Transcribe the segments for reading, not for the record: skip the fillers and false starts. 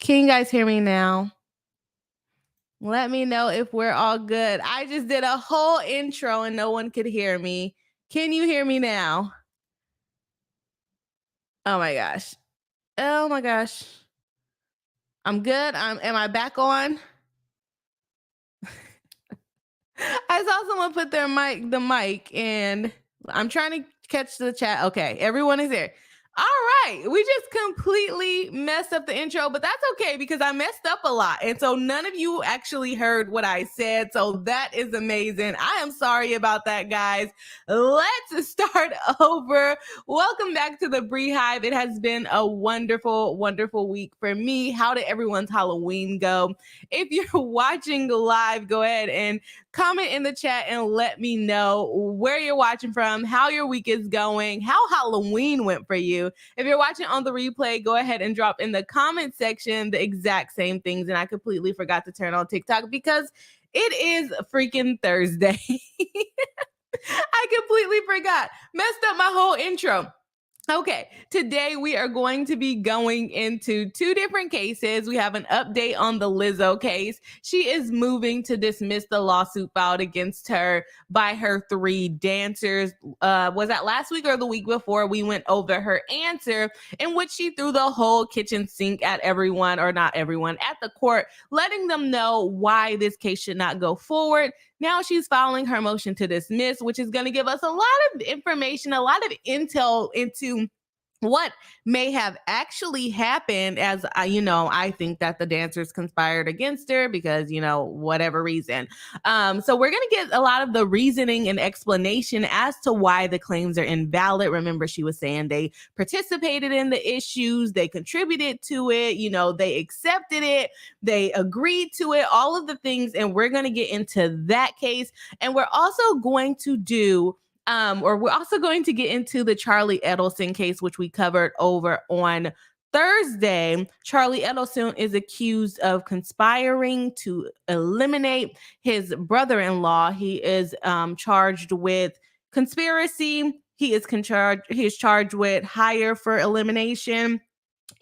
Can you guys hear me now? Let me know if we're all good. I just did a whole intro and no one could hear me. Can you hear me now? Oh my gosh. Oh my gosh. I'm good. Am I back on? I saw someone put the mic, and I'm trying to catch the chat. Okay, everyone is there. All right, we just completely messed up the intro, but that's okay because I messed up a lot. And so none of you actually heard what I said. So that is amazing. I am sorry about that, guys. Let's start over. Welcome back to the Bree Hive. It has been a wonderful, wonderful week for me. How did everyone's Halloween go? If you're watching live, go ahead and comment in the chat and let me know where you're watching from, how your week is going, how Halloween went for you. If you're watching on the replay, go ahead and drop in the comment section the exact same things. And I completely forgot to turn on TikTok because it is freaking Thursday. I completely forgot. Messed up my whole intro. Okay, today we are going to be going into two different cases. We have an update on the Lizzo case. She is moving to dismiss the lawsuit filed against her by her 3 dancers. Was that last week or the week before? We went over her answer in which she threw the whole kitchen sink at everyone, or not everyone, at the court, letting them know why this case should not go forward. Now she's filing her motion to dismiss, which is going to give us a lot of information, a lot of intel into what may have actually happened. As I think that the dancers conspired against her because, whatever reason. So we're going to get a lot of the reasoning and explanation as to why the claims are invalid. Remember, she was saying they participated in the issues, they contributed to it, they accepted it, they agreed to it, all of the things. And we're going to get into that case. And we're also going to do we're also going to get into the Charlie Edelson case, which we covered over on Thursday. Charlie Edelson is accused of conspiring to eliminate his brother-in-law. He is charged with conspiracy. He is charged with hire for elimination.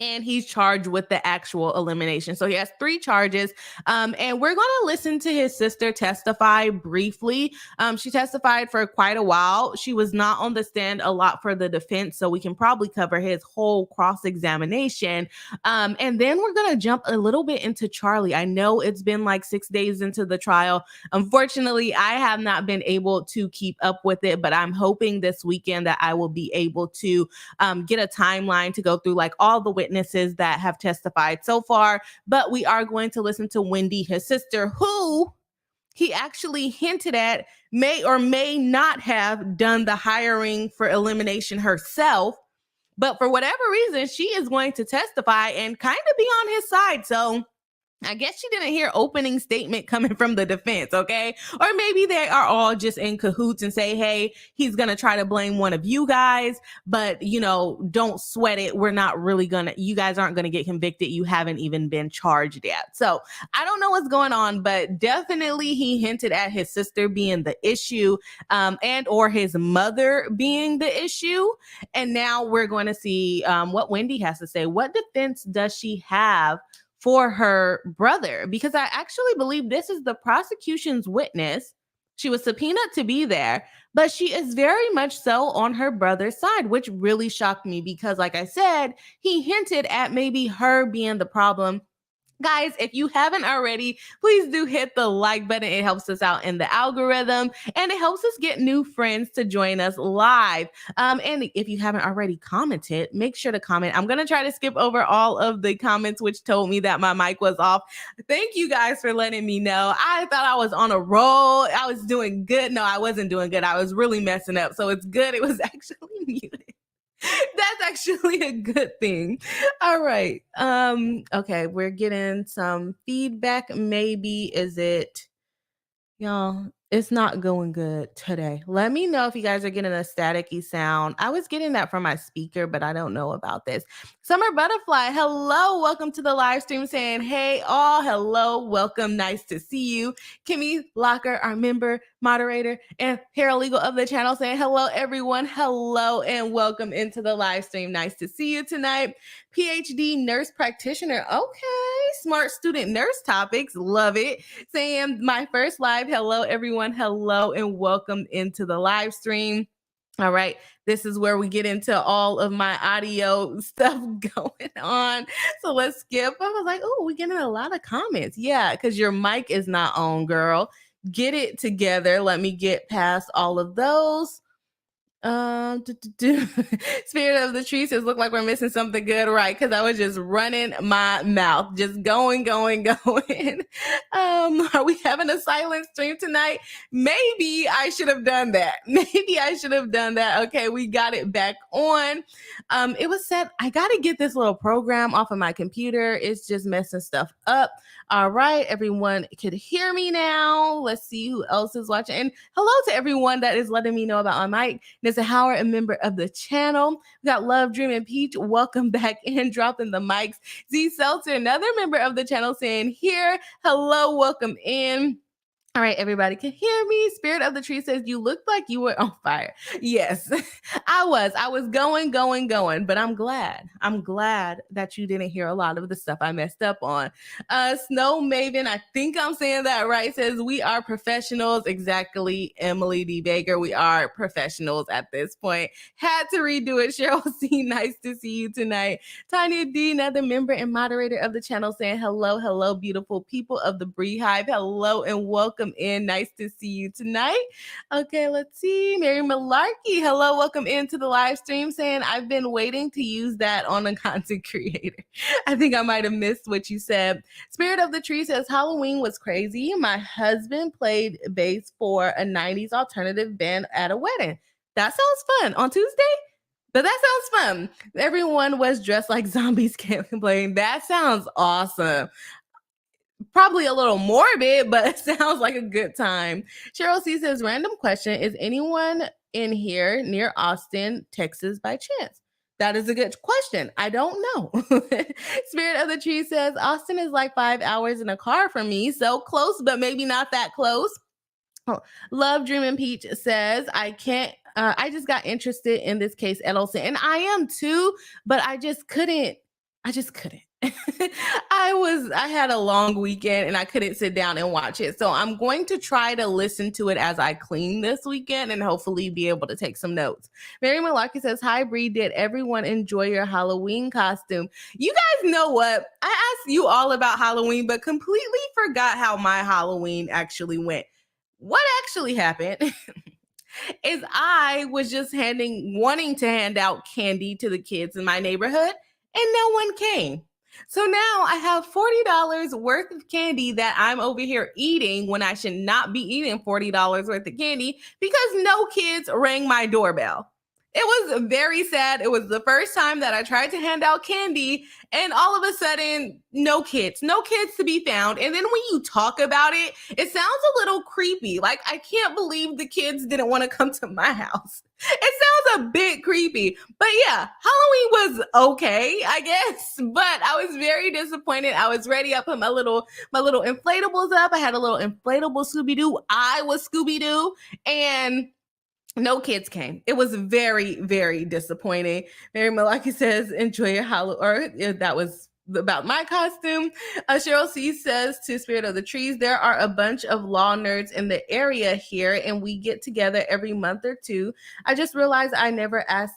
And he's charged with the actual elimination. So he has 3 charges. And we're going to listen to his sister testify briefly. She testified for quite a while. She was not on the stand a lot for the defense, so we can probably cover his whole cross-examination. And then we're going to jump a little bit into Charlie. I know it's been like 6 days into the trial. Unfortunately, I have not been able to keep up with it, but I'm hoping this weekend that I will be able to get a timeline to go through like all the witnesses that have testified so far. But we are going to listen to Wendi, his sister, who he actually hinted at may or may not have done the hiring for elimination herself. But for whatever reason, she is going to testify and kind of be on his side. So I guess she didn't hear opening statement coming from the defense, okay? Or maybe they are all just in cahoots and say, hey, he's going to try to blame one of you guys, but, don't sweat it. We're not really you guys aren't going to get convicted. You haven't even been charged yet. So I don't know what's going on, but definitely he hinted at his sister being the issue and or his mother being the issue. And now we're going to see what Wendi has to say. What defense does she have for her brother? Because I actually believe this is the prosecution's witness. She was subpoenaed to be there, but she is very much so on her brother's side, which really shocked me because, like I said, he hinted at maybe her being the problem. Guys, if you haven't already, please do hit the like button. It helps us out in the algorithm and it helps us get new friends to join us live. And if you haven't already commented, make sure to comment. I'm going to try to skip over all of the comments which told me that my mic was off. Thank you guys for letting me know. I thought I was on a roll. I was doing good. No, I wasn't doing good. I was really messing up. So it's good. It was actually muted. That's actually a good thing. All right. Okay, we're getting some feedback. Maybe is it y'all? It's not going good today. Let me know if you guys are getting a staticky sound. I was getting that from my speaker, but I don't know about this. Summer Butterfly, hello. Welcome to the live stream saying, hey, all. Hello. Welcome. Nice to see you. Kimmy Locker, our member, moderator, and paralegal of the channel saying, hello, everyone. Hello, and welcome into the live stream. Nice to see you tonight. PhD nurse practitioner. Okay. Smart student nurse topics. Love it. Saying my first live. Hello, everyone. Hello, and welcome into the live stream. All right. This is where we get into all of my audio stuff going on. So let's skip. I was like, oh, we're getting a lot of comments. Yeah, because your mic is not on, girl. Get it together. Let me get past all of those. Spirit of the tree says, look like we're missing something good, right? Because I was just running my mouth, just going. Are we having a silent stream tonight? Maybe I should have done that. Okay, we got it back on. It was set. I got to get this little program off of my computer. It's just messing stuff up. All right, everyone could hear me now. Let's see who else is watching. And hello to everyone that is letting me know about my mic. Nissa Howard, a member of the channel. We got Love, Dream, and Peach. Welcome back in, dropping the mics. Z Seltzer, another member of the channel, saying here, hello, welcome in. All right, everybody can hear me. Spirit of the Tree says, you looked like you were on fire. Yes, I was going, but I'm glad that you didn't hear a lot of the stuff I messed up on. Snow Maven, I think I'm saying that right, says, we are professionals. Exactly, Emily D. Baker. We are professionals at this point. Had to redo it. Cheryl C., nice to see you tonight. Tanya D., another member and moderator of the channel, saying, hello, beautiful people of the Bree Hive. Hello and welcome in. Nice to see you tonight. Okay, let's see. Mary Malarkey, hello, welcome into the live stream, saying, I've been waiting to use that on a content creator. I think I might have missed what you said. Spirit of the Tree says, Halloween was crazy. My husband played bass for a 90s alternative band at a wedding. That sounds fun. On Tuesday? But that sounds fun. Everyone was dressed like zombies, can't complain. That sounds awesome. Probably a little morbid, but it sounds like a good time. Cheryl C. says, random question. Is anyone in here near Austin, Texas by chance? That is a good question. I don't know. Spirit of the Tree says, Austin is like 5 hours in a car from me. So close, but maybe not that close. Oh, Love, Dream, and Peach says, I just got interested in this case, Edelson. And I am too, but I just couldn't. I had a long weekend and I couldn't sit down and watch it. So I'm going to try to listen to it as I clean this weekend and hopefully be able to take some notes. Mary Malarkey says, hi, Bree. Did everyone enjoy your Halloween costume? You guys know what? I asked you all about Halloween, but completely forgot how my Halloween actually went. What actually happened is I was just wanting to hand out candy to the kids in my neighborhood, and no one came. So now I have $40 worth of candy that I'm over here eating when I should not be eating $40 worth of candy because no kids rang my doorbell. It was very sad. It was the first time that I tried to hand out candy, and all of a sudden, no kids to be found. And then when you talk about it, it sounds a little creepy. Like, I can't believe the kids didn't want to come to my house. It sounds a bit creepy, but yeah, Halloween was okay, I guess, but I was very disappointed. I was ready. I put my little inflatables up. I had a little inflatable Scooby-Doo. I was Scooby-Doo, and no kids came. It was very, very disappointing. Mary Malaki says, enjoy your Halloween. Or that was about my costume. Cheryl C. says to Spirit of the Trees, there are a bunch of law nerds in the area here, and we get together every month or two. I just realized I never asked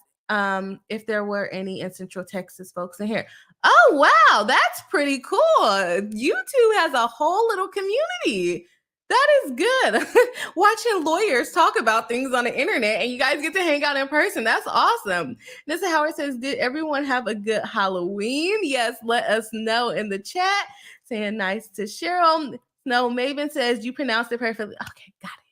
if there were any in Central Texas folks in here. Oh, wow. That's pretty cool. YouTube has a whole little community. That is good. Watching lawyers talk about things on the internet and you guys get to hang out in person. That's awesome. Nissa Howard says, did everyone have a good Halloween? Yes, let us know in the chat. Saying nice to Cheryl. No, Maven says, you pronounced it perfectly. Okay, got it.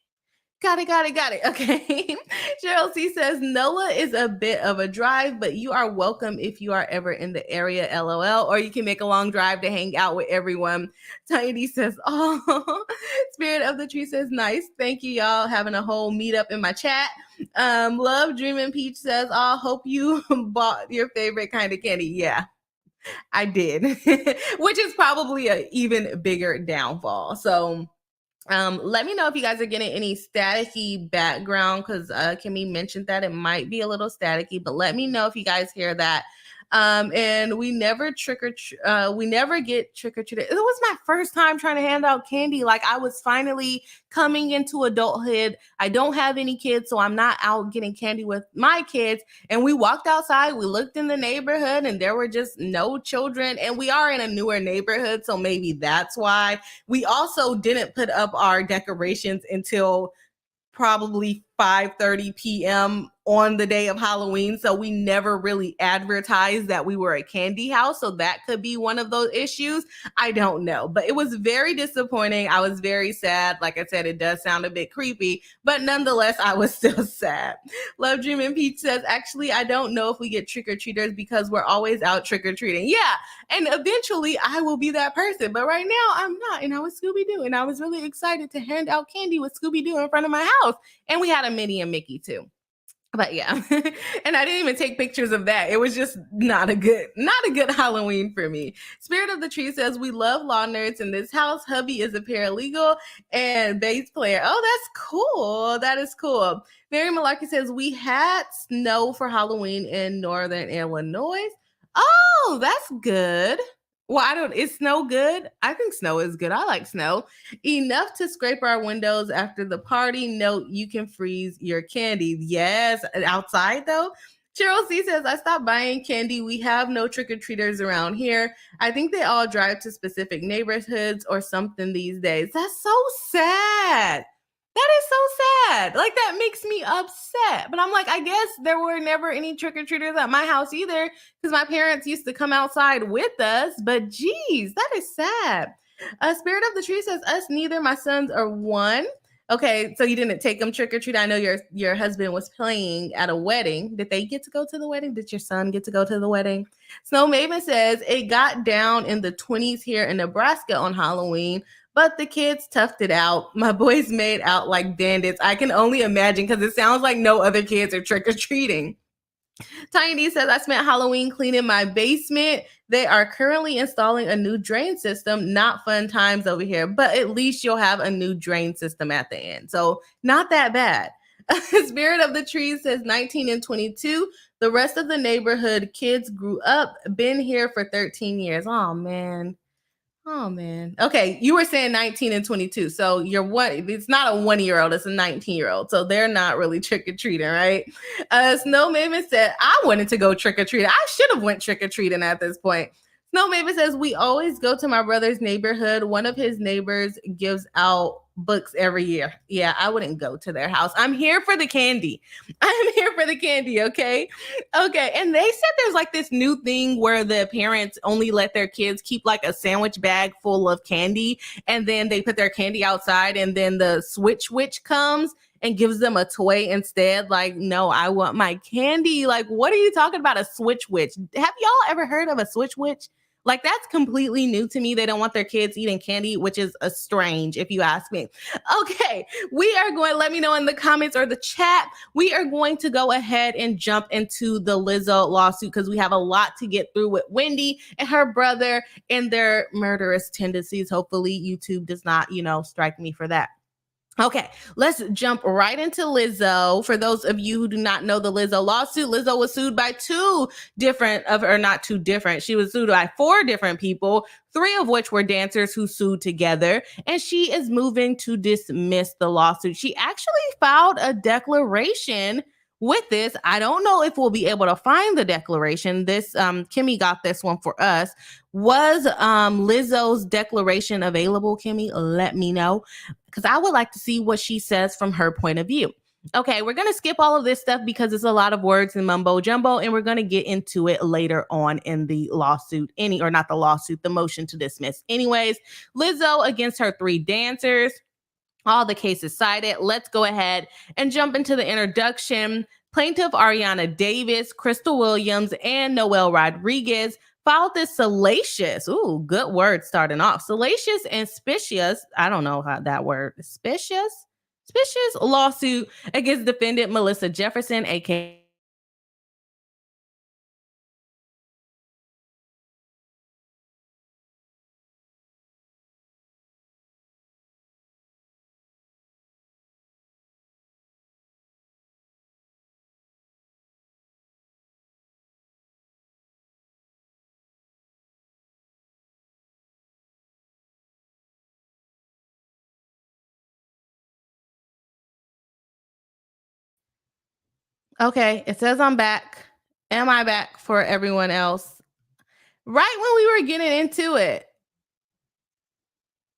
Got it. Okay. Cheryl C says Nola is a bit of a drive, but you are welcome if you are ever in the area, LOL. Or you can make a long drive to hang out with everyone. Tiny D says, oh, Spirit of the Tree says, nice. Thank you, y'all. Having a whole meetup in my chat. Love Dreaming Peach says, oh, hope you bought your favorite kind of candy. Yeah, I did, which is probably an even bigger downfall. So, let me know if you guys are getting any staticky background because Kimmy mentioned that it might be a little staticky, but let me know if you guys hear that. And we never we never get trick or treat. It was my first time trying to hand out candy. Like I was finally coming into adulthood. I don't have any kids, so I'm not out getting candy with my kids. And we walked outside, we looked in the neighborhood, and there were just no children. And we are in a newer neighborhood, so maybe that's why. We also didn't put up our decorations until probably 5:30 p.m. on the day of Halloween. So we never really advertised that we were a candy house. So that could be one of those issues. I don't know. But it was very disappointing. I was very sad. Like I said, it does sound a bit creepy, but nonetheless, I was still sad. Love Dream and Peach says, actually, I don't know if we get trick-or-treaters because we're always out trick-or-treating. Yeah. And eventually I will be that person. But right now I'm not. And I was Scooby-Doo. And I was really excited to hand out candy with Scooby-Doo in front of my house. And we had a Minnie and Mickey too. But yeah, and I didn't even take pictures of that. It was just not a good Halloween for me. Spirit of the Tree says, we love law nerds in this house. Hubby is a paralegal and bass player. Oh, that's cool. That is cool. Mary Malarkey says, we had snow for Halloween in Northern Illinois. Oh, that's good. Well, is snow good? I think snow is good. I like snow. Enough to scrape our windows after the party. Note, you can freeze your candy. Yes, outside though. Cheryl C says, I stopped buying candy. We have no trick-or-treaters around here. I think they all drive to specific neighborhoods or something these days. That's so sad. That is so sad. Like, that makes me upset. But I'm like, I guess there were never any trick-or-treaters at my house either because my parents used to come outside with us. But geez, that is sad. Spirit of the Tree says, us neither. My sons are one. Okay, so you didn't take them trick-or-treat. I know your husband was playing at a wedding. Did they get to go to the wedding? Did your son get to go to the wedding? Snow Maven says, it got down in the 20s here in Nebraska on Halloween, but the kids toughed it out. My boys made out like bandits. I can only imagine because it sounds like no other kids are trick-or-treating. Tiny says, I spent Halloween cleaning my basement. They are currently installing a new drain system. Not fun times over here, but at least you'll have a new drain system at the end. So not that bad. Spirit of the Tree says 19 and 22. The rest of the neighborhood kids grew up, been here for 13 years. Oh, man. Okay, you were saying 19 and 22. So it's not a 1-year-old, it's a 19-year-old. So they're not really trick-or-treating, right? Snow Maven said, I wanted to go trick-or-treating. I should have went trick-or-treating at this point. Snow Maven says, we always go to my brother's neighborhood. One of his neighbors gives out books every year. Yeah, I wouldn't go to their house. I'm here for the candy. Okay? Okay. And they said there's like this new thing where the parents only let their kids keep like a sandwich bag full of candy, and then they put their candy outside, and then the switch witch comes and gives them a toy instead. Like, no, I want my candy. Like, what are you talking about? A switch witch? Have y'all ever heard of a switch witch? Like, that's completely new to me. They don't want their kids eating candy, which is strange if you ask me. Okay, let me know in the comments or the chat. We are going to go ahead and jump into the Lizzo lawsuit because we have a lot to get through with Wendi and her brother and their murderous tendencies. Hopefully YouTube does not, strike me for that. Okay, let's jump right into Lizzo. For those of you who do not know the Lizzo lawsuit, Lizzo was sued by she was sued by 4 different people, 3 of which were dancers who sued together, and she is moving to dismiss the lawsuit. She actually filed a declaration with this. I don't know if we'll be able to find the declaration. This Kimmy got this one for us. Was Lizzo's declaration available, Kimmy? Let me know, because I would like to see what she says from her point of view. Okay, we're going to skip all of this stuff because it's a lot of words and mumbo jumbo, and we're going to get into it later on in the lawsuit, the motion to dismiss. Anyways, Lizzo against her 3 dancers. all the cases cited. Let's go ahead and jump into the introduction. Plaintiff Ariana Davis, Crystal Williams, and Noel Rodriguez filed this salacious, ooh, good word starting off, salacious and specious, I don't know how that word, specious lawsuit against defendant Melissa Jefferson, aka Okay, it says I'm back. Am I back for everyone else? Right when we were getting into it.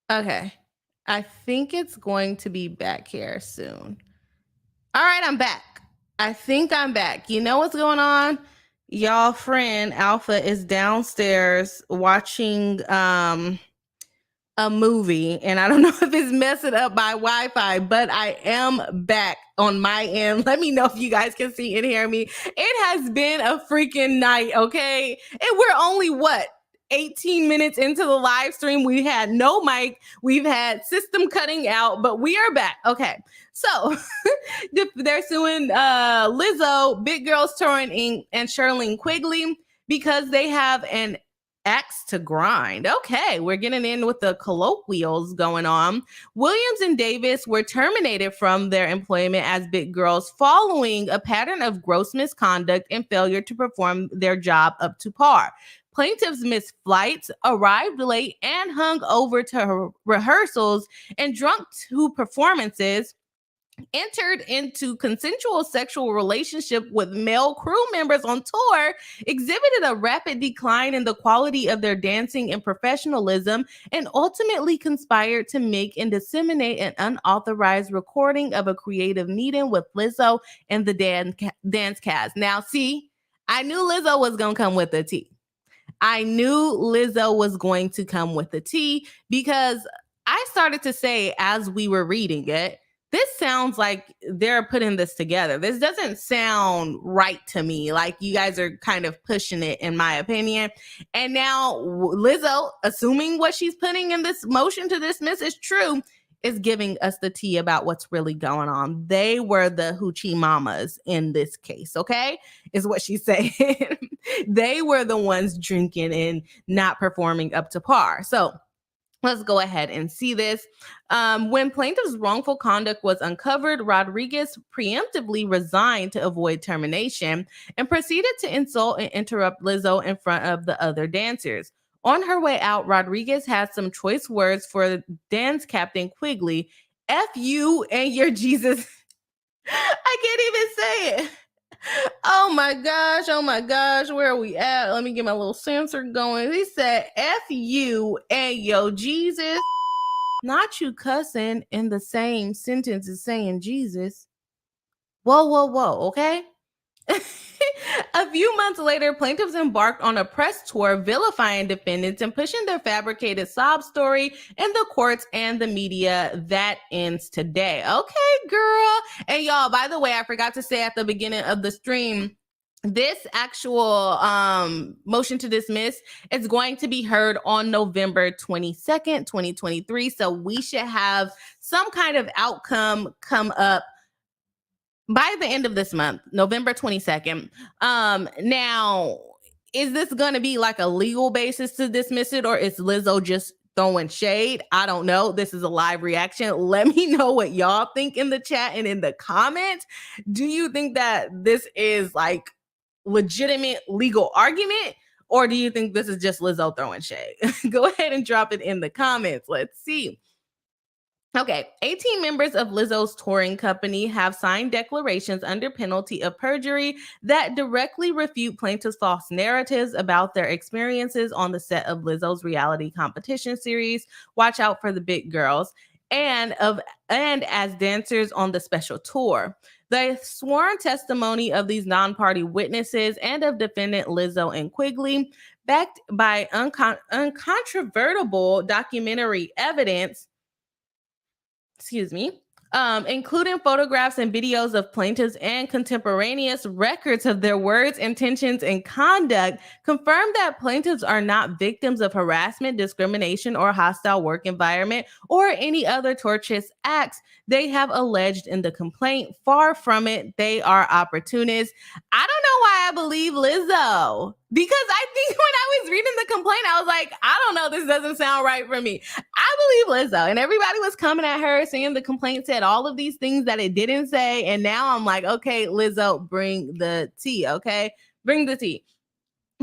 Okay. I think it's going to be back here soon. All right, I'm back. I think I'm back. You know what's going on? Y'all friend Alpha is downstairs watching a movie, and I don't know if it's messing up my Wi-Fi, but I am back on my end. Let me know if you guys can see and hear me. It has been a freaking night, okay? And we're only 18 minutes into the live stream. We had no mic. We've had system cutting out, but we are back. Okay. So they're suing Lizzo, Big Girls Touring Inc., and Shirlene Quigley because they have an axe to grind. Okay, we're getting in with the colloquials going on. Williams and Davis were terminated from their employment as big girls following a pattern of gross misconduct and failure to perform their job up to par. Plaintiffs missed flights, arrived late, and hung over to rehearsals, and drunk to performances, entered into consensual sexual relationship with male crew members on tour, exhibited a rapid decline in the quality of their dancing and professionalism, and ultimately conspired to make and disseminate an unauthorized recording of a creative meeting with Lizzo and the dance cast. Now, see, I knew Lizzo was going to come with the tea. I knew Lizzo was going to come with the tea because I started to say as we were reading it, this sounds like they're putting this together. This doesn't sound right to me. Like you guys are kind of pushing it, in my opinion. And now Lizzo, assuming what she's putting in this motion to dismiss is true, is giving us the tea about what's really going on. They were the hoochie mamas in this case, okay? Is what she's saying. They were the ones drinking and not performing up to par. So let's go ahead and see this. When plaintiff's wrongful conduct was uncovered, Rodriguez preemptively resigned to avoid termination and proceeded to insult and interrupt Lizzo in front of the other dancers. On her way out, Rodriguez had some choice words for dance captain Quigley. F you and your Jesus. I can't even say it. Oh my gosh, oh my gosh, where are we at? Let me get my little sensor going. He said, F you and yo Jesus. Not you cussing in the same sentence as saying Jesus. Whoa, okay? A few months later, plaintiffs embarked on a press tour vilifying defendants and pushing their fabricated sob story in the courts and the media. That ends today. Okay, girl. And y'all, by the way, I forgot to say at the beginning of the stream, this actual motion to dismiss is going to be heard on November 22nd, 2023. So we should have some kind of outcome come up by the end of this month, November 22nd. Now, is this going to be like a legal basis to dismiss it, or is Lizzo just throwing shade? I don't know. This is a live reaction. Let me know what y'all think in the chat and in the comments. Do you think that this is like legitimate legal argument, or do you think this is just Lizzo throwing shade? Go ahead and drop it in the comments. Let's see. Okay, 18 members of Lizzo's touring company have signed declarations under penalty of perjury that directly refute plaintiffs' false narratives about their experiences on the set of Lizzo's reality competition series, Watch Out for the Big Girls, and as dancers on the special tour. The sworn testimony of these non-party witnesses and of defendant Lizzo and Quigley, backed by uncontrovertible documentary evidence, excuse me, including photographs and videos of plaintiffs and contemporaneous records of their words, intentions, and conduct, confirmed that plaintiffs are not victims of harassment, discrimination, or hostile work environment, or any other tortious acts they have alleged in the complaint. Far from it, they are opportunists. I don't know why I believe Lizzo, because I think when I was reading the complaint, I was like, I don't know, this doesn't sound right for me. I believe Lizzo, and everybody was coming at her saying the complaint said all of these things that it didn't say. And now I'm like, okay, Lizzo, bring the tea. Okay, bring the tea.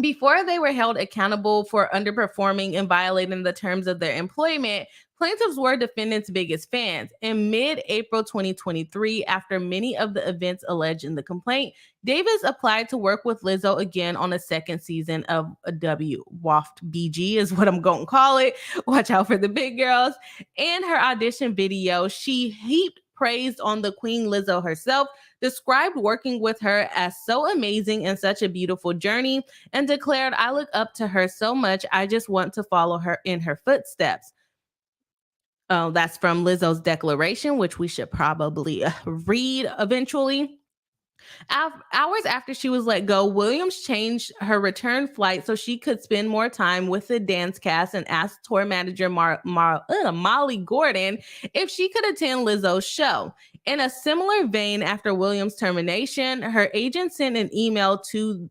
Before they were held accountable for underperforming and violating the terms of their employment, plaintiffs were defendants' biggest fans. In mid-April 2023, after many of the events alleged in the complaint, Davis applied to work with Lizzo again on a second season of WAFT BG is what I'm going to call it. Watch out for the big girls. In her audition video, she heaped praise on the Queen Lizzo herself, described working with her as so amazing and such a beautiful journey, and declared, I look up to her so much, I just want to follow her in her footsteps. That's from Lizzo's declaration, which we should probably read eventually. Hours after she was let go, Williams changed her return flight so she could spend more time with the dance cast and asked tour manager Molly Gordon if she could attend Lizzo's show. In a similar vein, after Williams' termination, her agent sent an email to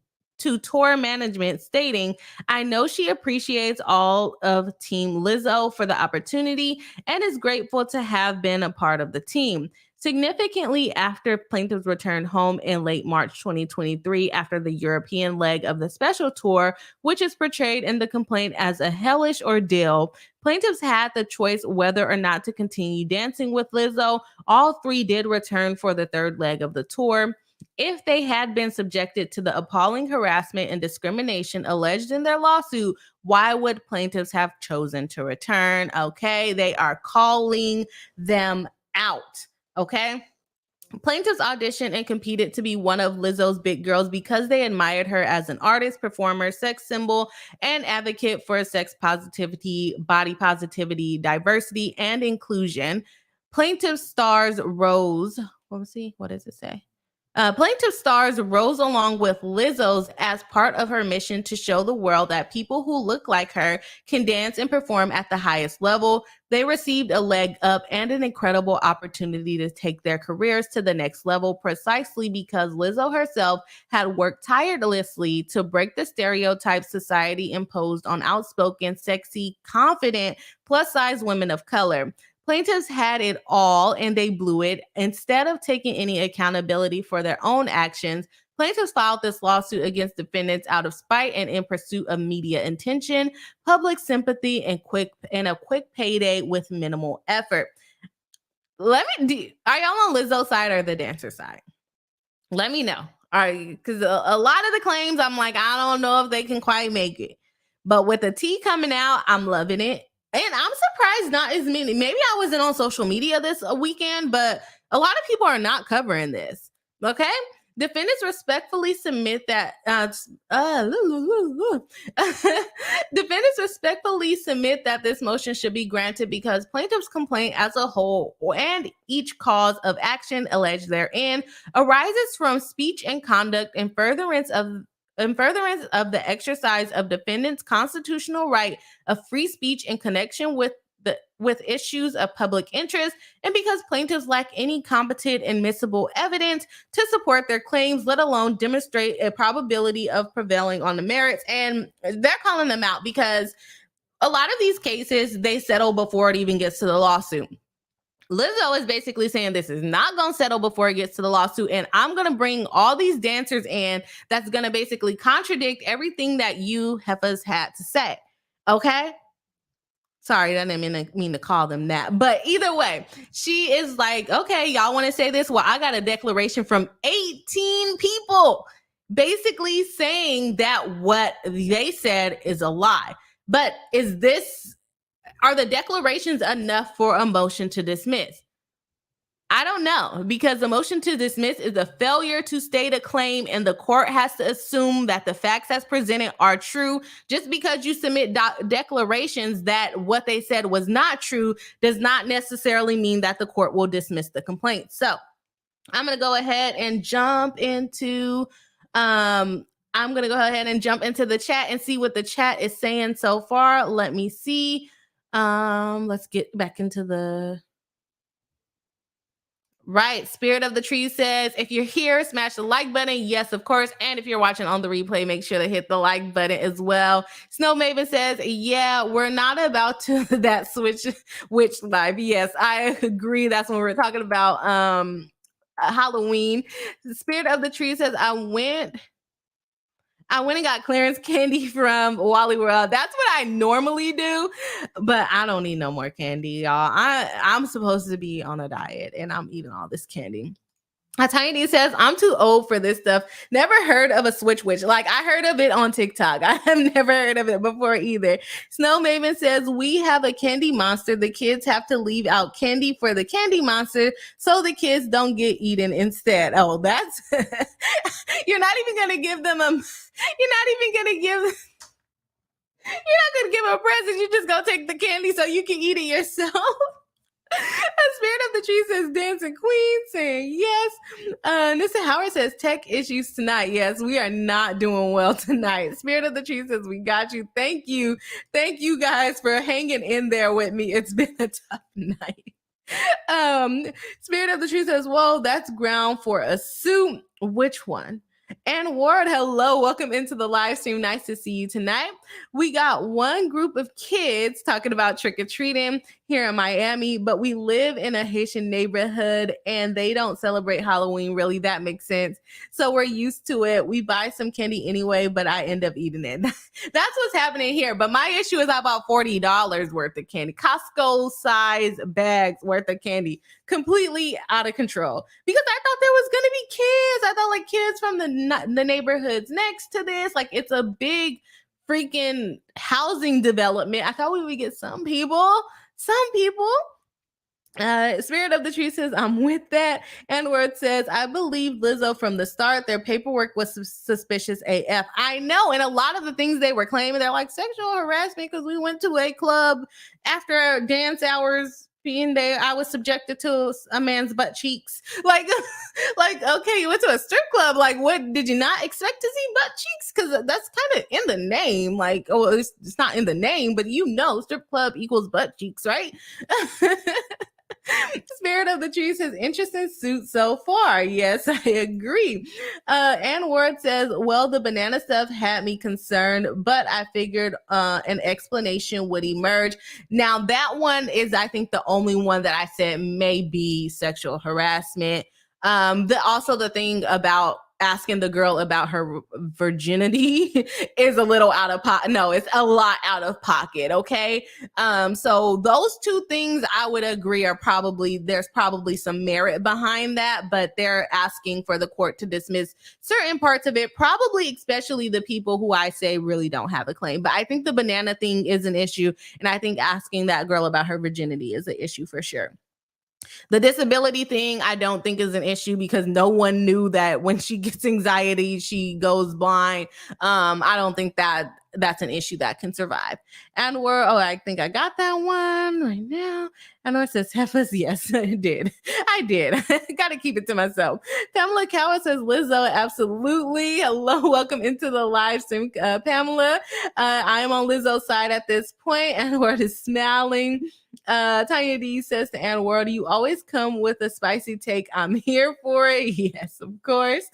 tour management stating, I know she appreciates all of Team Lizzo for the opportunity and is grateful to have been a part of the team. Significantly, after plaintiffs returned home in late March 2023 after the European leg of the special tour, which is portrayed in the complaint as a hellish ordeal, plaintiffs had the choice whether or not to continue dancing with Lizzo. All three did return for the third leg of the tour. If they had been subjected to the appalling harassment and discrimination alleged in their lawsuit, why would plaintiffs have chosen to return? Okay, they are calling them out. Okay. Plaintiffs auditioned and competed to be one of Lizzo's big girls because they admired her as an artist, performer, sex symbol, and advocate for sex positivity, body positivity, diversity, and inclusion. Plaintiff stars rose. What does it say? Plaintiff stars rose along with Lizzo's as part of her mission to show the world that people who look like her can dance and perform at the highest level. They received a leg up and an incredible opportunity to take their careers to the next level precisely because Lizzo herself had worked tirelessly to break the stereotypes society imposed on outspoken, sexy, confident, plus-size women of color. Plaintiffs had it all and they blew it. Instead of taking any accountability for their own actions, plaintiffs filed this lawsuit against defendants out of spite and in pursuit of media attention, public sympathy, and a quick payday with minimal effort. Are y'all on Lizzo's side or the dancer side? Let me know. All right, because a lot of the claims, I'm like, I don't know if they can quite make it. But with the tea coming out, I'm loving it. And I'm surprised not as many. Maybe I wasn't on social media this weekend, but a lot of people are not covering this. Okay? Defendants respectfully submit that defendants respectfully submit that this motion should be granted because plaintiff's complaint as a whole and each cause of action alleged therein arises from speech and conduct in furtherance of the exercise of defendants' constitutional right of free speech in connection with issues of public interest, and because plaintiffs lack any competent admissible evidence to support their claims, let alone demonstrate a probability of prevailing on the merits. And they're calling them out because a lot of these cases, they settle before it even gets to the lawsuit. Lizzo is basically saying this is not going to settle before it gets to the lawsuit. And I'm going to bring all these dancers in that's going to basically contradict everything that you heifers had to say. Okay? Sorry, I didn't mean to call them that. But either way, she is like, okay, y'all want to say this? Well, I got a declaration from 18 people basically saying that what they said is a lie. But are the declarations enough for a motion to dismiss? I don't know, because the motion to dismiss is a failure to state a claim, and the court has to assume that the facts as presented are true. Just because you submit declarations that what they said was not true does not necessarily mean that the court will dismiss the complaint. So I'm going to go ahead and jump into the chat and see what the chat is saying so far. Let me see. Let's get back into the right. Spirit of the Tree says, if you're here, smash the like button. Yes, of course. And if you're watching on the replay, make sure to hit the like button as well. Snow Maven says, yeah, we're not about to that switch witch live. Yes, I agree. That's when we're talking about Halloween. The Spirit of the Tree says, I went and got clearance candy from Wally World. That's what I normally do, but I don't need no more candy, y'all. I'm supposed to be on a diet, and I'm eating all this candy. Tiny says, I'm too old for this stuff. Never heard of a switch witch. Like, I heard of it on TikTok. I have never heard of it before either. Snow Maven says, we have a candy monster. The kids have to leave out candy for the candy monster so the kids don't get eaten instead. Oh, that's you're not even going to give them a present. You just go take the candy so you can eat it yourself. A Spirit of the Tree says dancing queen, saying yes. Nissa Howard says tech issues tonight. Yes, we are not doing well tonight. Spirit of the Tree says we got you. Thank you guys for hanging in there with me. It's been a tough night. Spirit of the Tree says, whoa, that's ground for a suit. Which one? And Ward, hello, welcome into the live stream. Nice to see you tonight. We got one group of kids talking about trick-or-treating here in Miami, but we live in a Haitian neighborhood and they don't celebrate Halloween, really. That makes sense. So we're used to it. We buy some candy anyway, but I end up eating it. That's what's happening here. But my issue is I bought $40 worth of candy, Costco size bags worth of candy, completely out of control, because I thought there was going to be kids. I thought like kids from the neighborhoods next to this, like it's a big freaking housing development. I thought we would get some people. Spirit of the Tree says, I'm with that. And Word says, I believe Lizzo from the start. Their paperwork was suspicious AF. I know. And a lot of the things they were claiming, they're like sexual harassment because we went to a club after dance hours being there. I was subjected to a man's butt cheeks. Like, okay, you went to a strip club. Like, what, did you not expect to see butt cheeks? Because that's kind of in the name. Like, oh, it's not in the name, but strip club equals butt cheeks, right? Spirit of the Tree says, interesting suit so far. Yes, I agree. And Word says, well, the banana stuff had me concerned, but I figured an explanation would emerge. Now, that one is, I think, the only one that I said may be sexual harassment. Also the thing about asking the girl about her virginity is a little out of pocket. No, it's a lot out of pocket. Okay. So those two things I would agree there's probably some merit behind that, but they're asking for the court to dismiss certain parts of it, probably especially the people who I say really don't have a claim. But I think the banana thing is an issue. And I think asking that girl about her virginity is an issue for sure. The disability thing, I don't think is an issue because no one knew that when she gets anxiety, she goes blind. I don't think that's an issue that can survive. And I think I got that one right now. And it says Heifers. Yes, I did. Got to keep it to myself. Pamela Cowan says Lizzo. Absolutely. Hello, welcome into the live stream, Pamela. I am on Lizzo's side at this point. And Word is smiling. Tanya D says to Ann World, you always come with a spicy take. I'm here for it. Yes, of course.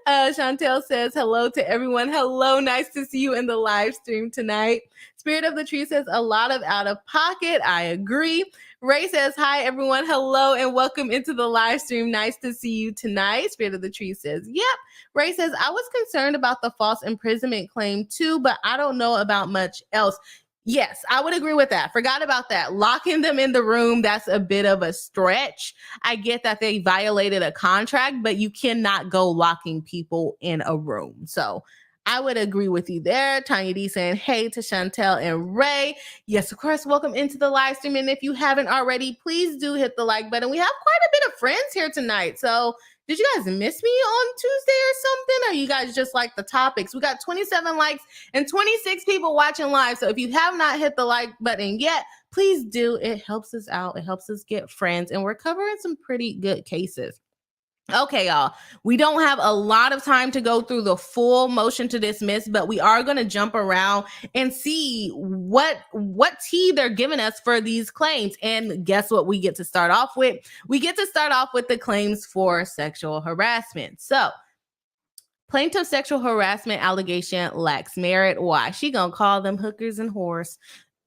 Chantel says hello to everyone. Hello, nice to see you in the live stream tonight. Spirit of the Tree says a lot of out of pocket. I agree. Ray says hi everyone. Hello and welcome into the live stream. Nice to see you tonight. Spirit of the Tree says yep. Ray says I was concerned about the false imprisonment claim too, but I don't know about much else. Yes, I would agree with that. Forgot about that. Locking them in the room, that's a bit of a stretch. I get that they violated a contract, but you cannot go locking people in a room. So I would agree with you there. Tanya D saying, hey to Chantel and Ray. Yes, of course, welcome into the live stream. And if you haven't already, please do hit the like button. We have quite a bit of friends here tonight. So did you guys miss me on Tuesday or something? Or you guys just like the topics? We got 27 likes and 26 people watching live. So if you have not hit the like button yet, please do. It helps us out. It helps us get friends. And we're covering some pretty good cases. Okay, y'all, we don't have a lot of time to go through the full motion to dismiss, but we are going to jump around and see what tea they're giving us for these claims. And guess what we get to start off with? We get to start off with the claims for sexual harassment. So, plaintiff sexual harassment allegation lacks merit. Why? She gonna call them hookers and whores.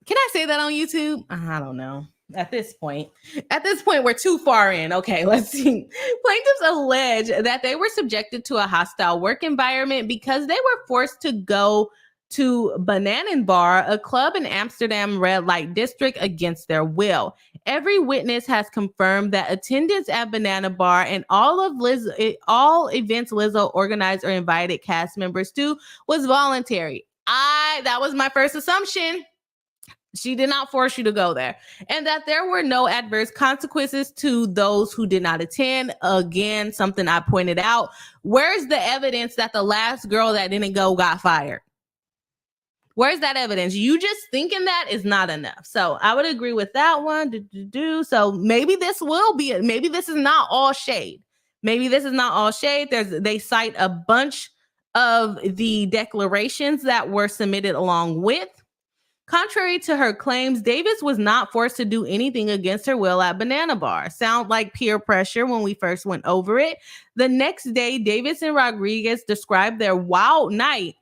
Can I say that on YouTube? I don't know. At this point, we're too far in. Okay, let's see. Plaintiffs allege that they were subjected to a hostile work environment because they were forced to go to Banana Bar, a club in Amsterdam red light district, against their will. Every witness has confirmed that attendance at Banana Bar and all events Lizzo organized or invited cast members to was voluntary. That was my first assumption. She did not force you to go there. And that there were no adverse consequences to those who did not attend. Again, something I pointed out. Where's the evidence that the last girl that didn't go got fired? Where's that evidence? You just thinking that is not enough. So I would agree with that one. So maybe this is not all shade. They cite a bunch of the declarations that were submitted along with. Contrary to her claims, Davis was not forced to do anything against her will at Banana Bar. Sound like peer pressure when we first went over it. The next day, Davis and Rodriguez described their wild night,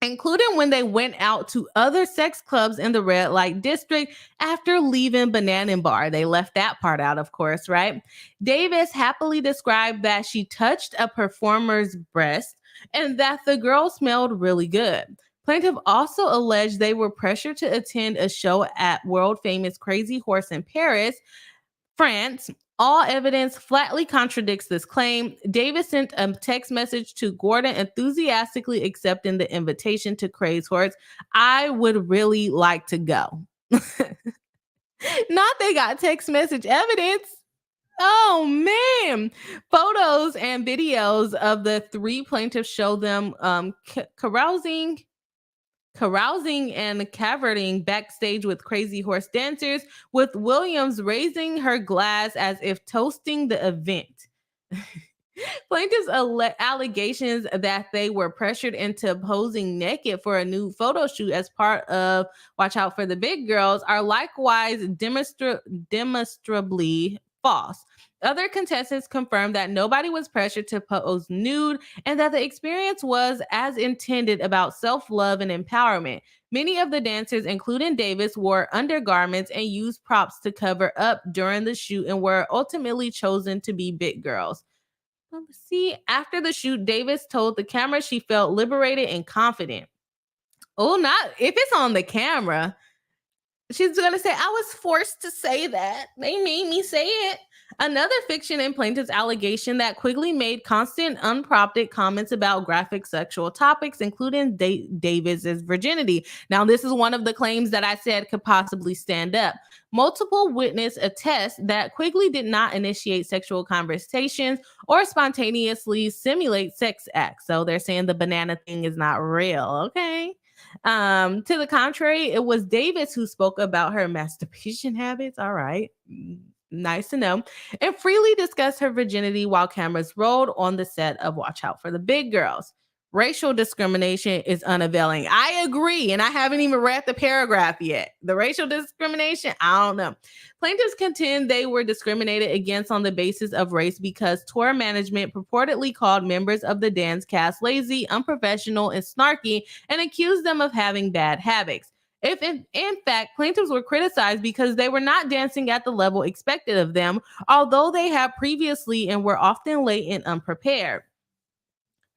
including when they went out to other sex clubs in the red light district after leaving Banana Bar. They left that part out, of course, right? Davis happily described that she touched a performer's breast and that the girl smelled really good. Plaintiff also alleged they were pressured to attend a show at world-famous Crazy Horse in Paris, France. All evidence flatly contradicts this claim. Davis sent a text message to Gordon enthusiastically accepting the invitation to Crazy Horse. I would really like to go. Not they got text message evidence. Oh, man. Photos and videos of the three plaintiffs show them carousing and cavorting backstage with Crazy Horse dancers, with Williams raising her glass as if toasting the event. Plaintiffs' allegations that they were pressured into posing naked for a new photo shoot as part of Watch Out for the Big Girls are likewise demonstrably false. Other contestants confirmed that nobody was pressured to pose nude and that the experience was, as intended, about self-love and empowerment. Many of the dancers, including Davis, wore undergarments and used props to cover up during the shoot and were ultimately chosen to be big girls. See, after the shoot, Davis told the camera she felt liberated and confident. Oh, not if it's on the camera. She's going to say, I was forced to say that. They made me say it. Another fiction in plaintiff's allegation that Quigley made constant, unprompted comments about graphic sexual topics, including Davis's virginity. Now, this is one of the claims that I said could possibly stand up. Multiple witnesses attest that Quigley did not initiate sexual conversations or spontaneously simulate sex acts. So they're saying the banana thing is not real. Okay. To the contrary, it was Davis who spoke about her masturbation habits. All right. Nice to know. And freely discussed her virginity while cameras rolled on the set of Watch Out for the Big Girls. Racial discrimination is unavailing. I agree. And I haven't even read the paragraph yet. The racial discrimination, I don't know. Plaintiffs contend they were discriminated against on the basis of race because tour management purportedly called members of the dance cast lazy, unprofessional, and snarky and accused them of having bad habits. If in fact, plaintiffs were criticized because they were not dancing at the level expected of them, although they had previously and were often late and unprepared.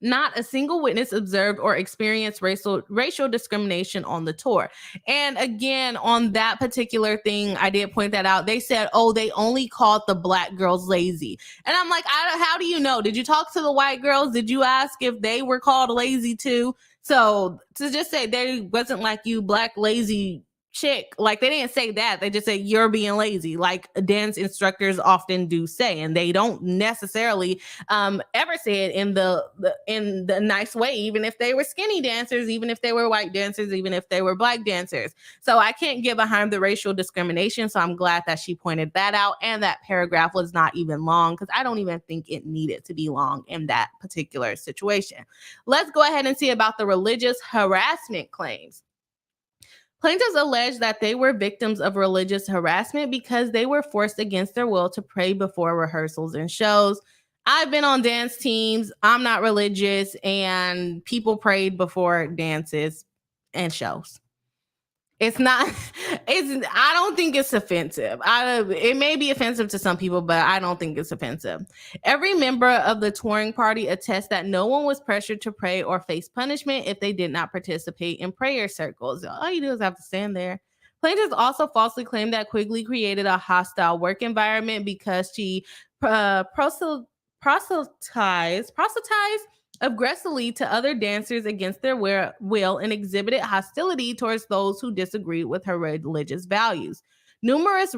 Not a single witness observed or experienced racial discrimination on the tour. And again, on that particular thing, I did point that out. They said, oh, they only called the black girls lazy. And I'm like, how do you know? Did you talk to the white girls? Did you ask if they were called lazy too? So to just say there wasn't like you black lazy chick, like they didn't say that. They just said you're being lazy, like dance instructors often do say, and they don't necessarily ever say it in the nice way, even if they were skinny dancers, even if they were white dancers, even if they were black dancers. So I can't get behind the racial discrimination. So I'm glad that she pointed that out, and that paragraph was not even long because I don't even think it needed to be long in that particular situation. Let's go ahead and see about the religious harassment claims. Plaintiffs allege that they were victims of religious harassment because they were forced against their will to pray before rehearsals and shows. I've been on dance teams. I'm not religious, and people prayed before dances and shows. It's not, I don't think it's offensive. It may be offensive to some people, but I don't think it's offensive. Every member of the touring party attests that no one was pressured to pray or face punishment if they did not participate in prayer circles. All you do is have to stand there. Plaintiffs also falsely claim that Quigley created a hostile work environment because she proselytized aggressively to other dancers against their will and exhibited hostility towards those who disagreed with her religious values. Numerous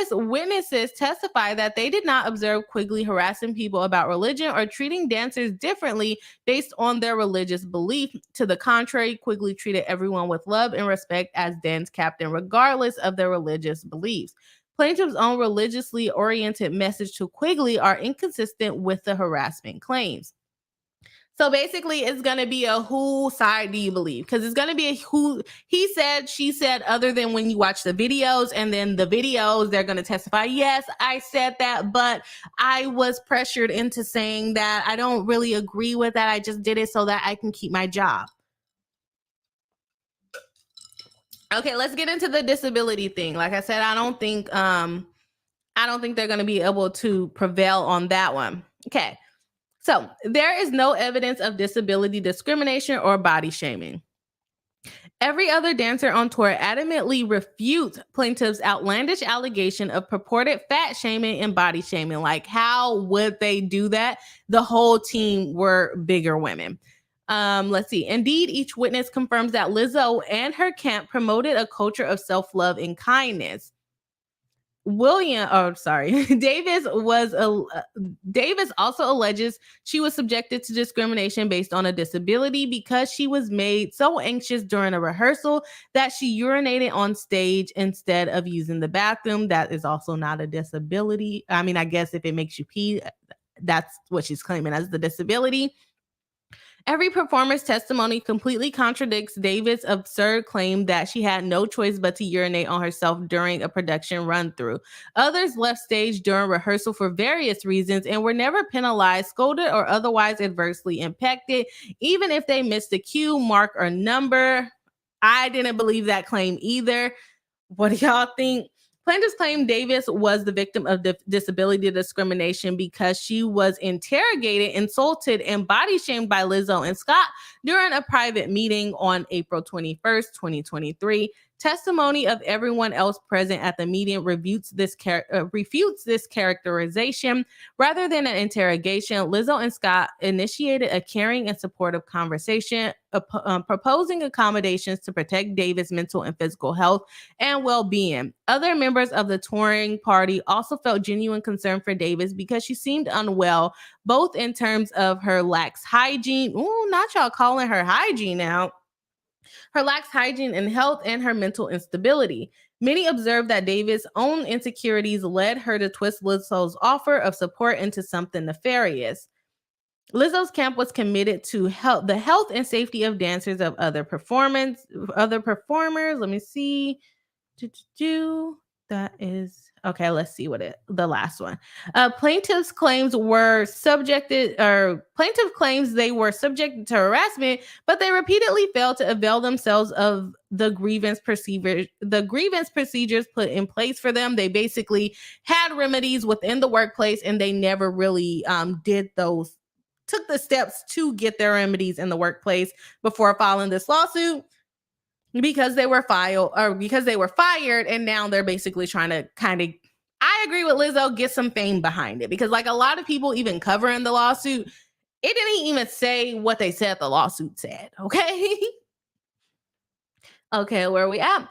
witnesses testify that they did not observe Quigley harassing people about religion or treating dancers differently based on their religious belief. To the contrary, Quigley treated everyone with love and respect as dance captain, regardless of their religious beliefs. Plaintiff's own religiously oriented message to Quigley are inconsistent with the harassment claims. So basically, it's going to be a whose side do you believe? Because it's going to be a who he said, she said, other than when you watch the videos. And then the videos, they're going to testify, yes, I said that, but I was pressured into saying that. I don't really agree with that. I just did it so that I can keep my job. Okay, let's get into the disability thing. Like I said, I don't think they're going to be able to prevail on that one. Okay. So there is no evidence of disability discrimination or body shaming. Every other dancer on tour adamantly refutes plaintiffs' outlandish allegation of purported fat shaming and body shaming. Like, how would they do that? The whole team were bigger women. Let's see. Indeed, each witness confirms that Lizzo and her camp promoted a culture of self-love and kindness. Davis also alleges she was subjected to discrimination based on a disability because she was made so anxious during a rehearsal that she urinated on stage instead of using the bathroom. That is also not a disability. I mean, I guess if it makes you pee, that's what she's claiming as the disability. Every performer's testimony completely contradicts Davis' absurd claim that she had no choice but to urinate on herself during a production run-through. Others left stage during rehearsal for various reasons and were never penalized, scolded, or otherwise adversely impacted, even if they missed a cue, mark, or number. I didn't believe that claim either. What do y'all think? Plaintiffs claim Davis was the victim of disability discrimination because she was interrogated, insulted, and body shamed by Lizzo and Scott during a private meeting on April 21st, 2023. Testimony of everyone else present at the meeting refutes this characterization. Rather than an interrogation, Lizzo and Scott initiated a caring and supportive conversation, proposing accommodations to protect Davis' mental and physical health and well-being. Other members of the touring party also felt genuine concern for Davis because she seemed unwell, both in terms of her lax hygiene. Ooh, not y'all calling her hygiene now. Her lax hygiene and health, and her mental instability. Many observed that Davis' own insecurities led her to twist Lizzo's offer of support into something nefarious. Lizzo's camp was committed to the health and safety of dancers of other performers. Let me see. That is okay. Let's see the last one. Plaintiffs claims they were subjected to harassment, but they repeatedly failed to avail themselves of the grievance procedures put in place for them. They basically had remedies within the workplace, and they never really took the steps to get their remedies in the workplace before filing this lawsuit. Because they were fired, and now they're basically trying to I agree with Lizzo, get some fame behind it, because like a lot of people even covering the lawsuit, It didn't even say what they said the lawsuit said. Okay. Okay, where are we at?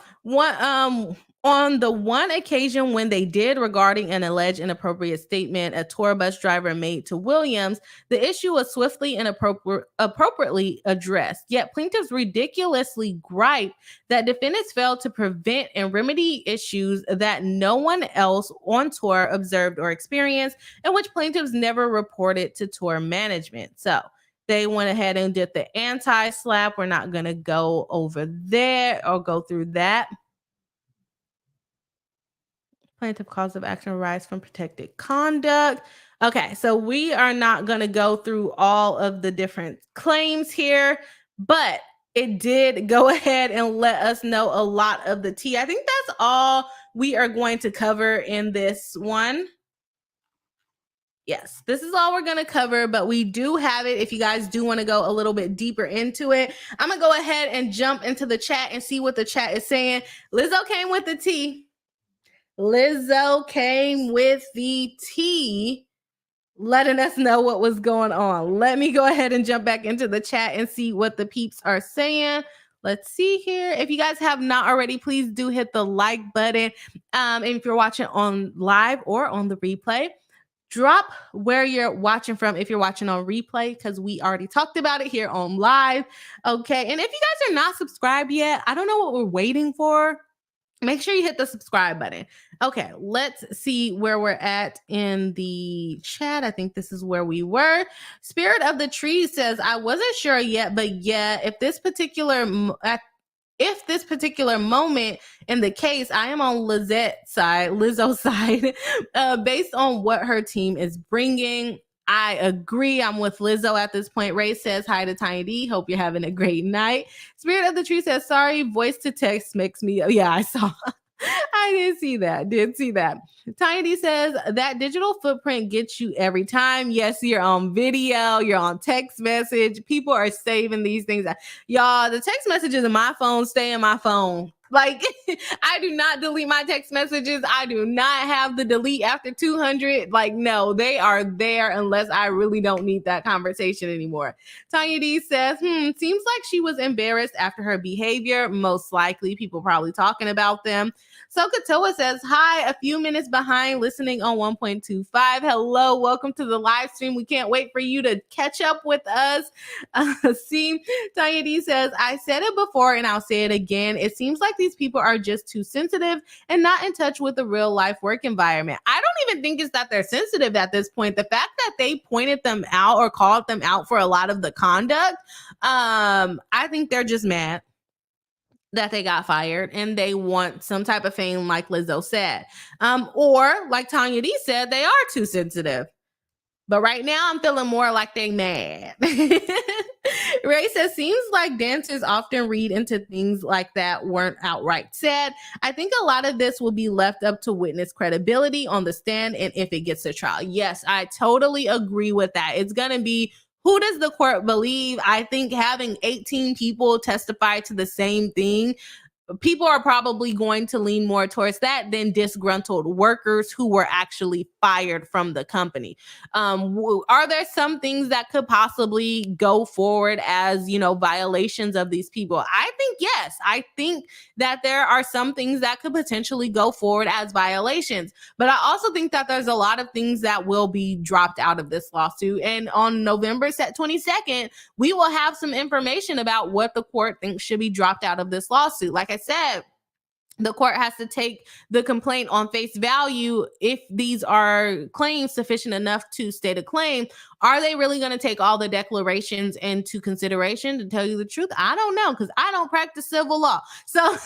On the one occasion when they did regarding an alleged inappropriate statement a tour bus driver made to Williams, the issue was swiftly and appropriately addressed. Yet plaintiffs ridiculously gripe that defendants failed to prevent and remedy issues that no one else on tour observed or experienced, and which plaintiffs never reported to tour management. So they went ahead and did the anti-slap. We're not going to go over there or go through that. Plaintiff cause of action arise from protected conduct. Okay, so we are not going to go through all of the different claims here, but it did go ahead and let us know a lot of the tea. I think that's all we are going to cover in this one. Yes, this is all we're going to cover, but we do have it. If you guys do want to go a little bit deeper into it, I'm going to go ahead and jump into the chat and see what the chat is saying. Lizzo came with the tea. Lizzo came with the tea, letting us know what was going on. Let me go ahead and jump back into the chat and see what the peeps are saying. Let's see here. If you guys have not already, please do hit the like button. And if you're watching on live or on the replay, drop where you're watching from if you're watching on replay, because we already talked about it here on live. Okay. And if you guys are not subscribed yet, I don't know what we're waiting for. Make sure you hit the subscribe button. Okay, let's see where we're at in the chat. I think this is where we were. Spirit of the Tree says, I wasn't sure yet, but yeah, if this particular moment in the case, I am on Lizzo's side, based on what her team is bringing. I agree. I'm with Lizzo at this point. Ray says, hi to Tiny D. Hope you're having a great night. Spirit of the Tree says, sorry, voice to text makes me. Yeah, I saw. I did see that. Tiny D says, that digital footprint gets you every time. Yes, you're on video, you're on text message. People are saving these things. Y'all, the text messages in my phone stay in my phone. Like, I do not delete my text messages. I do not have the delete after 200. Like, no, they are there unless I really don't need that conversation anymore. Tanya D says, seems like she was embarrassed after her behavior. Most likely, people probably talking about them. Sokatoa says, hi, a few minutes behind listening on 1.25. Hello, welcome to the live stream. We can't wait for you to catch up with us. See, Tanya D says, I said it before and I'll say it again. It seems like these people are just too sensitive and not in touch with the real life work environment. I don't even think it's that they're sensitive at this point. The fact that they pointed them out or called them out for a lot of the conduct, I think they're just mad that they got fired and they want some type of fame, like Lizzo said. Or like Tanya D said, they are too sensitive. But right now I'm feeling more like they mad. Ray says, seems like dancers often read into things like that weren't outright said. I think a lot of this will be left up to witness credibility on the stand and if it gets to trial. Yes, I totally agree with that. It's going to be, who does the court believe? I think having 18 people testify to the same thing, people are probably going to lean more towards that than disgruntled workers who were actually fired from the company. Are there some things that could possibly go forward as, violations of these people? I think yes. I think that there are some things that could potentially go forward as violations, but I also think that there's a lot of things that will be dropped out of this lawsuit. And on November 22nd, we will have some information about what the court thinks should be dropped out of this lawsuit. Like I said, the court has to take the complaint on face value. If these are claims sufficient enough to state a claim, are they really going to take all the declarations into consideration? To tell you the truth, I don't know, because I don't practice civil law. So,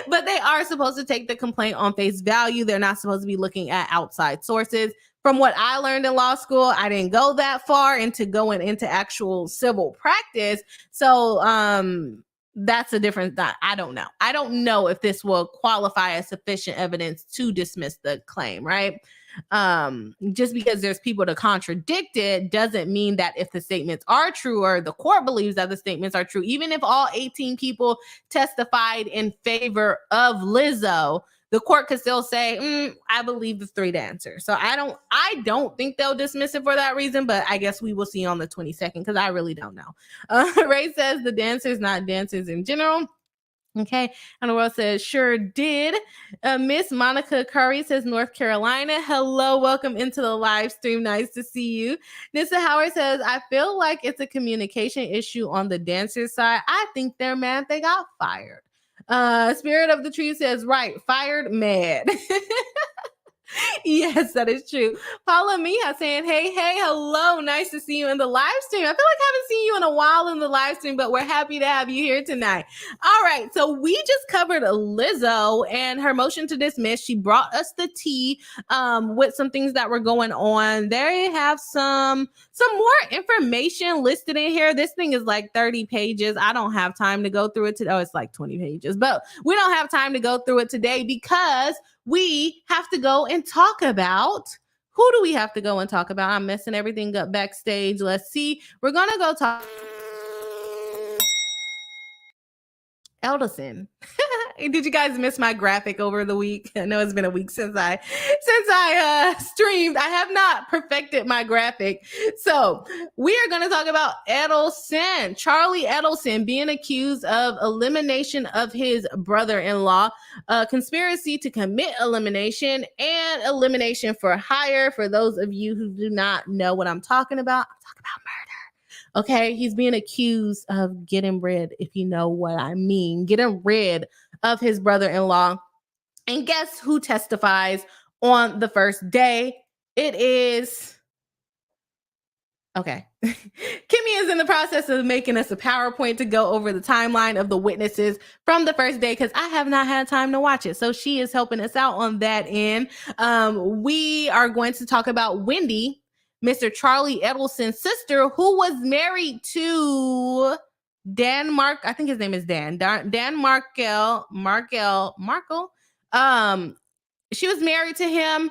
but they are supposed to take the complaint on face value. They're not supposed to be looking at outside sources. From what I learned in law school, I didn't go that far into going into actual civil practice. So, that's a different thought. I don't know. I don't know if this will qualify as sufficient evidence to dismiss the claim, right? Just because there's people to contradict it doesn't mean that if the statements are true or the court believes that the statements are true, even if all 18 people testified in favor of Lizzo, the court could still say, I believe the 3 dancers. So I don't think they'll dismiss it for that reason, but I guess we will see on the 22nd because I really don't know. Ray says the dancers, not dancers in general. Okay, and the world says sure did. Miss Monica Curry says North Carolina. Hello, welcome into the live stream. Nice to see you. Nissa Howard says I feel like it's a communication issue on the dancers side. I think they're mad they got fired. Spirit of the Tree says right, fired, mad. Yes, that is true. Paula Mia saying, hey, hello. Nice to see you in the live stream. I feel like I haven't seen you in a while in the live stream, but we're happy to have you here tonight. All right. So we just covered Lizzo and her motion to dismiss. She brought us the tea with some things that were going on. They have some more information listed in here. This thing is like 30 pages. I don't have time to go through it today. Oh, it's like 20 pages, but we don't have time to go through it today because we have to go and talk about, who do we have to go and talk about? I'm messing everything up backstage. Let's see. We're going to go talk Adelson. Did you guys miss my graphic over the week? I know it's been a week since I streamed. I have not perfected my graphic. So we are going to talk about Adelson, Charlie Adelson, being accused of elimination of his brother-in-law, conspiracy to commit elimination, and elimination for hire. For those of you who do not know what I'm talking about murder. Okay, he's being accused of getting rid, if you know what I mean, getting rid of his brother-in-law. And guess who testifies on the first day? It is... Okay. Kimmy is in the process of making us a PowerPoint to go over the timeline of the witnesses from the first day because I have not had time to watch it. So she is helping us out on that end. We are going to talk about Wendi, Mr. Charlie Adelson's sister, who was married to I think his name is Dan Markel. She was married to him.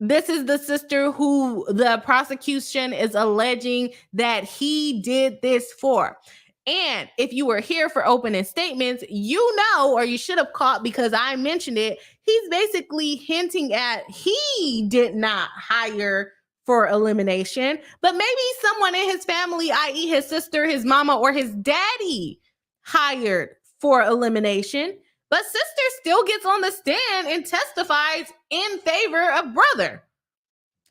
This is the sister who the prosecution is alleging that he did this for. And if you were here for opening statements, you know, or you should have caught because I mentioned it, he's basically hinting at he did not hire for elimination, but maybe someone in his family, i.e. his sister, his mama, or his daddy hired for elimination. But sister still gets on the stand and testifies in favor of brother.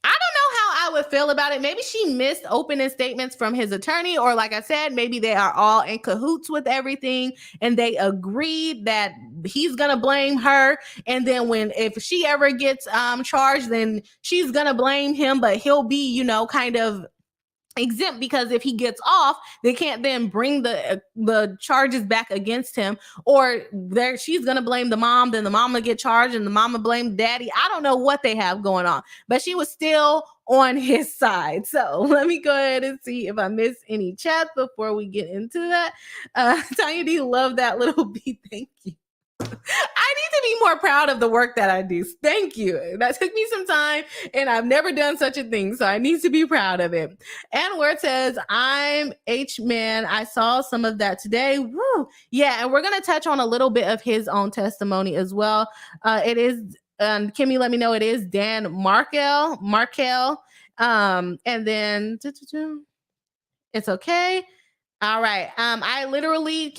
I don't know how I would feel about it. Maybe she missed opening statements from his attorney, or like I said, maybe they are all in cahoots with everything and they agreed that he's gonna blame her. And then if she ever gets charged, then she's gonna blame him, but he'll be, you know, kind of exempt because if he gets off, they can't then bring the charges back against him, or she's gonna blame the mom, then the mom will get charged and the mama blame daddy. I don't know what they have going on, but she was still on his side. So let me go ahead and see if I miss any chats before we get into that. Tanya D, love that little beat. Thank you. I need to be more proud of the work that I do. Thank you. That took me some time and I've never done such a thing. So I need to be proud of it. And where it says, I'm H-Man. I saw some of that today. Woo. Yeah. And we're going to touch on a little bit of his own testimony as well. It is, Kimmy, let me know, it is Dan Markel. And then it's okay. All right. I literally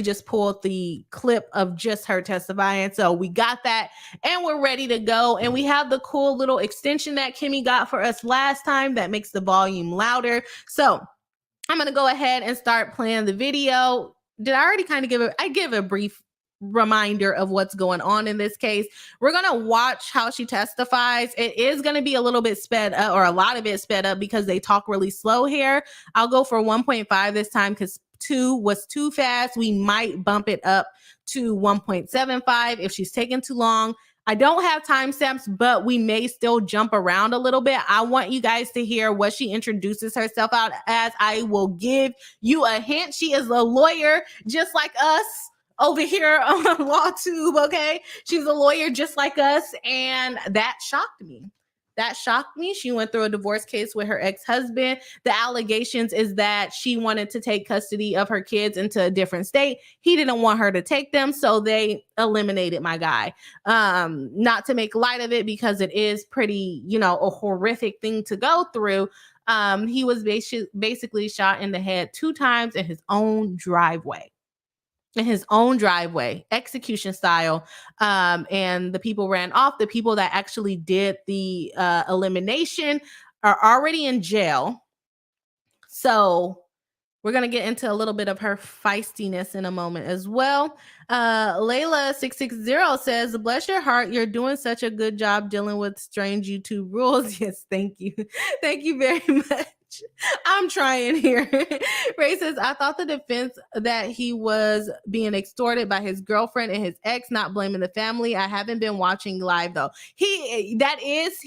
just pulled the clip of just her testifying. So we got that and we're ready to go. And we have the cool little extension that Kimmy got for us last time that makes the volume louder. So I'm going to go ahead and start playing the video. Did I already kind of give a brief reminder of what's going on in this case? We're going to watch how she testifies. It is going to be a little bit sped up, or a lot of it sped up because they talk really slow here. I'll go for 1.5 this time because 2 was too fast. We might bump it up to 1.75 if she's taking too long. I don't have timestamps, but we may still jump around a little bit. I want you guys to hear what she introduces herself out as. I will give you a hint. She is a lawyer just like us over here on LawTube, okay? She's a lawyer just like us, and that shocked me. That shocked me. She went through a divorce case with her ex-husband. The allegations is that she wanted to take custody of her kids into a different state. He didn't want her to take them, so they eliminated my guy. Not to make light of it, because it is pretty, a horrific thing to go through. He was basically shot in the head 2 times in his own driveway. Execution style. And the people ran off. The people that actually did the elimination are already in jail. So we're going to get into a little bit of her feistiness in a moment as well. Layla660 says, bless your heart, you're doing such a good job dealing with strange YouTube rules. Yes, thank you. Thank you very much. I'm trying here. Ray says, I thought the defense that he was being extorted by his girlfriend and his ex, not blaming the family. I haven't been watching live though. That is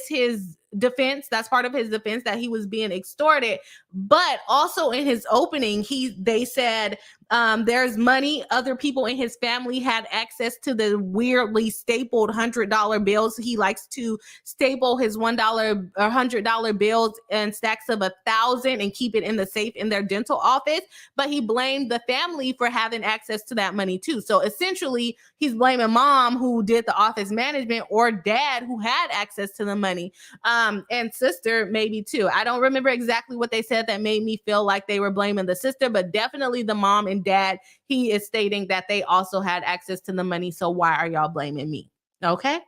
his defense. That's part of his defense, that he was being extorted. But also in his opening, they said there's money. Other people in his family had access to the weirdly stapled $100 bills. He likes to staple his $1 or $100 bills and stacks of 1,000 and keep it in the safe in their dental office. But he blamed the family for having access to that money too. So essentially, he's blaming mom, who did the office management, or dad, who had access to the money, and sister maybe too. I don't remember exactly what they said that made me feel like they were blaming the sister, but definitely the mom and dad. He is stating that they also had access to the money. So why are y'all blaming me? Okay.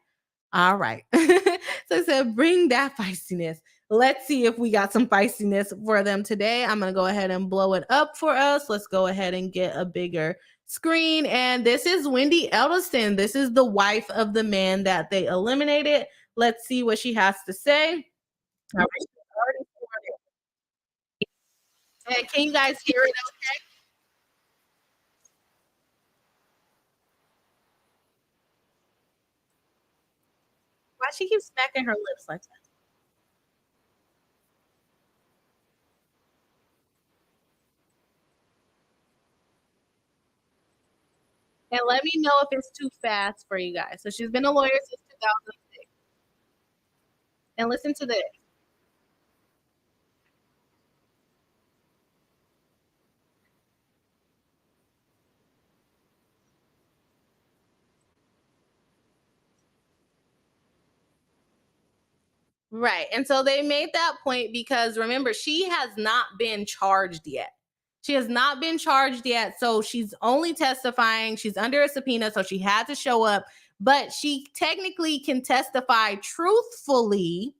All right. So I said, bring that feistiness. Let's see if we got some feistiness for them today. I'm going to go ahead and blow it up for us. Let's go ahead and get a bigger screen. And this is Wendi Adelson. This is the wife of the man that they eliminated. Let's see what she has to say. All right. Hey, can you guys hear it okay? Why she keeps smacking her lips like that? And let me know if it's too fast for you guys. So she's been a lawyer since 2006. And listen to this. Right. And so they made that point because, remember, she has not been charged yet. She has not been charged yet. So she's only testifying. She's under a subpoena. So she had to show up. But she technically can testify truthfully.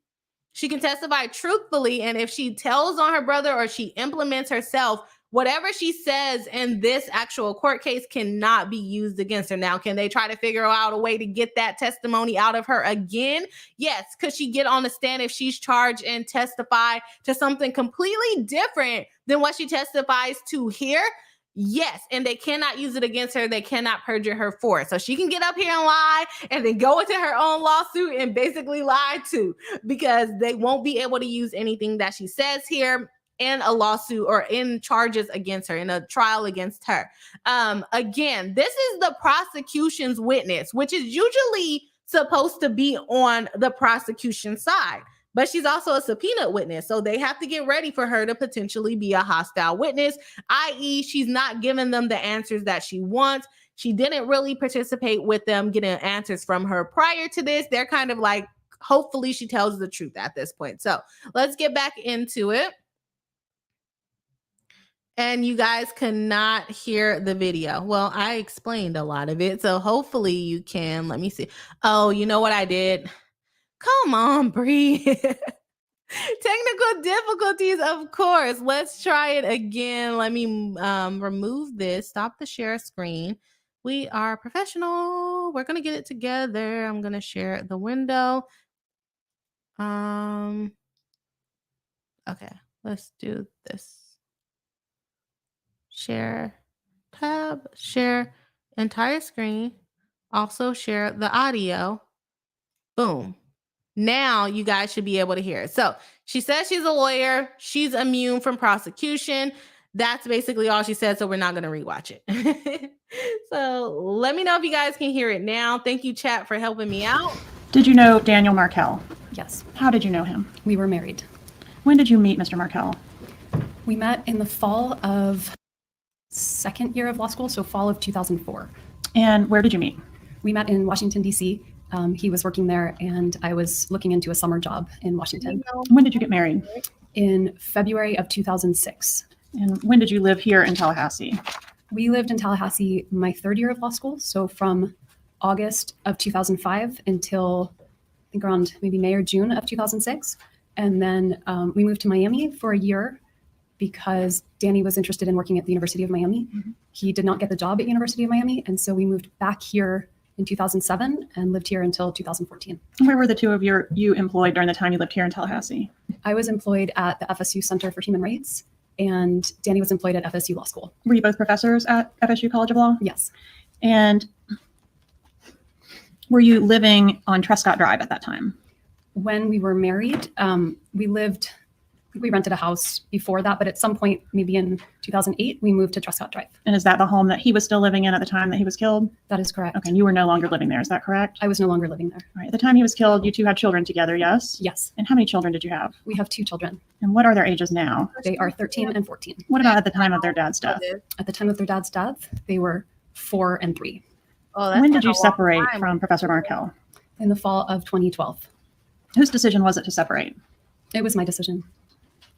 She can testify truthfully. And if she tells on her brother or she implements herself, whatever she says in this actual court case cannot be used against her. Now, can they try to figure out a way to get that testimony out of her again? Yes. Could she get on the stand if she's charged and testify to something completely different than what she testifies to here? Yes, and they cannot use it against her. They cannot perjure her for it. So she can get up here and lie and then go into her own lawsuit and basically lie too, because they won't be able to use anything that she says here in a lawsuit or in charges against her, in a trial against her. Again, this is the prosecution's witness, which is usually supposed to be on the prosecution side. But she's also a subpoena witness. So they have to get ready for her to potentially be a hostile witness, i.e., she's not giving them the answers that she wants. She didn't really participate with them getting answers from her prior to this. They're kind of like, hopefully she tells the truth at this point. So let's get back into it. And you guys cannot hear the video. Well, I explained a lot of it. So hopefully you can. Let me see. Oh, you know what I did? Come on, Bree. Technical difficulties, of course. Let's try it again. Let me remove this. Stop the share screen. We are professional. We're going to get it together. I'm going to share the window. Okay, let's do this. Share tab, share entire screen. Also share the audio. Boom. Now you guys should be able to hear it. So she says she's a lawyer. She's immune from prosecution. That's basically all she said. So we're not going to rewatch it. So let me know if you guys can hear it now. Thank you, chat, for helping me out. Did you know Daniel Markell? Yes. How did you know him? We were married. When did you meet Mr. Markell? We met in the fall of second year of law school, so fall of 2004. And where did you meet? We met in Washington, D.C. He was working there, and I was looking into a summer job in Washington. When did you get married? In February of 2006. And when did you live here in Tallahassee? We lived in Tallahassee my third year of law school, so from August of 2005 until I think around maybe May or June of 2006. And then we moved to Miami for a year because Danny was interested in working at the University of Miami. Mm-hmm. He did not get the job at University of Miami, and so we moved back here in 2007 and lived here until 2014. Where were the two of you employed during the time you lived here in Tallahassee? I was employed at the FSU Center for Human Rights, and Danny was employed at FSU Law School. Were you both professors at FSU College of Law? Yes. And were you living on Trescott Drive at that time? When we were married, we rented a house before that, but at some point, maybe in 2008, we moved to Trescott Drive. And is that the home that he was still living in at the time that he was killed? That is correct. Okay, and you were no longer living there, is that correct? I was no longer living there. All right, at the time he was killed, you two had children together, yes? Yes. And how many children did you have? We have 2 children. And what are their ages now? They are 13 and 14. What about at the time of their dad's death? At the time of their dad's death, they were 4 and 3. Oh, when did you separate from Professor Markell? In the fall of 2012. Whose decision was it to separate? It was my decision.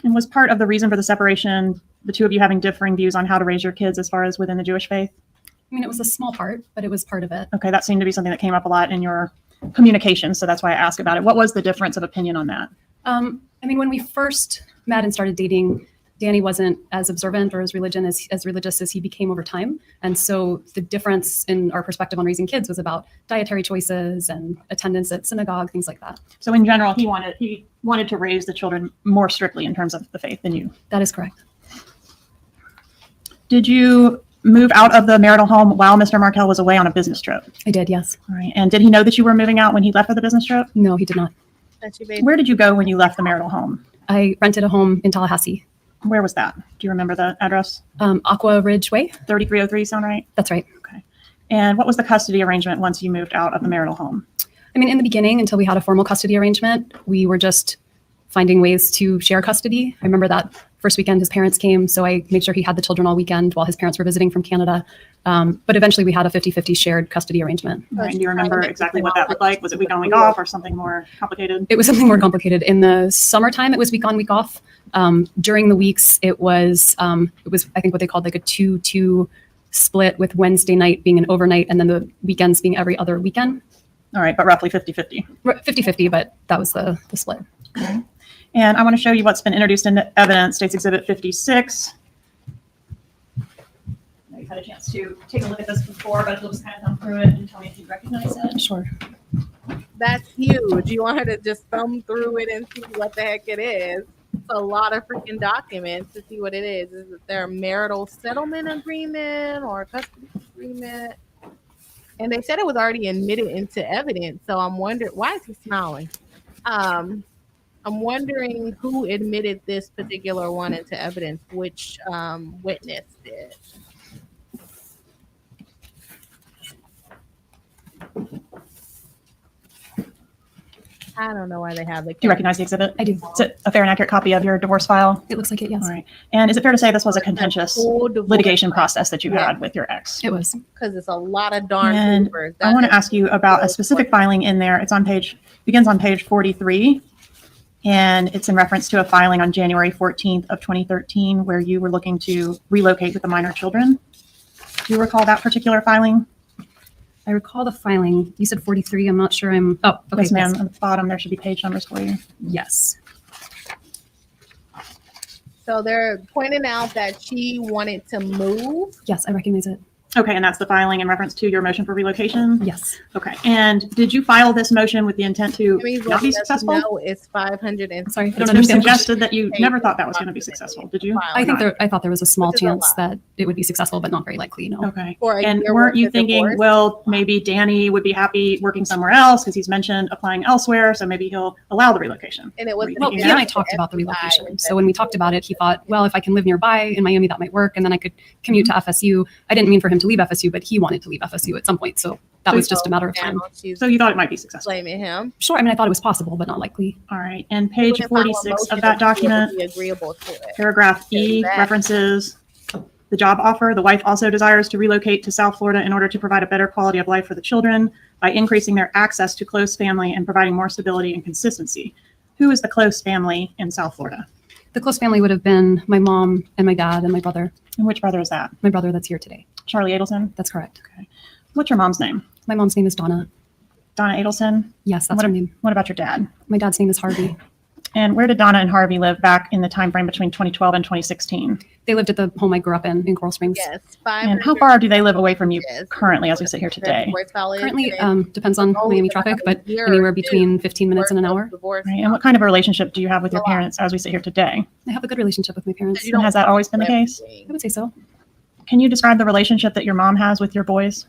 And was part of the reason for the separation the two of you having differing views on how to raise your kids as far as within the Jewish faith? I mean, it was a small part, but it was part of it. Okay, that seemed to be something that came up a lot in your communication, so that's why I asked about it. What was the difference of opinion on that? I mean, when we first met and started dating, Danny wasn't as observant or as religious as he became over time. And so the difference in our perspective on raising kids was about dietary choices and attendance at synagogue, things like that. So in general, he wanted to raise the children more strictly in terms of the faith than you. That is correct. Did you move out of the marital home while Mr. Markell was away on a business trip? I did, yes. All right. And did he know that you were moving out when he left for the business trip? No, he did not. Where did you go when you left the marital home? I rented a home in Tallahassee. Where was that? Do you remember the address? Aqua Ridge Way. 3303, sound right? That's right. Okay. And what was the custody arrangement once you moved out of the marital home? I mean, in the beginning, until we had a formal custody arrangement, we were just finding ways to share custody. I remember that first weekend his parents came, so I made sure he had the children all weekend while his parents were visiting from Canada. But eventually we had a 50-50 shared custody arrangement. Right. Do you remember exactly what that looked like? Was it week on, week off, or something more complicated? It was something more complicated. In the summertime, it was week on, week off. During the weeks, it was I think what they called like a 2-2 split, with Wednesday night being an overnight and then the weekends being every other weekend. All right, but roughly 50-50. 50-50, but that was the split. Okay. And I want to show you what's been introduced into evidence, State's Exhibit 56. You've had a chance to take a look at this before, but you'll just kind of thumb through it and tell me if you recognize it. Sure. That's huge. You want her to just thumb through it and see what the heck it is. It's a lot of freaking documents to see what it is. Is it their marital settlement agreement or custody agreement? And they said it was already admitted into evidence. So I'm wondering, why is he smiling? I'm wondering who admitted this particular one into evidence, which witness did. I don't know why they have it. Do you recognize the exhibit? I do. Is it a fair and accurate copy of your divorce file? It looks like it, yes. All right. And is it fair to say this was a contentious litigation process that you had with your ex? It was. Because it's a lot of darn and papers. I want to ask you about a specific filing in there. It's on begins on page 43. And it's in reference to a filing on January 14th of 2013 where you were looking to relocate with the minor children. Do you recall that particular filing? I recall the filing. You said 43. I'm not sure I'm. Oh, okay. Yes, ma'am. Yes. On the bottom, there should be page numbers for you. Yes. So they're pointing out that she wanted to move. Yes, I recognize it. Okay, and that's the filing in reference to your motion for relocation? Yes. Okay, and did you file this motion with the intent to not be successful? No, it's 500 and sorry, I don't understand. You suggested that you never thought that was going to be successful, did you? I thought there was a small chance that it would be successful, but not very likely, no. Okay, and weren't you thinking, well, maybe Danny would be happy working somewhere else because he's mentioned applying elsewhere, so maybe he'll allow the relocation? And it was well, he and I talked about the relocation. So when we talked about it, he thought, well, if I can live nearby in Miami, that might work, and then I could commute to FSU. I didn't mean for him to to leave FSU, but he wanted to leave FSU at some point. So that was just a matter of time. She's So you thought it might be successful. blaming him. Sure. I mean, I thought it was possible, but not likely. All right. And page Even if our 46 of emotions that document, would be agreeable to it. paragraph E Exactly. references the job offer. The wife also desires to relocate to South Florida in order to provide a better quality of life for the children by increasing their access to close family and providing more stability and consistency. Who is the close family in South Florida? The close family would have been my mom and my dad and my brother. And which brother is that? My brother that's here today. Charlie Adelson? That's correct. Okay. What's your mom's name? My mom's name is Donna. Donna Adelson? Yes, that's What, her name. what about your dad? My dad's name is Harvey. And where did Donna and Harvey live back in the time frame between 2012 and 2016? They lived at the home I grew up in Coral Springs. Yes. And how far do they live away from you Yes. currently as we sit here today? Currently, depends on Miami traffic, but anywhere between 15 minutes and an hour. Right. And what kind of a relationship do you have with your parents as we sit here today? I have a good relationship with my parents. And has that always been the case? I would say so. Can you describe the relationship that your mom has with your boys?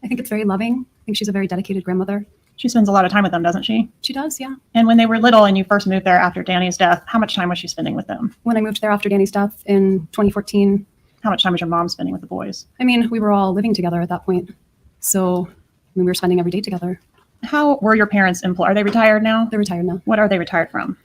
I think it's very loving. I think she's a very dedicated grandmother. She spends a lot of time with them, doesn't she? She does, yeah. And when they were little and you first moved there after Danny's death, how much time was she spending with them? When I moved there after Danny's death in 2014, How much time was your mom spending with the boys? I mean, we were all living together at that point. So we were spending every day together. How were your parents employed? Are they retired now? They're retired now. What are they retired from?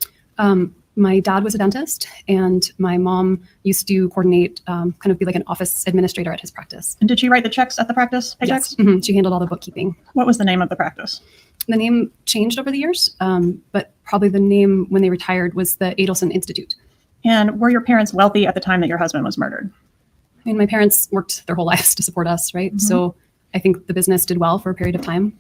My dad was a dentist, and my mom used to coordinate, kind of be like an office administrator at his practice. And did she write the checks at the practice? Paychecks? Yes. She handled all the bookkeeping. What was the name of the practice? The name changed over the years, but probably the name when they retired was the Adelson Institute. And were your parents wealthy at the time that your husband was murdered? I mean, my parents worked their whole lives to support us, right? So I think the business did well for a period of time.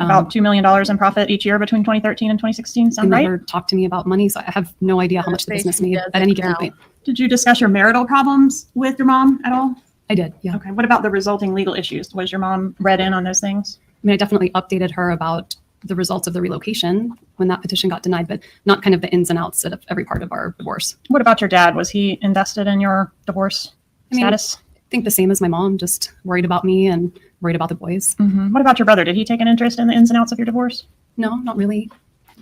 About $2 million in profit each year between 2013 and 2016. They Sound right? never talked to me about money, so I have no idea how much the business made at any given point. Did you discuss your marital problems with your mom at all? I did, yeah. Okay. What about the resulting legal issues? Was your mom read in on those things? I mean, I definitely updated her about the results of the relocation when that petition got denied, but not kind of the ins and outs of every part of our divorce. What about your dad? Was he invested in your divorce status? I think the same as my mom, just worried about me and worried about the boys. What about your brother? Did he take an interest in the ins and outs of your divorce? No, not really.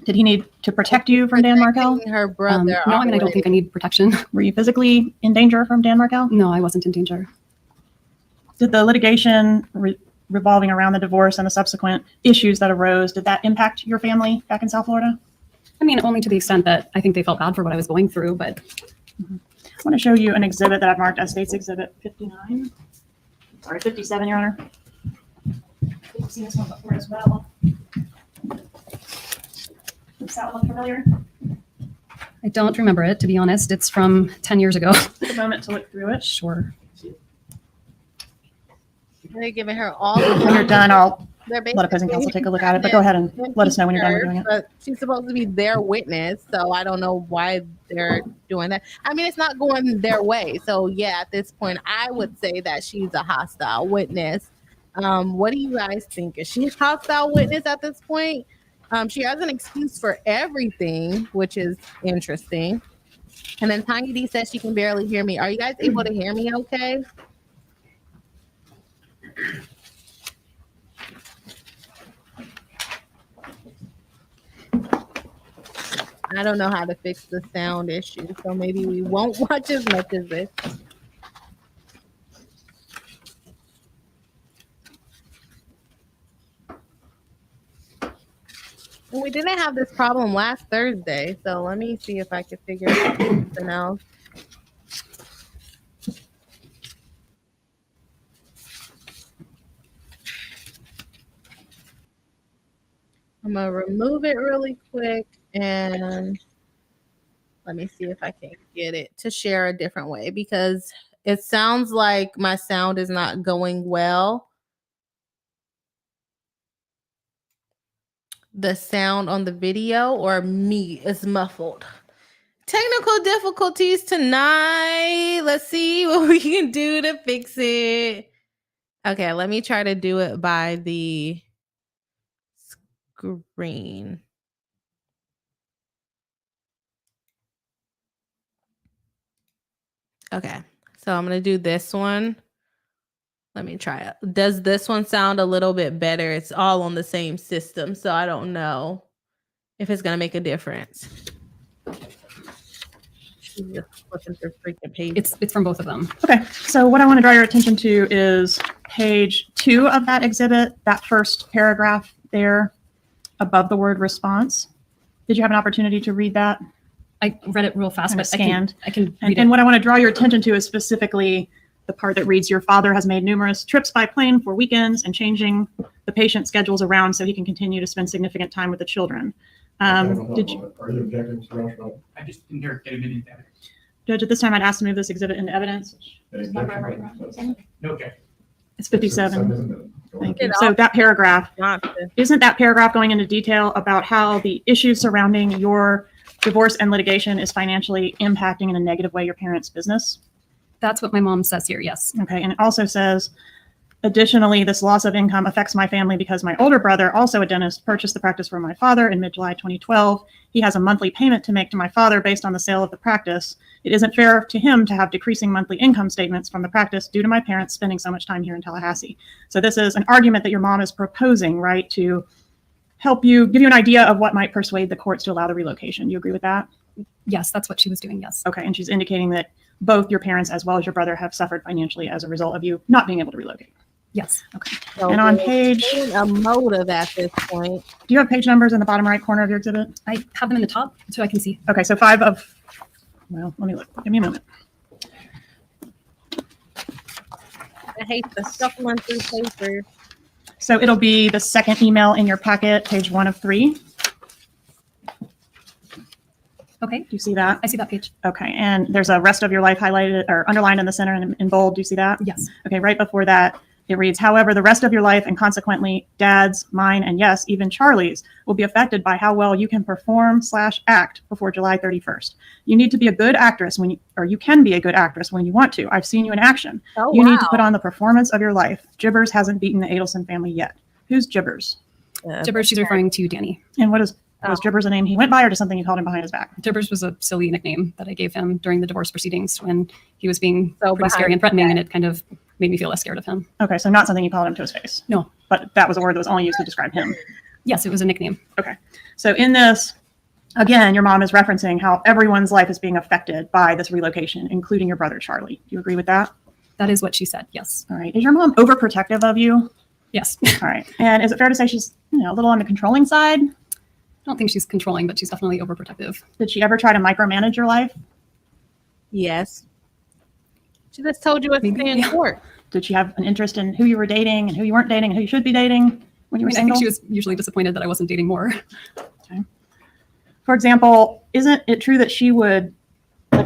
Did he need to protect you from Dan Markel? Her brother. No, I mean, I don't think I need protection. Were you physically in danger from Dan Markel? No, I wasn't in danger. Did the litigation revolving around the divorce and the subsequent issues that arose, did that impact your family back in South Florida? I mean, only to the extent that I think they felt bad for what I was going through, but I want to show you an exhibit that I've marked as State's Exhibit 59. Sorry, 57, Your Honor. You've seen this one before as well. Does that look familiar? I don't remember it, to be honest. It's from 10 years ago. Take a moment to look through it. Sure. They're giving her all When you're done, I'll They're let opposing counsel take a look at it, but go ahead and let us know when you're done with doing it. But she's supposed to be their witness, so I don't know why they're doing that. I mean, it's not going their way. So yeah, at this point, I would say that she's a hostile witness. What do you guys think? Is she a hostile witness at this point? She has an excuse for everything, which is interesting. And then Tiny D says she can barely hear me. Are you guys able to hear me okay? I don't know how to fix the sound issue, so maybe we won't watch as much as this. Well, we didn't have this problem last Thursday, so let me see if I can figure out something else. I'm gonna remove it really quick and let me see if I can get it to share a different way, because it sounds like my sound is not going well. The sound on the video or me is muffled. Technical difficulties tonight. Let's see what we can do to fix it. Okay, let me try to do it by the screen. Okay, so I'm gonna do this one. Let me try it. Does this one sound a little bit better? It's all on the same system, so I don't know if it's gonna make a difference. Just flipping through freaking pages. It's from both of them. Okay, so what I want to draw your attention to is page 2 of that exhibit, that first paragraph there above the word response. Did you have an opportunity to read that? I read it real fast, Kind of but scanned. I can And, read and it. what I want to draw your attention to is specifically the part that reads, your father has made numerous trips by plane for weekends and changing the patient schedules around so he can continue to spend significant time with the children. Did you, Are you objecting to Joshua? I just didn't hear it get a minute there. Judge, at this time, I'd ask to move this exhibit into evidence. Any objection? No objection. It's 57. isn't it? Go Thank ahead. you. So that paragraph, Johnson. isn't that paragraph going into detail about how the issues surrounding your divorce and litigation is financially impacting in a negative way your parents' business? That's what my mom says here. Yes. Okay, and it also says, additionally, this loss of income affects my family because my older brother, also a dentist, purchased the practice from my father in mid-July 2012. He has a monthly payment to make to my father based on the sale of the practice. It isn't fair to him to have decreasing monthly income statements from the practice due to my parents spending so much time here in Tallahassee. So this is an argument that your mom is proposing, right, to help you, give you an idea of what might persuade the courts to allow the relocation. Do you agree with that? Yes, that's what she was doing. Yes. Okay, and she's indicating that both your parents as well as your brother have suffered financially as a result of you not being able to relocate. Yes. Okay. So And on we're page, getting a motive at this point. do you have page numbers in the bottom right corner of your exhibit? I have them in the top so I can see. Okay, so 5 of, well, let me look. Give me a moment. I hate the shuffling through papers. So it'll be the second email in your packet, page 1 of 3. Do Okay. you see that? I see that page. Okay, and there's a rest of your life highlighted or underlined in the center and in bold. Do you see that? Yes. Okay, right before that, it reads, however, the rest of your life and consequently Dad's, mine, and yes, even Charlie's will be affected by how well you can perform/act before July 31st. You need to be a good actress or you can be a good actress when you want to. I've seen you in action. Oh, You wow. need to put on the performance of your life. Jibbers hasn't beaten the Adelson family yet. Who's Jibbers? Jibbers, she's referring to Danny. And was Jibbers a name he went by or just something you called him behind his back? Jibbers was a silly nickname that I gave him during the divorce proceedings when he was being So pretty scary behind and threatening, his and it kind of made me feel less scared of him. Okay, so not something you called him to his face. No. But that was a word that was only used to describe him. Yes, it was a nickname. Okay. So in this, again, your mom is referencing how everyone's life is being affected by this relocation, including your brother, Charlie. Do you agree with that? That is what she said. Yes. All right. Is your mom overprotective of you? Yes. All right. And is it fair to say she's, a little on the controlling side? I don't think she's controlling, but she's definitely overprotective. Did she ever try to micromanage your life? Yes. She just told you what to Maybe, say in yeah. court. Did she have an interest in who you were dating and who you weren't dating and who you should be dating when you were I single? think she was usually disappointed that I wasn't dating more. For example, isn't it true that she would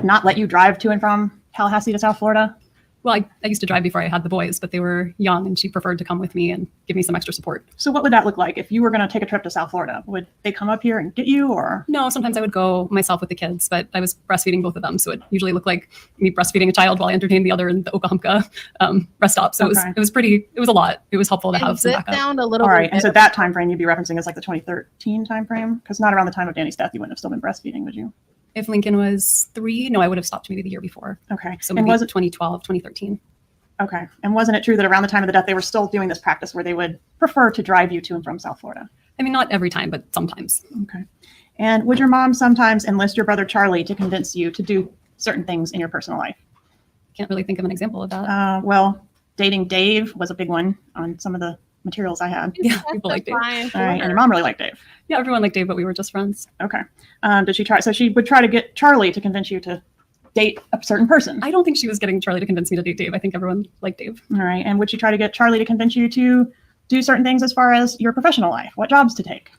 not let you drive to and from Tallahassee to South Florida? Well, I used to drive before I had the boys, but they were young and she preferred to come with me and give me some extra support. So what would that look like if you were going to take a trip to South Florida? Would they come up here and get you or? No, sometimes I would go myself with the kids, but I was breastfeeding both of them. So it usually looked like me breastfeeding a child while I entertained the other in the Okahumpka rest stop. So Okay. it was a lot. It was helpful to have Does some it backup. sound a little All bit right. And so better? that time frame you'd be referencing is like the 2013 time frame? Because not around the time of Danny's death, you wouldn't have still been breastfeeding, would you? If Lincoln was 3, no, I would have stopped maybe the year before. Okay. So And maybe was it 2012, 2013. okay? And wasn't it true that around the time of the death they were still doing this practice where they would prefer to drive you to and from South Florida? I mean, not every time, but sometimes. Okay. And would your mom sometimes enlist your brother Charlie to convince you to do certain things in your personal life? Can't really think of an example of that. Well, dating Dave was a big one on some of the materials I had. Yeah, people like Dave. Testifying for All right. And her. your mom really liked Dave. Yeah, everyone liked Dave, but we were just friends. Okay. Did she try? So she would try to get Charlie to convince you to date a certain person. I don't think she was getting Charlie to convince me to date Dave. I think everyone liked Dave. All right. And would she try to get Charlie to convince you to do certain things as far as your professional life? What jobs to take?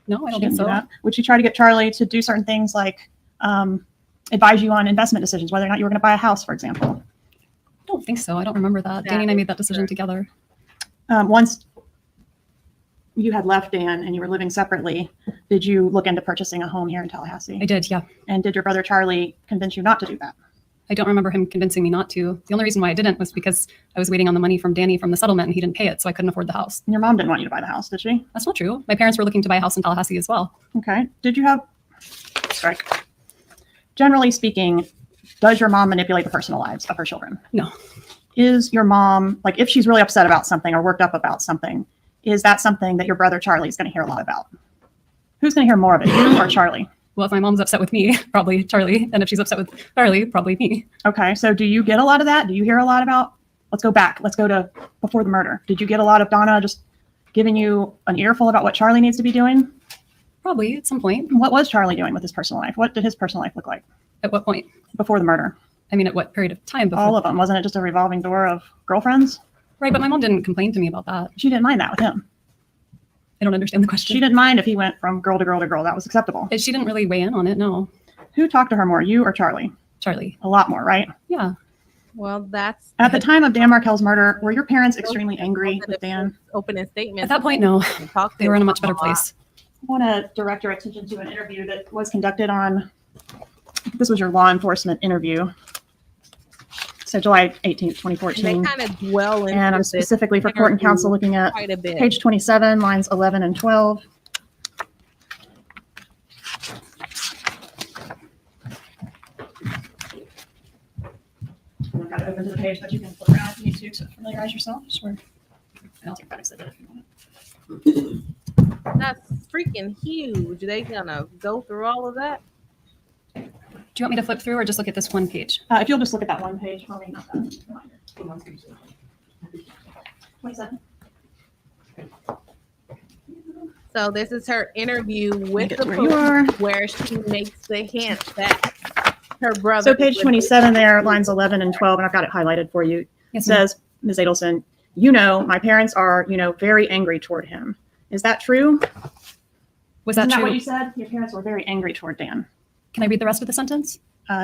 No, I don't She think didn't do so. that. Would she try to get Charlie to do certain things like advise you on investment decisions, whether or not you were going to buy a house, for example? I don't think so. I don't remember that. Danny and I made that decision together. Once you had left Dan and you were living separately, did you look into purchasing a home here in Tallahassee? I did, yeah. And did your brother Charlie convince you not to do that? I don't remember him convincing me not to. The only reason why I didn't was because I was waiting on the money from Danny from the settlement and he didn't pay it, so I couldn't afford the house. And your mom didn't want you to buy the house, did she? That's not true. My parents were looking to buy a house in Tallahassee as well. Okay. Did you have, strike. Generally speaking, does your mom manipulate the personal lives of her children? No. Is your mom, like if she's really upset about something or worked up about something, is that something that your brother Charlie is going to hear a lot about? Who's going to hear more of it, you or Charlie? Well, if my mom's upset with me, probably Charlie. And if she's upset with Charlie, probably me. Okay, so do you get a lot of that? Do you hear a lot about, let's go back. Let's go to before the murder. Did you get a lot of Donna just giving you an earful about what Charlie needs to be doing? Probably at some point. What was Charlie doing with his personal life? What did his personal life look like At what point? before the murder? I mean, at what period of time before? All of them. Wasn't it just a revolving door of girlfriends? Right, but my mom didn't complain to me about that. She didn't mind that with him. I don't understand the question. She didn't mind if he went from girl to girl to girl. That was acceptable. She didn't really weigh in on it, no. Who talked to her more, you or Charlie? Charlie. A lot more, right? Yeah. Well, that's At the time of Dan Markel's murder, were your parents extremely angry with Dan? opening statement. At that point, no. They were in a much better place. I want to direct your attention to an interview that was conducted on, this was your law enforcement interview. So July 18th, They 2014. kind of dwell into And I'm this specifically for court and counsel looking at quite a bit. page 27, lines 11 and 12. I've got it open to the page, but you can flip around if you need to familiarize yourself. Sure. I'll take that exhibit if you want. That's freaking huge. They gonna go through all of that? Do you want me to flip through or just look at this one page? If you'll just look at that one page for me, not that. Reminder. 27. So this is her interview with Get the to where you are. police, where she makes the hint that her brother. So page was 27 there, lines 11 and 12, and I've got it highlighted for you. It Yes, ma'am. says, Ms. Adelson, my parents are, very angry toward him. Is that true? Was Isn't that that what true? you said? Your parents were very angry toward Dan. Can I read the rest of the sentence?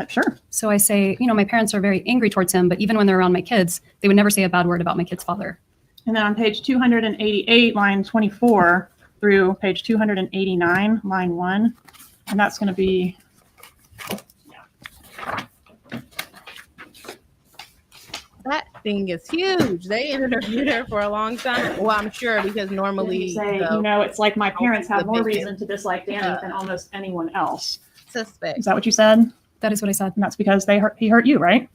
Sure. So I say, my parents are very angry towards him, but even when they're around my kids, they would never say a bad word about my kid's father. And then on page 288, line 24 through page 289, line 1, and that's going to be, That thing is huge. They interviewed her for a long time. Well, I'm sure because normally say, the it's like my parents have more the biggest, reason to dislike Danny than almost anyone else. suspect. Is that what you said? And That is what I said. that's because he hurt you, right?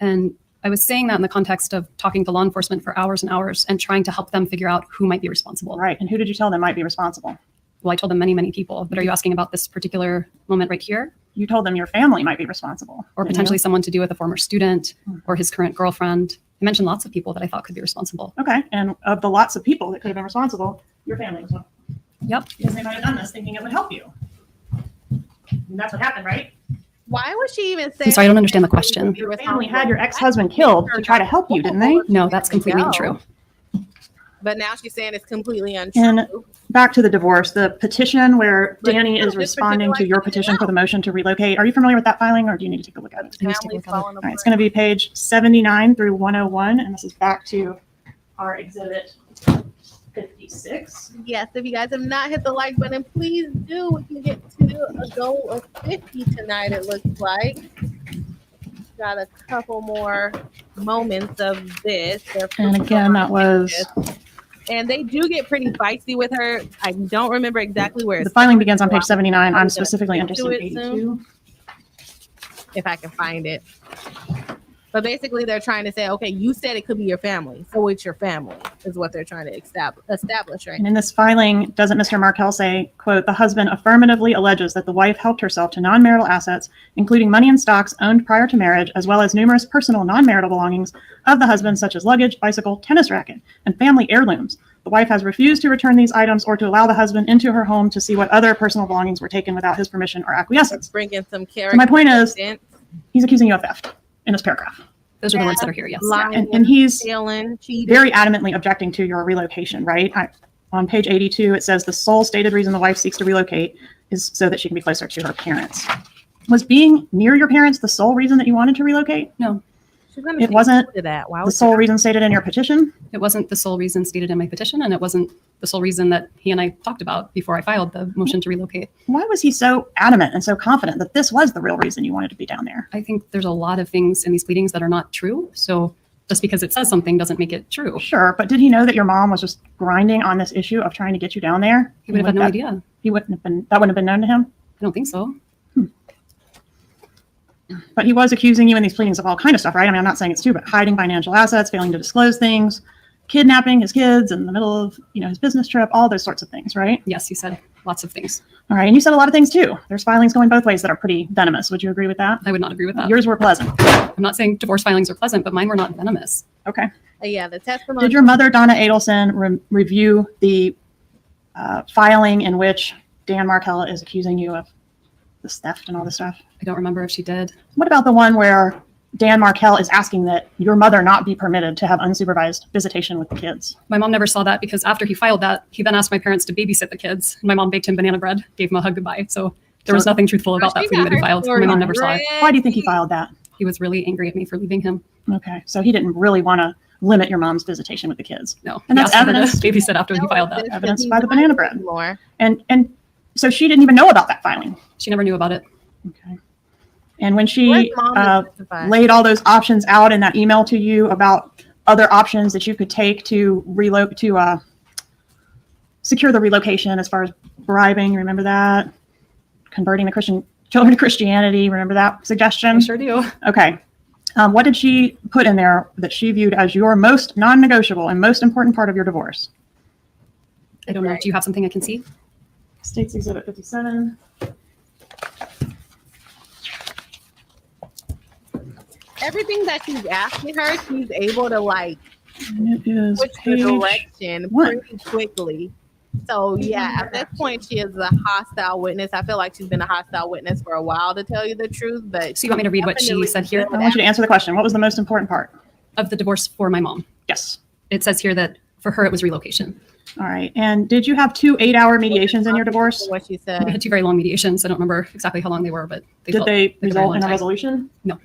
And I was saying that in the context of talking to law enforcement for hours and hours and trying to help them figure out who might be responsible. Right. And who did you tell them might be responsible? Well, I told them many, many people. But are you asking about this particular moment right here? You told them your family might be responsible. Or didn't potentially you? someone to do with a former student or his current girlfriend? I mentioned lots of people that I thought could be responsible. Okay. And of the lots of people that could have been responsible, your family was one. Yep. Because they might have done this thinking it would help you. And that's what happened, right? Why would she even say? I'm sorry, I don't understand the question. Your family had your ex-husband killed to try to help you, didn't they? No, that's completely untrue. But now she's saying it's completely untrue. And back to the divorce, the petition where But Danny no, is this responding to particular your one, petition no. for the motion to relocate. Are you familiar with that filing or do you need to take a look at it? I need to take a Family's look at it. falling All right, it's apart. going to be page 79 through 101, and this is back to our exhibit 56. Yes, if you guys have not hit the like button, please do. We can get to a goal of 50 tonight, it looks like. Got a couple more moments of this. And again, that was, And they do get pretty feisty with her. I don't remember exactly where the it's filing begins on page 79. I'm gonna specifically get to interested in it 82. soon. If I can find it. But basically, they're trying to say, okay, you said it could be your family, so it's your family, is what they're trying to establish right And now. in this filing, doesn't Mr. Markel say, quote, the husband affirmatively alleges that the wife helped herself to non-marital assets, including money and stocks owned prior to marriage, as well as numerous personal non-marital belongings of the husband, such as luggage, bicycle, tennis racket, and family heirlooms. The wife has refused to return these items or to allow the husband into her home to see what other personal belongings were taken without his permission or acquiescence. Bringing some So character. my point is, dent, he's accusing you of theft in this paragraph. Those are the words that are here, yes. lying, And he's stealing, cheating. very adamantly objecting to your relocation, right? On page 82, it says the sole stated reason the wife seeks to relocate is so that she can be closer to her parents. Was being near your parents the sole reason that you wanted to relocate? No, She's gonna It say wasn't no to that. Why The would sole reason stated in your petition? it wasn't the sole reason stated in my petition, and it wasn't the sole reason that he and I talked about before I filed the motion to relocate. Why was he so adamant and so confident that this was the real reason you wanted to be down there? I think there's a lot of things in these pleadings that are not true. So just because it says something doesn't make it true. Sure, but did he know that your mom was just grinding on this issue of trying to get you down there? He would have had no idea. He wouldn't have been. That wouldn't have been known to him. I don't think so. But he was accusing you in these pleadings of all kind of stuff, right? I mean, I'm not saying it's true, but hiding financial assets, failing to disclose things, kidnapping his kids in the middle of his business trip, all those sorts of things, right? Yes, you said. lots of things. All right. And you said a lot of things too. There's filings going both ways that are pretty venomous. Would you agree with that? I would not agree with that. Yours were pleasant. I'm not saying divorce filings are pleasant, but mine were not venomous. Okay. Yeah, the testimony. Did your mother, Donna Adelson, review the filing in which Dan Markella is accusing you of this theft and all this stuff? I don't remember if she did. What about the one where Dan Markell is asking that your mother not be permitted to have unsupervised visitation with the kids? My mom never saw that because after he filed that, he then asked my parents to babysit the kids. And my mom baked him banana bread, gave him a hug goodbye. So there was nothing truthful about that She pleading got that he her filed. story My mom never saw it. Why do you think he filed that? He was really angry at me for leaving him. Okay. So he didn't really want to limit your mom's visitation with the kids. No. And He that's asked her to evidence. babysit after he filed that. Evidenced by the banana bread. More. And so she didn't even know about that filing. She never knew about it. Okay. And when she Where's mom to testify? laid all those options out in that email to you about other options that you could take to secure the relocation, as far as bribing, remember that? Converting the Christian children to Christianity, remember that suggestion? I sure do. Okay. What did she put in there that she viewed as your most non-negotiable and most important part of your divorce? I don't know. Do you have something I can see? States Exhibit 57. Everything that she's asking her, she's able to like And it is switch the page direction 1. pretty quickly. So yeah, at this point, she is a hostile witness. I feel like she's been a hostile witness for a while, to tell you the truth. But So you want me to read what she definitely said here? I want you to answer the question. What was the most important part? Of the divorce for my mom. Yes. It says here that for her, it was relocation. All right. And did you have 2 8-hour mediations in your divorce? what she We said. had 2 very long mediations. I don't remember exactly how long they were, but Did they result in a resolution? No.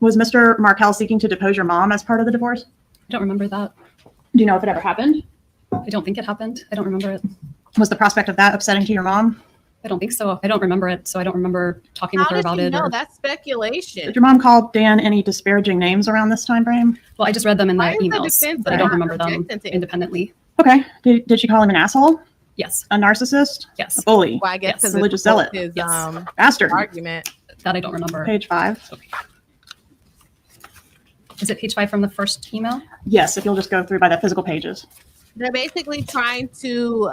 Was Mr. Markell seeking to depose your mom as part of the divorce? I don't remember that. Do you know if it ever happened? I don't think it happened. I don't remember it. Was the prospect of that upsetting to your mom? I don't think so. I don't remember it. So I don't remember talking How with her did about you it. know? Or, That's speculation. Did your mom call Dan any disparaging names around this time frame? well, I just read them in the Why is the emails, defense but I don't not remember them objecting to it? independently. Okay. Did she call him an asshole? Yes. A narcissist? Yes. A bully? Well, I guess Yes. because Religious it's zealot. his Yes. Bastard? argument. That I don't remember. Page 5. Okay. Is it page 5 from the first email? Yes, if you'll just go through by the physical pages. They're basically trying to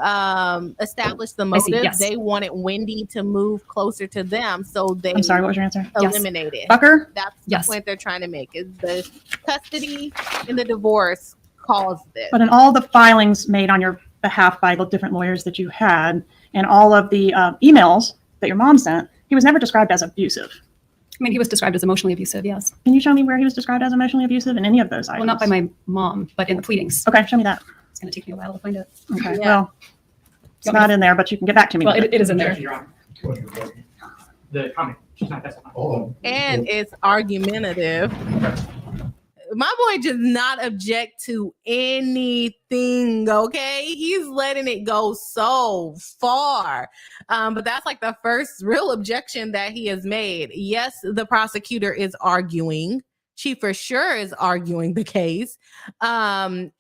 establish the I see, motive. yes. They wanted Wendi to move closer to them, so they I'm sorry, what was your answer? Yes. eliminate it. Fucker? That's Yes. the point they're trying to make, is the custody and the divorce caused this. But in all the filings made on your behalf by the different lawyers that you had, and all of the emails that your mom sent, he was never described as abusive. I mean, he was described as emotionally abusive, yes. Can you show me where he was described as emotionally abusive in any of those items? Well, not by my mom, but in the pleadings. Okay, show me that. It's going to take me a while to find it. Okay, Yeah. well, it's You want me not to- in there, but you can get back to me. Well, with it is in there. Objection, Your Honor. The comment, she's not testifying. Oh. And it's argumentative. My boy does not object to anything, okay? He's letting it go so far. But that's like the first real objection that he has made. Yes, the prosecutor is arguing. She for sure is arguing the case. And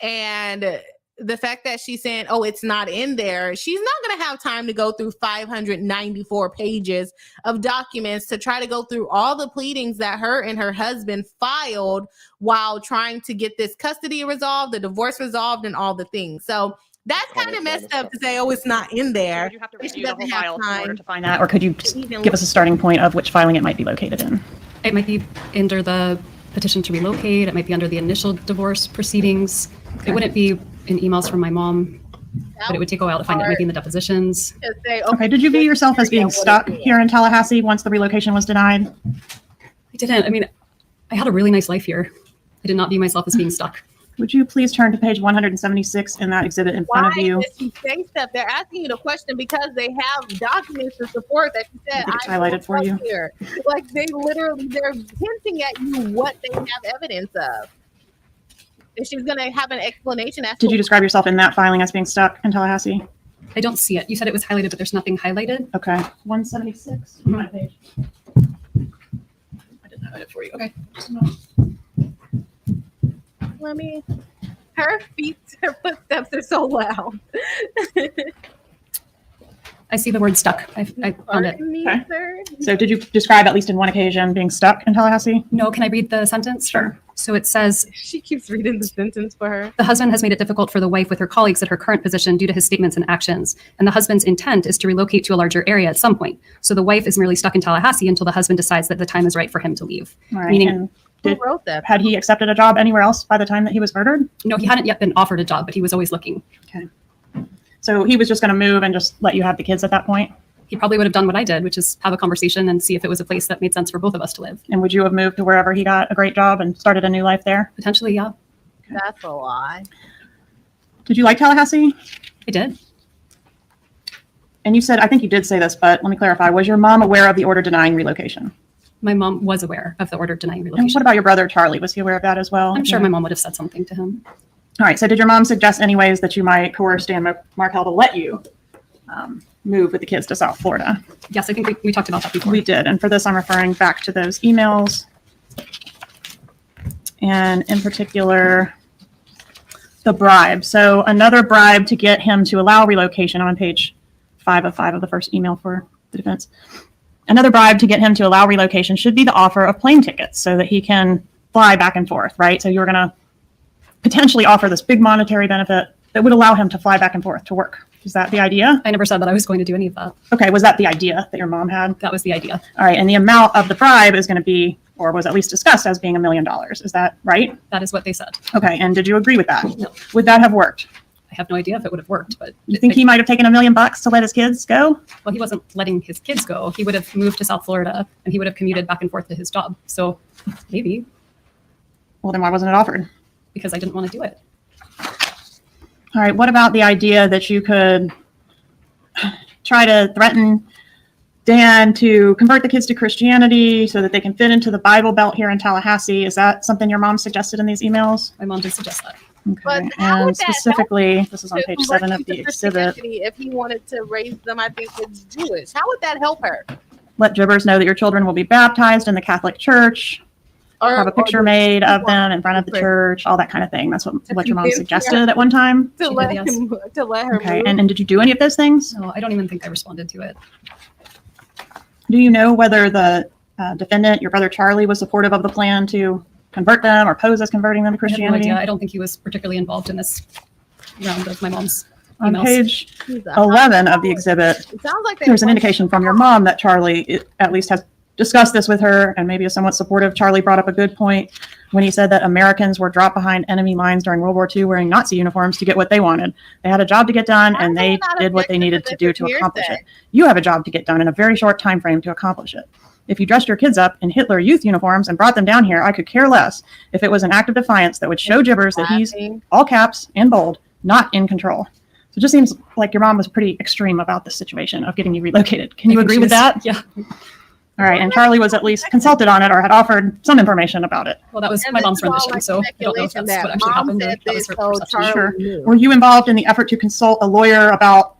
the fact that she's saying, oh, it's not in there, she's not going to have time to go through 594 pages of documents to try to go through all the pleadings that her and her husband filed while trying to get this custody resolved, the divorce resolved, and all the things. So that's kind of messed up to say, oh, it's not in there. Would you have to If she review the whole doesn't have file in order time to find that, or could you just even give us a starting point of which filing it might be located in? It might be under the petition to relocate. It might be under the initial divorce proceedings. It wouldn't be in emails from my mom, but it would take a while to find it. Maybe in the depositions. to say, Okay, did you view yourself as being stuck here in Tallahassee once the relocation was denied? I didn't. I mean, I had a really nice life here. I did not view myself as being stuck. Would you please turn to page 176 in that exhibit in front Why of you? did she say stuff? They're asking you the question because they have documents to support that she said. I think it's I highlighted wrote for you. stuff here. Like they're hinting at you what they have evidence of. And she's gonna have an explanation as Did to you describe yourself in that filing as being stuck in Tallahassee? I don't see it. You said it was highlighted, but there's nothing highlighted. Okay, 176 on my page. I didn't highlight it for you. Okay. let me. Her footsteps are so loud. I see the word stuck. I found it. Pardon me, Okay. sir? So did you describe at least in one occasion being stuck in Tallahassee? No, can I read the sentence? Sure. So it says, She keeps reading the sentence for her. the husband has made it difficult for the wife with her colleagues at her current position due to his statements and actions. And the husband's intent is to relocate to a larger area at some point. So the wife is merely stuck in Tallahassee until the husband decides that the time is right for him to leave. All right. Meaning- And Who did, wrote that? had he accepted a job anywhere else by the time that he was murdered? No, he hadn't yet been offered a job, but he was always looking. So he was just going to move and just let you have the kids at that point? He probably would have done what I did, which is have a conversation and see if it was a place that made sense for both of us to live. And would you have moved to wherever he got a great job and started a new life there? Potentially, yeah, That's a lie. Did you like Tallahassee? I did. And you said, I think you did say this, but let me clarify. Was your mom aware of the order denying relocation? My mom was aware of the order denying And relocation. what about your brother, Charlie? Was he aware of that as well? I'm sure Yeah. my mom would have said something to him. All right. So did your mom suggest any ways that you might coerce Dan Markel to let you move with the kids to South Florida? Yes, I think we talked about that before. We did. And for this, I'm referring back to those emails. And in particular, the bribe. So another bribe to get him to allow relocation on page 5 of the first email for the defense. Another bribe to get him to allow relocation should be the offer of plane tickets so that he can fly back and forth, right? So you're going to potentially offer this big monetary benefit that would allow him to fly back and forth to work. Is that the idea? I never said that I was going to do any of that. Okay. Was that the idea that your mom had? That was the idea. All right. And the amount of the bribe is going to be, or was at least discussed as being $1 million. Is that right? That is what they said. Okay. And did you agree with that? No. Would that have worked? I have no idea if it would have worked, but You think he might have taken $1 million to let his kids go? well, he wasn't letting his kids go. He would have moved to South Florida and he would have commuted back and forth to his job. So maybe Well, then why wasn't it offered? because I didn't want to do it. All right. What about the idea that you could try to threaten Dan to convert the kids to Christianity so that they can fit into the Bible Belt here in Tallahassee? Is that something your mom suggested in these emails? My mom did suggest that. Okay. But how would And that help specifically, this is on To page convert 7 of you the to exhibit. Christianity if he wanted to raise them, I think it's Jewish. How would that help her? Let Jibbers know that your children will be baptized in the Catholic Church. Or Have a picture made of them in front of the church, all that kind of thing. That's what your mom convince suggested at one time. to She let did, yes. him to let her Okay. move. And did you do any of those things? No, I don't even think I responded to it. Do you know whether the defendant, your brother Charlie, was supportive of the plan to convert them or pose as converting them to I have no Christianity? idea. I don't think he was particularly involved in this round of my mom's On emails. page He's a 11 of the exhibit, It sounds like they there's an want- indication from your mom that Charlie at least has discussed this with her and maybe is somewhat supportive. Charlie brought up a good point when he said that Americans were dropped behind enemy lines during World War II wearing Nazi uniforms to get what they wanted. They had a job to get done and they did what they needed to do to accomplish it. You have a job to get done in a very short time frame to accomplish it. If you dressed your kids up in Hitler Youth uniforms and brought them down here, I could care less if it was an act of defiance that would show Jibbers that he's, all caps and bold, not in control. So it just seems like your mom was pretty extreme about this situation of getting you relocated. Can you I think agree she with was- that? Yeah. All right. And Charlie was at least consulted on it or had offered some information about it. Well, that was And my this mom's is all rendition, like so I don't know if speculation that's that what actually mom happened or said that was this, her so perception. Charlie Sure. knew. Were you involved in the effort to consult a lawyer about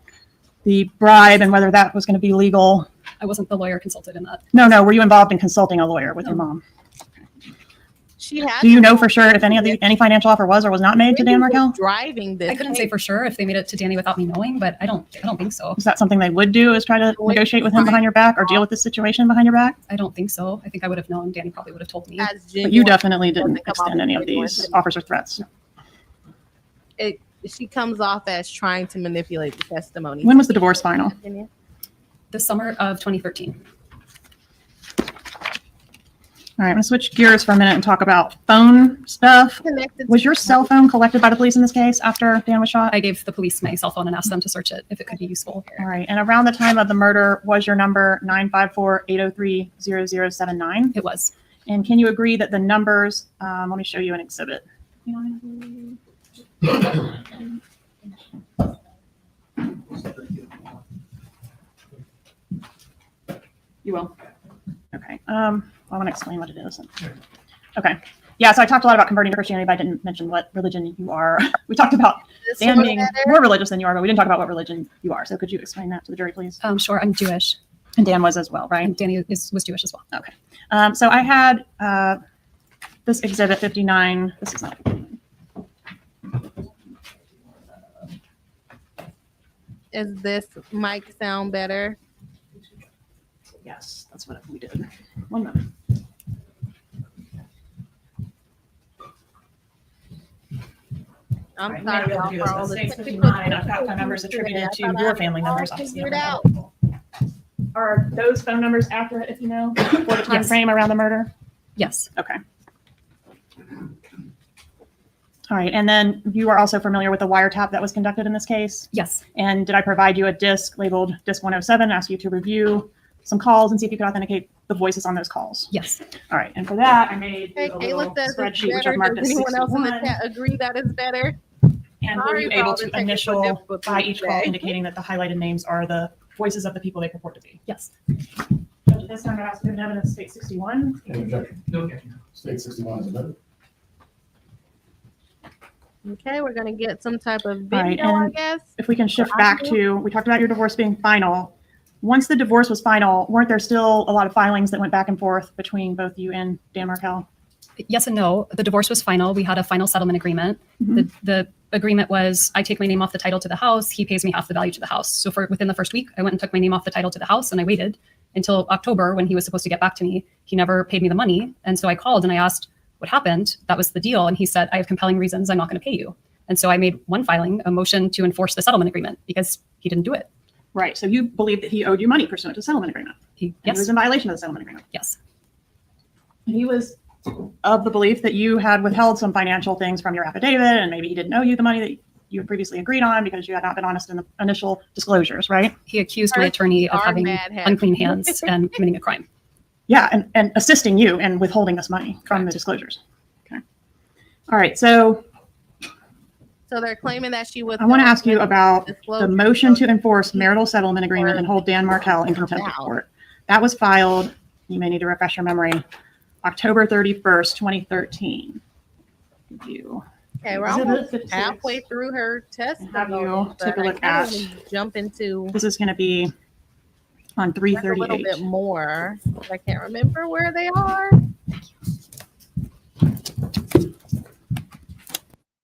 the bribe and whether that was going to be legal? I wasn't the lawyer consulted in that. No. Were you involved in consulting a lawyer with your No. mom? She had Do you to know for sure if any financial offer was or was not made to Dan Wendy was Markel? driving this. I couldn't say for sure if they made it to Danny without me knowing, but I don't think so. Is that something they would do, is try to negotiate with him behind your back or deal with this situation behind your back? I don't think so. I think I would have known. Danny probably would have told me. as But you genuine. definitely didn't Doesn't come off extend any of genuine these to me. offers or threats. She comes off as trying to manipulate the testimony. When was the divorce final? Opinion? The summer of 2013. All right, I'm gonna switch gears for a minute and talk about phone stuff. Connected Was to- your cell phone collected by the police in this case after Dan was shot? I gave the police my cell phone and asked them to search it if it could be useful. All right, and around the time of the murder, was your number 954-803-0079? It was. And can you agree that the numbers, let me show you an exhibit. You will? Okay. I want to explain what it is. Okay. Yeah, so I talked a lot about converting to Christianity, but I didn't mention what religion you are. We talked about This Dan one being better? more religious than you are, but we didn't talk about what religion you are. So could you explain that to the jury, please? Sure, I'm Jewish. And Dan was as well, right? And Danny was Jewish as well. Okay. So I had this exhibit 59. This is not. Is this mic sound better? Yes, that's what we did. 1 moment. I'm Right, sorry maybe I'll y'all do for this. all It's the 6:59. I've got phone numbers attributed to your family members. All Obviously, figured not out. helpful. Are those phone numbers accurate, if you know, for the time Yes. frame around the murder? Yes. Okay. All right, and then you are also familiar with the wiretap that was conducted in this case? Yes. And did I provide you a disk labeled disk 107, ask you to review some calls and see if you could authenticate the voices on those calls? Yes. All right, and for that, I made Hey, you a little Kayla says it's spreadsheet, which better. I've marked Does as anyone else in the 61. chat agree that it's better? And were Sorry you for able all the to technical initial difficulties by each call today. indicating that the highlighted names are the voices of the people they purport to be? Yes. Judge, this time I asked him to have it as state 61. Any objection? No objection. State 61 is amended. Okay, we're gonna get some type of All right, video, I and guess. if we can shift back to, we talked about your divorce being final. Once the divorce was final, weren't there still a lot of filings that went back and forth between both you and Dan Markel? Yes and no. The divorce was final. We had a final settlement agreement. Mhm. The agreement was I take my name off the title to the house. He pays me half the value to the house. So for within the first week, I went and took my name off the title to the house, and I waited until October when he was supposed to get back to me. He never paid me the money. And so I called and I asked what happened. That was the deal. And he said, I have compelling reasons. I'm not going to pay you. And so I made one filing, a motion to enforce the settlement agreement because he didn't do it. Right, so you believe that he owed you money pursuant to the settlement agreement? And he was Yes. in violation of the settlement agreement? Yes. He was of the belief that you had withheld some financial things from your affidavit, and maybe he didn't owe you the money that you had previously agreed on because you had not been honest in the initial disclosures, right? He accused my attorney of Are having mad happy. unclean hands and committing a crime. Yeah, and assisting you in withholding this money from the disclosures. Okay. All right, so So they're claiming that she was. I want to ask you about the motion to enforce marital settlement agreement and hold Dan Markel in contempt of court. That was filed, you may need to refresh your memory, October 31st, 2013. You Okay, we're Exhibit almost 56. halfway through her testimony. Have you take a but I look kinda at- wanna jump into This is going to be on like a little 338. bit more. I can't remember where they are.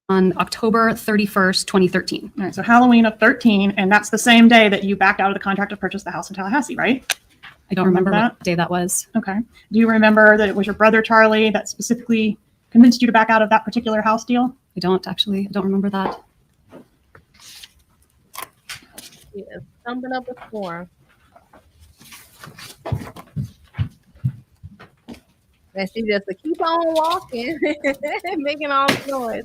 On October 31st, 2013. All right, so Halloween of 13, and that's the same day that you backed out of the contract to purchase the house in Tallahassee, right? I don't Remember remember that? what day that was. Okay. Do you remember that it was your brother Charlie that specifically convinced you to back out of that particular house deal? I don't actually. I don't remember that. She is thumping up a form. And she just to keep on walking, making all the noise.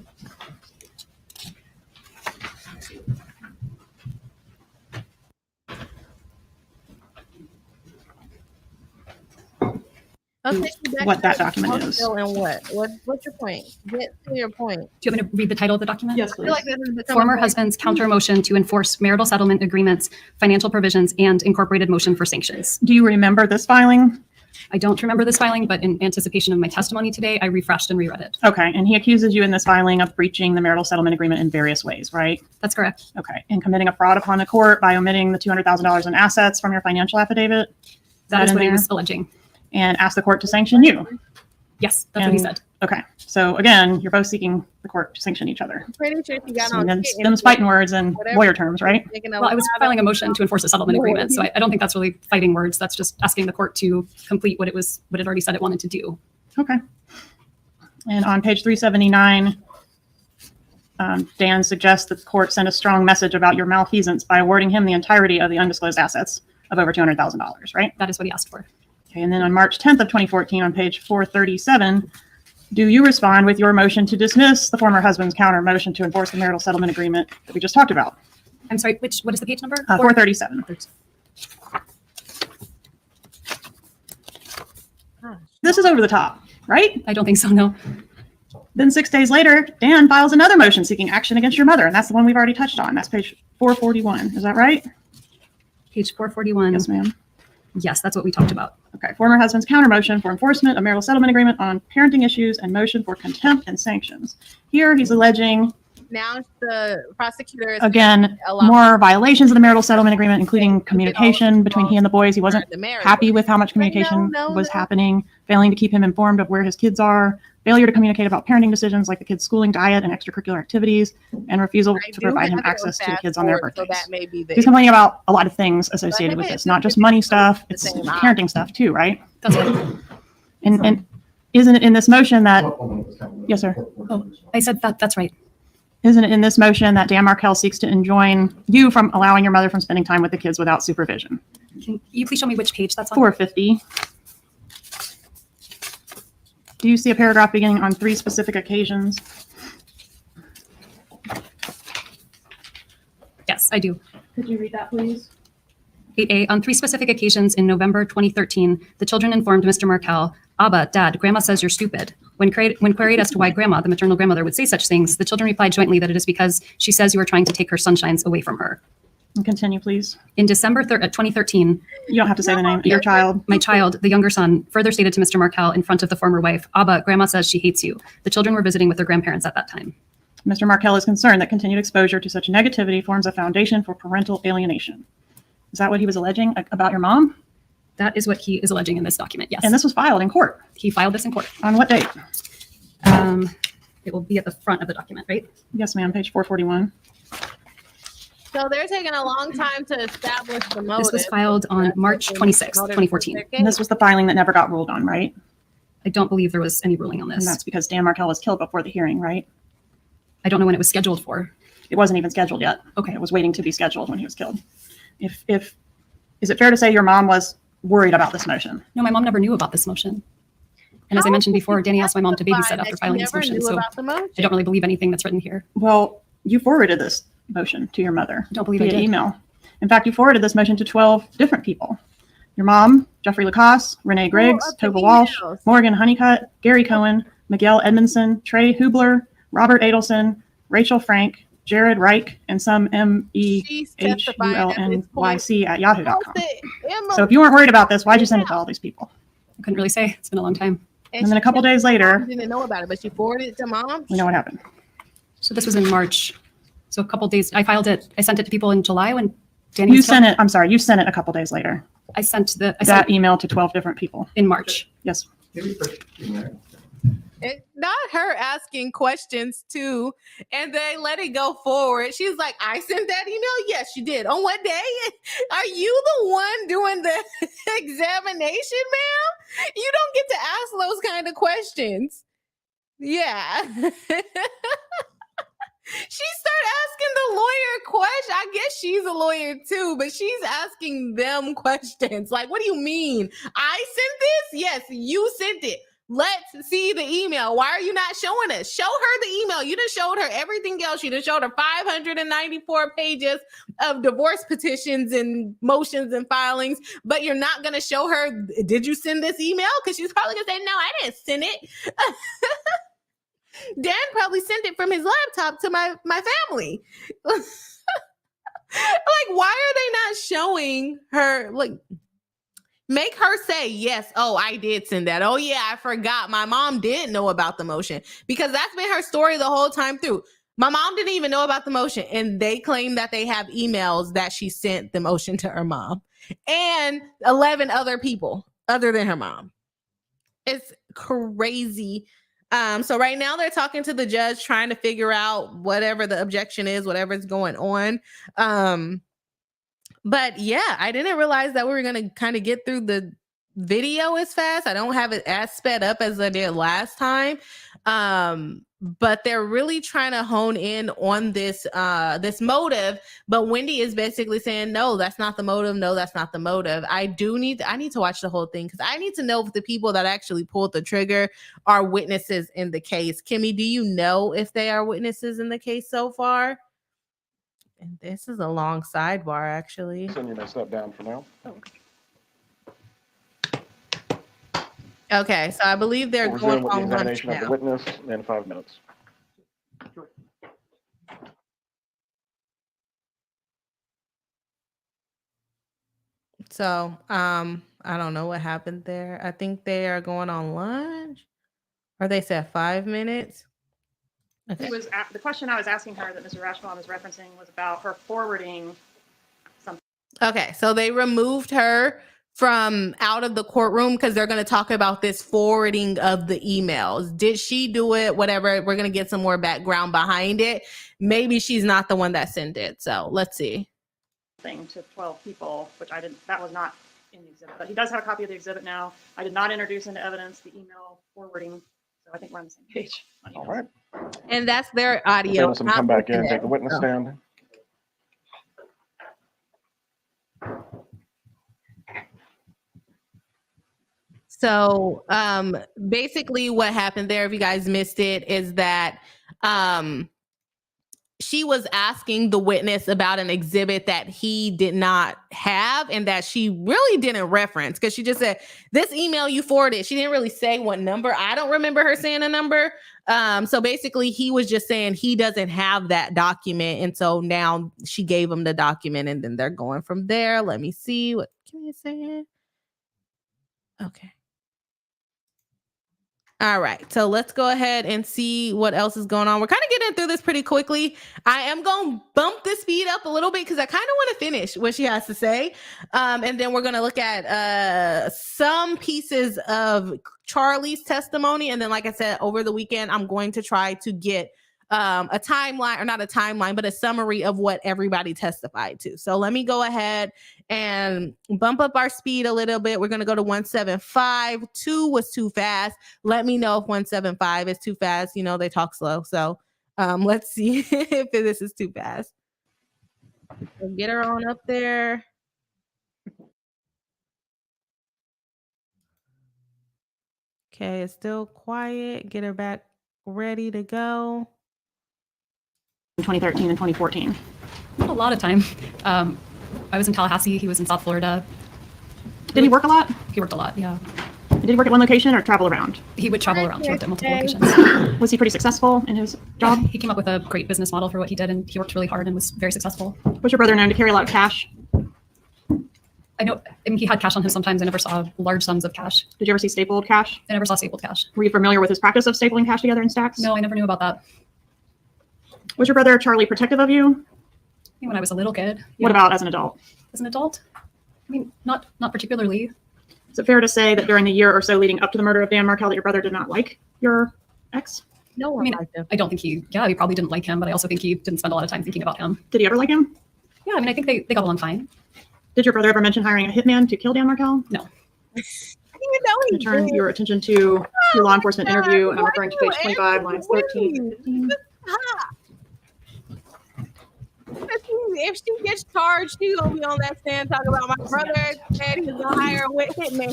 Okay, What that document is. And what's your point? Get to your point. Do you want me to read the title of the document? Yes, I feel please. like this is becoming Former more- husband's counter motion to enforce marital settlement agreements, financial provisions, and incorporated motion for sanctions. Do you remember this filing? I don't remember this filing, but in anticipation of my testimony today, I refreshed and reread it. Okay, and he accuses you in this filing of breaching the marital settlement agreement in various ways, right? That's correct. Okay, and committing a fraud upon the court by omitting the $200,000 in assets from your financial affidavit? That is in what he there? was alleging. And asked the court to sanction you. Yes, that's what he And- said. Okay, so again, you're both seeking the court to sanction each other. I'm pretty sure she got So on. them's fighting words and Whatever. lawyer terms, right? Well, I was filing a motion to enforce a settlement agreement, so I don't think that's really fighting words. That's just asking the court to complete what it already said it wanted to do. Okay. And on page 379, Dan suggests that the court send a strong message about your malfeasance by awarding him the entirety of the undisclosed assets of over $200,000, right? That is what he asked for. Okay, and then on March 10th of 2014, on page 437, do you respond with your motion to dismiss the former husband's counter motion to enforce the marital settlement agreement that we just talked about? I'm sorry, what is the page number? 437. This is over the top, right? I don't think so, no. Then 6 days later, Dan files another motion seeking action against your mother, and that's the one we've already touched on. That's page 441. Is that right? Page 441. Yes, ma'am. Yes, that's what we talked about. Okay. Former husband's counter motion for enforcement of marital settlement agreement on parenting issues and motion for contempt and sanctions. Here, he's alleging, Now the prosecutor is again, a lot more violations of the marital settlement agreement, including communication between he and the boys. He wasn't the marriage. happy with how much communication no, was no. happening, failing to keep him informed of where his kids are, failure to communicate about parenting decisions like the kid's schooling, diet, and extracurricular activities, and refusal I to do provide him have it on access to the fast kids on their forward, so birthdays. that may be the He's complaining about a lot of things associated with think this, it's not just just money the stuff, it's same parenting stuff too, right? That's right. And isn't it in this motion that, yes, sir? Oh, I said that. That's right. Isn't it in this motion that Dan Markell seeks to enjoin you from allowing your mother from spending time with the kids without supervision? Can you please show me which page that's on? 450. Do you see a paragraph beginning on 3 specific occasions? Yes, I do. Could you read that, please? 8A, on 3 specific occasions in November 2013, the children informed Mr. Markell, Abba, Dad, Grandma says you're stupid. When queried as to why Grandma, the maternal grandmother, would say such things, the children replied jointly that it is because she says you are trying to take her sunshines away from her. And continue, please. In December 2013, You don't have to say the name of your child. my child, the younger son, further stated to Mr. Markell in front of the former wife, Abba, Grandma says she hates you. The children were visiting with their grandparents at that time. Mr. Markell is concerned that continued exposure to such negativity forms a foundation for parental alienation. Is that what he was alleging about your mom? That is what he is alleging in this document, yes. And this was filed in court. He filed this in court. On what date? It will be at the front of the document, right? Yes, ma'am, page 441. So they're taking a long time to establish the motive. This was filed on March 26, 2014. And this was the filing that never got ruled on, right? I don't believe there was any ruling on And this. that's because Dan Markell was killed before the hearing, right? I don't know when it was scheduled for. It wasn't even scheduled yet. Okay. It was waiting to be scheduled when he was killed. Is it fair to say your mom was worried about this motion? No, my mom never knew about this motion. And as I mentioned before, Danny asked my mom to babysit after filing this motion, so I don't really believe anything that's written here. Well, you forwarded this motion to your mother. I don't believe I via did. email. In fact, you forwarded this motion to 12 different people. Your mom, Jeffrey Lacoste, Renee Griggs, up the Tova Walsh, emails. Morgan Honeycutt, Gary Cohen, Miguel Edmondson, Trey Hubler, Robert Adelson, Rachel Frank, Jared Reich, and some She's testifying at this point. MEHULNYC@yahoo.com. So if you weren't worried about this, why'd you send it to all these people? I couldn't really say. It's been a long time. And then a couple days later, didn't know about it, but she forwarded it to mom. we know what happened. So this was in March. So a couple days, I filed it. I sent it to people in July when Danny You was sent killed. it, I'm sorry, you sent it a couple days later. I sent That email to 12 different people. in March. Yes. It's not her asking questions too, and they let it go forward. She's like, I sent that email? Yes, you did. On what day? Are you the one doing the examination, ma'am? You don't get to ask those kind of questions. Yeah. She started asking the lawyer questions. I guess she's a lawyer too, but she's asking them questions. Like, what do you mean? I sent this? Yes, you sent it. Let's see the email. Why are you not showing us? Show her the email. You done showed her everything else. You done showed her 594 pages of divorce petitions and motions and filings, but you're not going to show her, did you send this email? Because she's probably going to say, no, I didn't send it. Dan probably sent it from his laptop to my family. Like, why are they not showing her? Like, make her say, yes, oh, I did send that. Oh, yeah, I forgot. My mom did know about the motion, because that's been her story the whole time through. My mom didn't even know about the motion, and they claim that they have emails that she sent the motion to her mom and 11 other people other than her mom. It's crazy. So right now they're talking to the judge, trying to figure out whatever the objection is, whatever's going on. But yeah, I didn't realize that we were going to kind of get through the video as fast. I don't have it as sped up as I did last time. But they're really trying to hone in on this this motive. But Wendi is basically saying, no, that's not the motive. No, that's not the motive. I need to watch the whole thing, because I need to know if the people that actually pulled the trigger are witnesses in the case. Kimmy, do you know if they are witnesses in the case so far? And this is a long sidebar, actually. Send you may step down for now. Okay, so I believe they're We'll going resume with the on lunch examination of the now. witness in 5 minutes. So, I don't know what happened there. I think they are going on lunch, or they said 5 minutes. Okay. The question I was asking her that Mr. Rashbaum is referencing was about her forwarding something. Okay, so they removed her from out of the courtroom because they're going to talk about this forwarding of the emails. Did she do it? Whatever. We're going to get some more background behind it. Maybe she's not the one that sent it. So let's see. Thing to 12 people, which I didn't, that was not in the exhibit, but he does have a copy of the exhibit now. I did not introduce into evidence the email forwarding, so I think we're on the same page. All right. And that's their Ms. audio. Adelson, come back in, take the witness stand. So basically what happened there, if you guys missed it, is that she was asking the witness about an exhibit that he did not have and that she really didn't reference, because she just said, this email you forwarded. She didn't really say what number. I don't remember her saying a number. So basically he was just saying he doesn't have that document. And so now she gave him the document and then they're going from there. Let me see what can you say. Okay. All right, so let's go ahead and see what else is going on. We're kind of getting through this pretty quickly. I am going to bump the speed up a little bit because I kind of want to finish what she has to say. And then we're going to look at some pieces of Charlie's testimony. And then, like I said, over the weekend, I'm going to try to get a timeline, or not a timeline, but a summary of what everybody testified to. So let me go ahead and bump up our speed a little bit. We're going to go to 175. 2 was too fast. Let me know if 175 is too fast. You know, they talk slow. So let's see if this is too fast. So get her on up there. Okay, it's still quiet. Get her back ready to go. 2013 and 2014. Not a lot of time. I was in Tallahassee. He was in South Florida. Did he work a lot? He worked a lot, yeah. Did he work at one location or travel around? He would travel around. He worked at multiple locations. Was he pretty successul in his job? He came up with a great business model for what he did, and he worked really hard and was very successful. Was your brother known to carry a lot of cash? I know he had cash on him sometimes. I never saw large sums of cash. Did you ever see stapled cash? I never saw stapled cash. Were you familiar with his practice of stapling cash together in stacks? No, I never knew about that. Was your brother Charlie protective of you? I think when I was a little kid. What about as an adult? As an adult? I mean, not particularly. Is it fair to say that during the year or so leading up to the murder of Dan Markel that your brother did not like your ex? No I one mean, liked him. I don't think he probably didn't like him, but I also think he didn't spend a lot of time thinking about him. Did he ever like him? Yeah, I mean, I think they got along fine. Did your brother ever mention hiring a hitman to kill Dan Markel? No. I turn your attention to your law enforcement interview, and I'm referring to page 25, lines 13 and 15. If she gets charged, she's gonna be on that stand talking about my brother said he's gonna hire a hitman.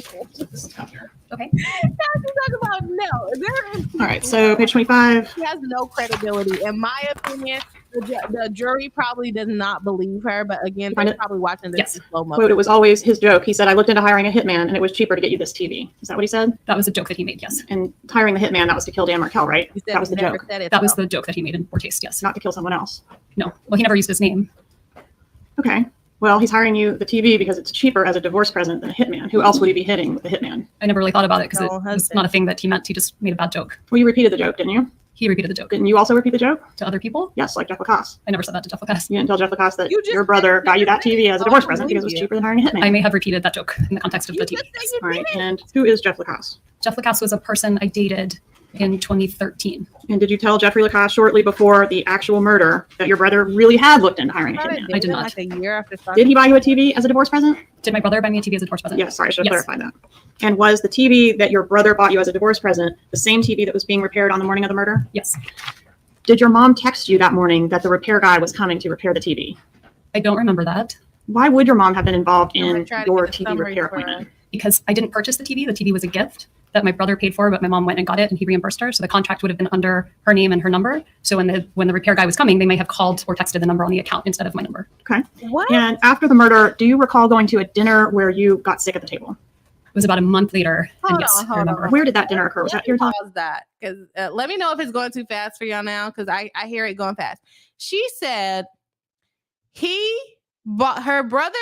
Okay. Talk about All right, so page 25. She has no credibility, in my opinion. The jury probably does not believe her, but again, they're probably watching this in slow motion. Quote, it was always his joke. He said, I looked into hiring a hitman and it was cheaper to get you this TV. Is that what he said? That was a joke that he made, yes. And hiring the hitman, that was to kill Dan Markel, right? That was the joke. That was the joke that he made in poor taste, yes. Not to kill someone else. No. Well, he never used his name. Okay. Well, he's hiring you the TV because it's cheaper as a divorce present than a hitman. Who else would he be hitting with the hitman? I never really thought about it because it was not a thing that he meant. He just made a bad joke. Well, you repeated the joke, didn't you? He repeated the joke. Didn't you also repeat the joke? To other people? Yes, like Jeff Lacoste. I never said that to Jeff Lacoste. You didn't tell Jeff Lacoste that your brother got you that TV as a divorce present because it was cheaper than hiring a hitman. I may have repeated that joke in the context of the TV. All right, and who is Jeff Lacoste? Jeff Lacoste was a person I dated in 2013. And did you tell Jeffrey Lacoste shortly before the actual murder that your brother really had looked into hiring a hitman? I did not. Like a year after Did he buy you a TV as a divorce present? Did my brother buy me a TV as a divorce present? Yes, sorry, I should have clarified that. And was the TV that your brother bought you as a divorce present the same TV that was being repaired on the morning of the murder? Yes. Did your mom text you that morning that the repair guy was coming to repair the TV? I don't remember that. Why would your mom have been involved in your TV repair appointment? Because I didn't purchase the TV. The TV was a gift that my brother paid for, but my mom went and got it and he reimbursed her. So the contract would have been under her name and her number. So when the repair guy was coming, they may have called or texted the number on the account instead of my number. Okay. What? And after the murder, do you recall going to a dinner where you got sick at the table? It was about a month later. And yes, I remember. Where did that dinner occur? Was that your time? Pause that, because let me know if it's going too fast for y'all now, because I hear it going fast. She said her brother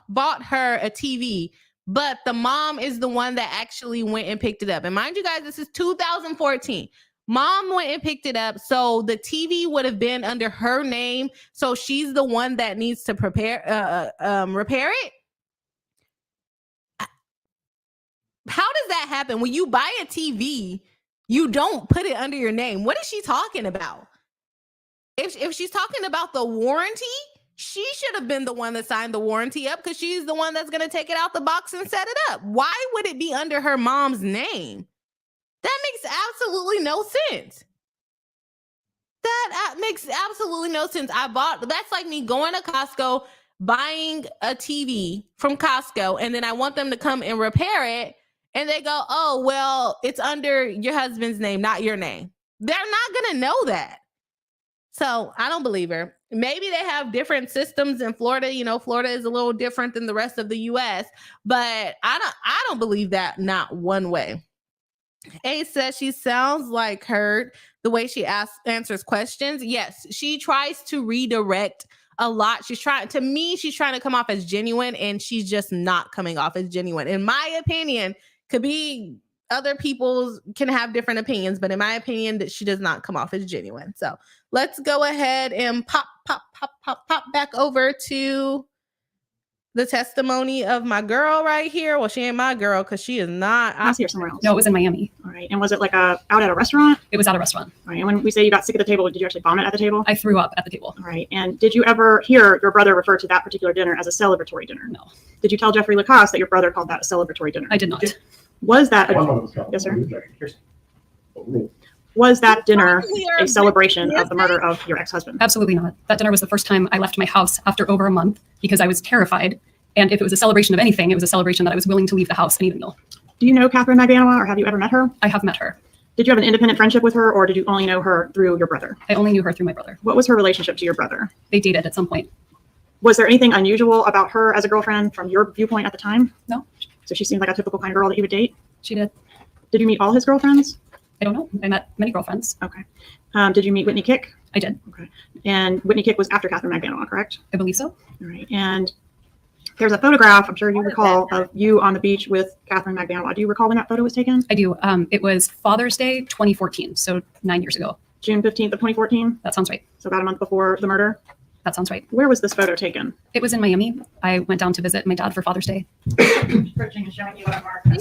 bought her a TV, but the mom is the one that actually went and picked it up. And mind you guys, this is 2014. Mom went and picked it up, so the TV would have been under her name. So she's the one that needs to repair it. that happen? When you buy a TV, you don't put it under your name. What is she talking about? If she's talking about the warranty, she should have been the one that signed the warranty up because she's the one that's going to take it out the box and set it up. Why would it be under her mom's name? That makes absolutely no sense. That makes absolutely no sense. That's like me going to Costco, buying a TV from Costco, and then I want them to come and repair it. And they go, oh, well, it's under your husband's name, not your name. They're not going to know that. So I don't believe her. Maybe they have different systems in Florida. You know, Florida is a little different than the rest of the US, but I don't believe that, not one way. A says she sounds like hurt the way she answers questions. Yes, she tries to redirect a lot. She's trying to come off as genuine, and she's just not coming off as genuine. In my opinion, could be other people's can have different opinions, but in my opinion, that she does not come off as genuine. So let's go ahead and pop back over to the testimony of my girl right here. Well, she ain't my girl because she is not. I see her somewhere else. No, it was in Miami. All right. And was it like out at a restaurant? It was at a restaurant. All right. And when we say you got sick at the table, did you actually vomit at the table? I threw up at the table. All right. And did you ever hear your brother refer to that particular dinner as a celebratory dinner? No. Did you tell Jeffrey Lacoste that your brother called that a celebratory dinner? I did not. Was that yes, sir? Was that dinner a celebration of the murder of your ex-husband? Absolutely not. That dinner was the first time I left my house after over a month because I was terrified. And if it was a celebration of anything, it was a celebration that I was willing to leave the house and eat a meal. Do you know Catherine Magbanua, or have you ever met her? I have met her. Did you have an independent friendship with her, or did you only know her through your brother? I only knew her through my brother. What was her relationship to your brother? They dated at some point. Was there anything unusual about her as a girlfriend from your viewpoint at the time? No. So she seemed like a typical kind of girl that you would date? She did. Did you meet all his girlfriends? I don't know. I met many girlfriends. Okay. Did you meet Whitney Kick? I did. Okay. And Whitney Kick was after Catherine Magbanua, correct? I believe so. All right. And there's a photograph, I'm sure you recall, of you on the beach with Catherine Magbanua. Do you recall when that photo was taken? I do. It was Father's Day 2014, so 9 years ago. June 15th of 2014? That sounds right. So about a month before the murder? That sounds right. Where was this photo taken? It was in Miami. I went down to visit my dad for Father's Day. Searching and showing you what mark. Her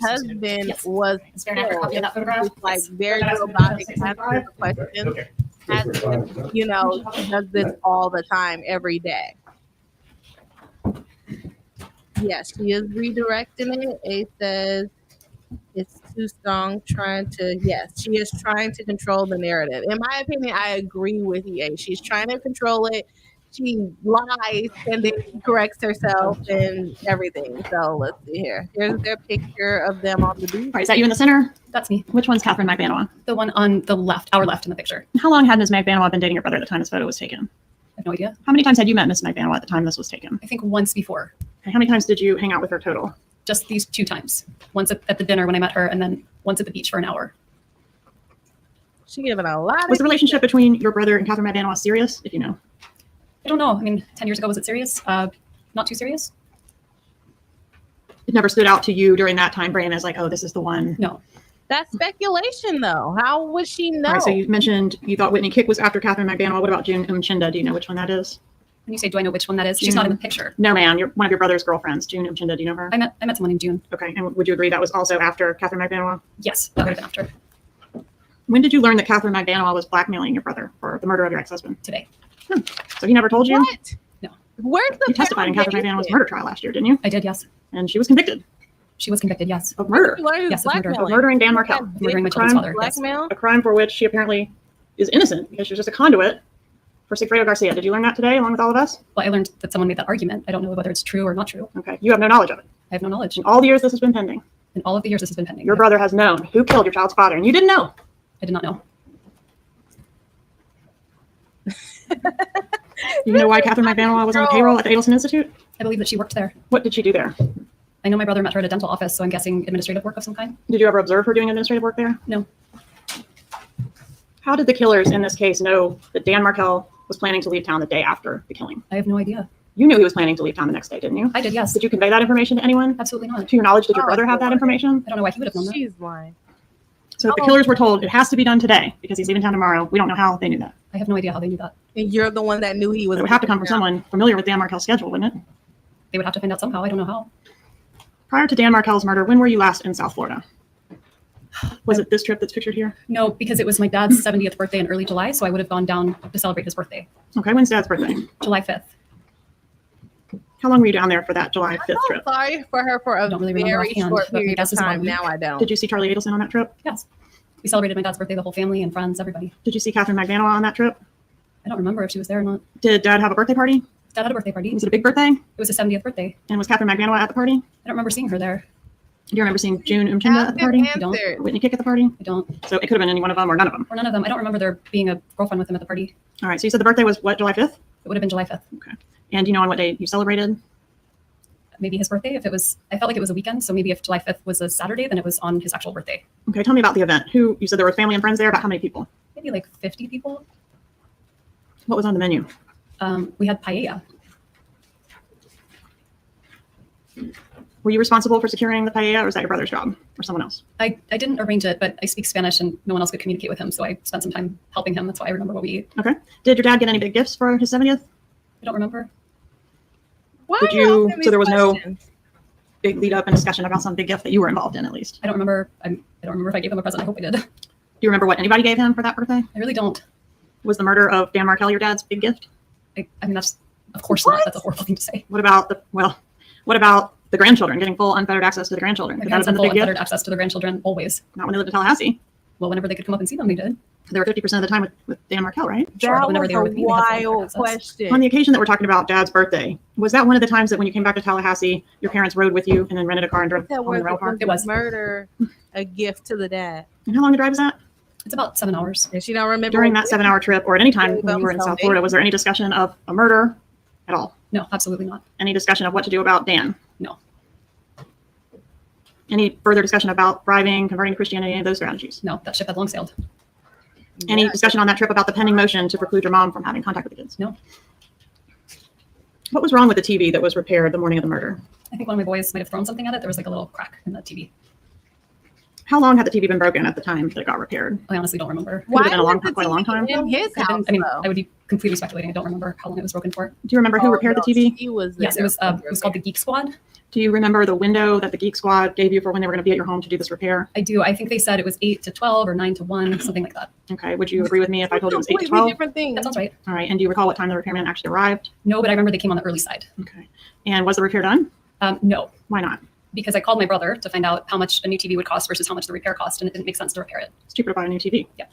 husband was Is there a copy of that photograph? like very robotic, asking questions. You know, she does this all the time, every day. Yes, she is redirecting it. A says it's too strong, she is trying to control the narrative. In my opinion, I agree with you, A. She's trying to control it. She lies and then she corrects herself and everything. So let's see here. Here's their picture of them on the beach. All right, is that you in the center? That's me. Which one's Catherine Magbanua? The one on the left, our left in the picture. How long had Ms. Magbanua been dating your brother at the time this photo was taken? I have no idea. How many times had you met Ms. Magbanua at the time this was taken? I think once before. Okay, how many times did you hang out with her total? Just these 2 times. Once at the dinner when I met her, and then once at the beach for an hour. She giving a lot. Was the relationship between your brother and Catherine Magbanua serious, if you know? I don't know. I mean, 10 years ago, was it serious? Not too serious? It never stood out to you during that time frame as like, oh, this is the one. No. That's speculation, though. How would she know? All right, so you mentioned you thought Whitney Kick was after Catherine Magbanua. What about June Mchinda? Do you know which one that is? When you say, do I know which one that is? She's not in the picture. No, ma'am. You're one of your brother's girlfriends, June Mchinda. Do you know her? I met someone named June. Okay, and would you agree that was also after Catherine Magbanua? Yes, that would have been after. When did you learn that Catherine Magbanua was blackmailing your brother for the murder of your ex-husband? Today. So he never told you? What? No. Where's the You testified in Catherine Magbanua's murder trial last year, didn't you? I did, yes. And she was convicted She was convicted, yes. of murder, Yes, of murder. of murdering Dan Markell. Murdering my child's father. Yes. Blackmail? A crime for which she apparently is innocent because she was just a conduit for Sigfredo Garcia. Did you learn that today along with all of us? Well, I learned that someone made that argument. I don't know whether it's true or not true. Okay, you have no knowledge of it. I have no knowledge. In all the years this has been pending, In all of the years this has been pending. your brother has known who killed your child's father, and you didn't know. I did not know. You know why Catherine Magbanua was on the payroll at the Adelson Institute? I believe that she worked there. What did she do there? I know my brother met her at a dental office, so I'm guessing administrative work of some kind. Did you ever observe her doing administrative work there? No. How did the killers in this case know that Dan Markell was planning to leave town the day after the killing? I have no idea. You knew he was planning to leave town the next day, didn't you? I did, yes. Did you convey that information to anyone? Absolutely not. To your knowledge, did your brother have that information? I don't know why he would have known that. She's lying. So if the killers were told it has to be done today because he's leaving town tomorrow, we don't know how they knew that. I have no idea how they knew that. And you're the one that knew he was. It would have to come from someone familiar with Dan Markell's schedule, wouldn't it? They would have to find out somehow. I don't know how. Prior to Dan Markel's murder, when were you last in South Florida? Was it this trip that's pictured here? No, because it was my dad's 70th birthday in early July, so I would have gone down to celebrate his birthday. Okay, when's Dad's birthday? July 5th. How long were you down there for that July 5th I'm trip? sorry for her for a Don't really remember very offhand, short but my period guess of is about a time. week. Now I don't. Did you see Charlie Adelson on that trip? Yes. We celebrated my dad's birthday, the whole family and friends, everybody. Did you see Catherine Magdanoa on that trip? I don't remember if she was there or not. Did Dad have a birthday party? Dad had a birthday party. Was it a big birthday? It was his 70th birthday. And was Catherine Magdanoa at the party? I don't remember seeing her there. Do you remember seeing June Umchinda at the party? I don't. Answered. Whitney Kick at the party? I don't. So it could have been any one of them or none of them. Or none of them. I don't remember there being a girlfriend with him at the party. All right, so you said the birthday was what, July 5th? It would have been July 5th. And do you know on what day you celebrated? Maybe his birthday. If it was, I felt like it was a weekend. So maybe if July 5th was a Saturday, then it was on his actual birthday. Okay, tell me about the event. Who, you said there were family and friends there, about how many people? Maybe like 50 people. What was on the menu? We had paella. Were you responsible for securing the paella, or was that your brother's job or someone else? I didn't arrange it, but I speak Spanish and no one else could communicate with him. So I spent some time helping him. That's why I remember what we ate. Okay. Did your dad get any big gifts for his 70th? I don't remember. Why Did are you- asking so there these was no- questions? Big lead up and discussion about some big gift that you were involved in, at least. I don't remember. I don't remember if I gave him a present. I hope I did. Do you remember what anybody gave him for that birthday? I really don't. Was the murder of Dan Markel your dad's big gift? I mean, that's, of course not. That's a horrible thing to say. What about the grandchildren, getting full unfettered access to the grandchildren? My Could that have parents had been full the big unfettered gift? access to the grandchildren always. Not when they lived in Tallahassee. Well, whenever they could come up and see them, they did. They were 50% of the time with Dan Markel, right? Sure, That but whenever was they were with me, they had full wild access. question. On the occasion that we're talking about Dad's birthday, was that one of the times that when you came back to Tallahassee, your parents rode with you and then rented a car and drove That on was the rental car? It was. murder, a gift to the dad, And how long a drive is that? It's about 7 hours. and she don't remember During what that 7-hour trip, or at any time Gave when them you were in South something. Florida, was there any discussion of a murder at all? No, absolutely not. Any discussion of what to do about Dan? No. Any further discussion about bribing, converting to Christianity, any of those strategies? No, that ship had long sailed. Any discussion on that trip about the pending motion to preclude your mom from having contact with the kids? No. What was wrong with the TV that was repaired the morning of the murder? I think one of my boys might have thrown something at it. There was like a little crack in the TV. How long had the TV been broken at the time that it got repaired? I honestly don't remember. Could have been was quite a long time. in his Could have house? been- I mean, though? I would be completely speculating. I don't remember how long it was broken for. Do you remember who Oh, repaired no, the TV? He was Yes, it was there. called the Geek Squad. Do you remember the window that the Geek Squad gave you for when they were going to be at your home to do this repair? I do. I think they said it was 8 to 12 or 9 to 1, something like that. Okay. Would you agree with me if I told you it was 8 to Completely 12? different thing. That sounds right. All right. And do you recall what time the repairman actually arrived? No, but I remember they came on the early side. Okay. And was the repair done? No, Why not? because I called my brother to find out how much a new TV would cost versus how much the repair cost, and it didn't make sense to repair it. It's cheaper to buy a new TV. Yeah.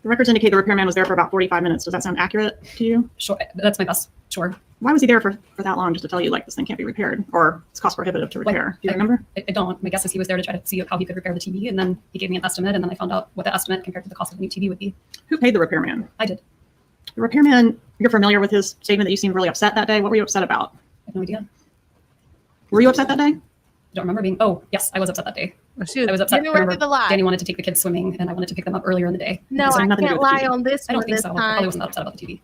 The records indicate the repairman was there for about 45 minutes. Does that sound accurate to you? Sure, that's my best. Sure. Why was he there for that long just to tell you, like, this thing can't be repaired or it's cost prohibitive to repair? Do you remember? I don't. My guess is he was there to try to see how he could repair the TV, and then he gave me an estimate, and then I found out what the estimate compared to the cost of the new TV would be. Who paid the repairman? I did. The repairman, you're familiar with his statement that you seemed really upset that day. What were you upset about? I have no idea. Were you upset that day? I don't remember being. Oh, yes, I was upset that day. She I was upset. getting I ready remember to lie. Danny wanted to take the kids swimming, and I wanted to pick them up earlier in the day. No, So I nothing to can't do with lie TV. on this I don't one think this so. I probably time. wasn't that upset about the TV.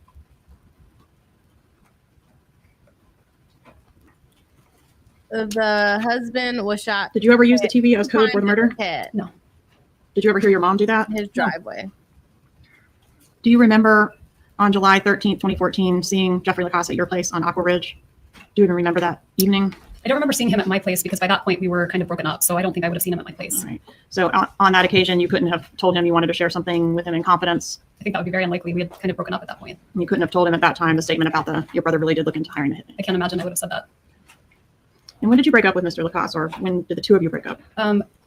The husband was shot. Did you ever use the TV as code for the murder? Head, Did you ever hear your mom do that? his driveway. Do you remember on July 13th, 2014, seeing Jeffrey Lacasse at your place on Aqua Ridge? Do you even remember that evening? I don't remember seeing him at my place because by that point we were kind of broken up, so I don't think I would have seen him at my place. All right. So on that occasion, you couldn't have told him you wanted to share something with him in confidence. I think that would be very unlikely. We had kind of broken up at that point. And you couldn't have told him at that time the statement about your brother really did look into hiring a hitman. I can't imagine I would have said that. And when did you break up with Mr. Lacasse, or when did the two of you break up?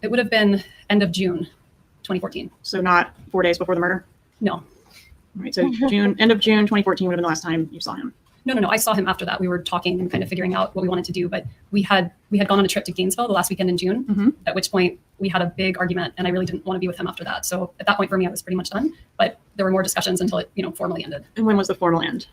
It would have been end of June, 2014. So not 4 days before the murder? No, All right. So end of June 2014 would have been the last time you saw him. no. I saw him after that. We were talking and kind of figuring out what we wanted to do, but we had gone on a trip to Gainesville the last weekend in June, Mhm. at which point we had a big argument, and I really didn't want to be with him after that. So at that point for me, I was pretty much done. But there were more discussions until it, formally ended. And when was the formal end?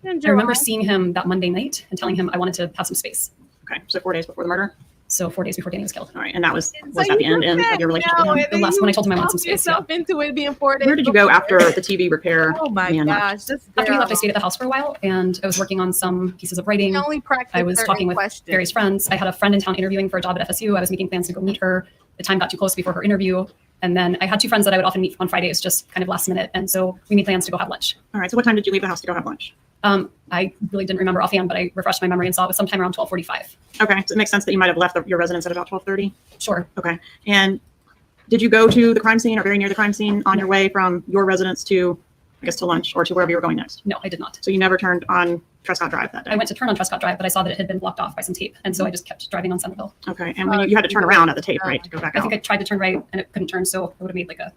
In I remember July. seeing him that Monday night and telling him I wanted to have some space. Okay. So 4 days before the murder? So 4 days before Danny was killed. All right. And that was So that the you end of said your relationship no, with him? and then The last you one I told him I wanted talked some space, yourself into it being 4 days. Where did you go before. after the TV repair? Oh my man left? gosh! This After he girl. left, I stayed at the house for a while, and I was working on some pieces of writing. Can only practice I was certain talking with questions. various friends. I had a friend in town interviewing for a job at FSU. I was making plans to go meet her. The time got too close before her interview. And then I had two friends that I would often meet on Fridays, just kind of last minute. And so we made plans to go have lunch. All right. So what time did you leave the house to go have lunch? I really didn't remember offhand, but I refreshed my memory and saw it was sometime around 12:45. Okay, so it makes sense that you might have left your residence at about 12:30. Sure. Okay, and did you go to the crime scene or very near the crime scene on your way from your residence to, I guess, to lunch or to wherever you were going next? No, I did not. So you never turned on Trescott Drive that day? I went to turn on Trescott Drive, but I saw that it had been blocked off by some tape. And so I just kept driving on Centerville. Okay, and when you had to turn around at the tape, right, to go back I out? think I tried to turn right and it couldn't turn. So it would have made like a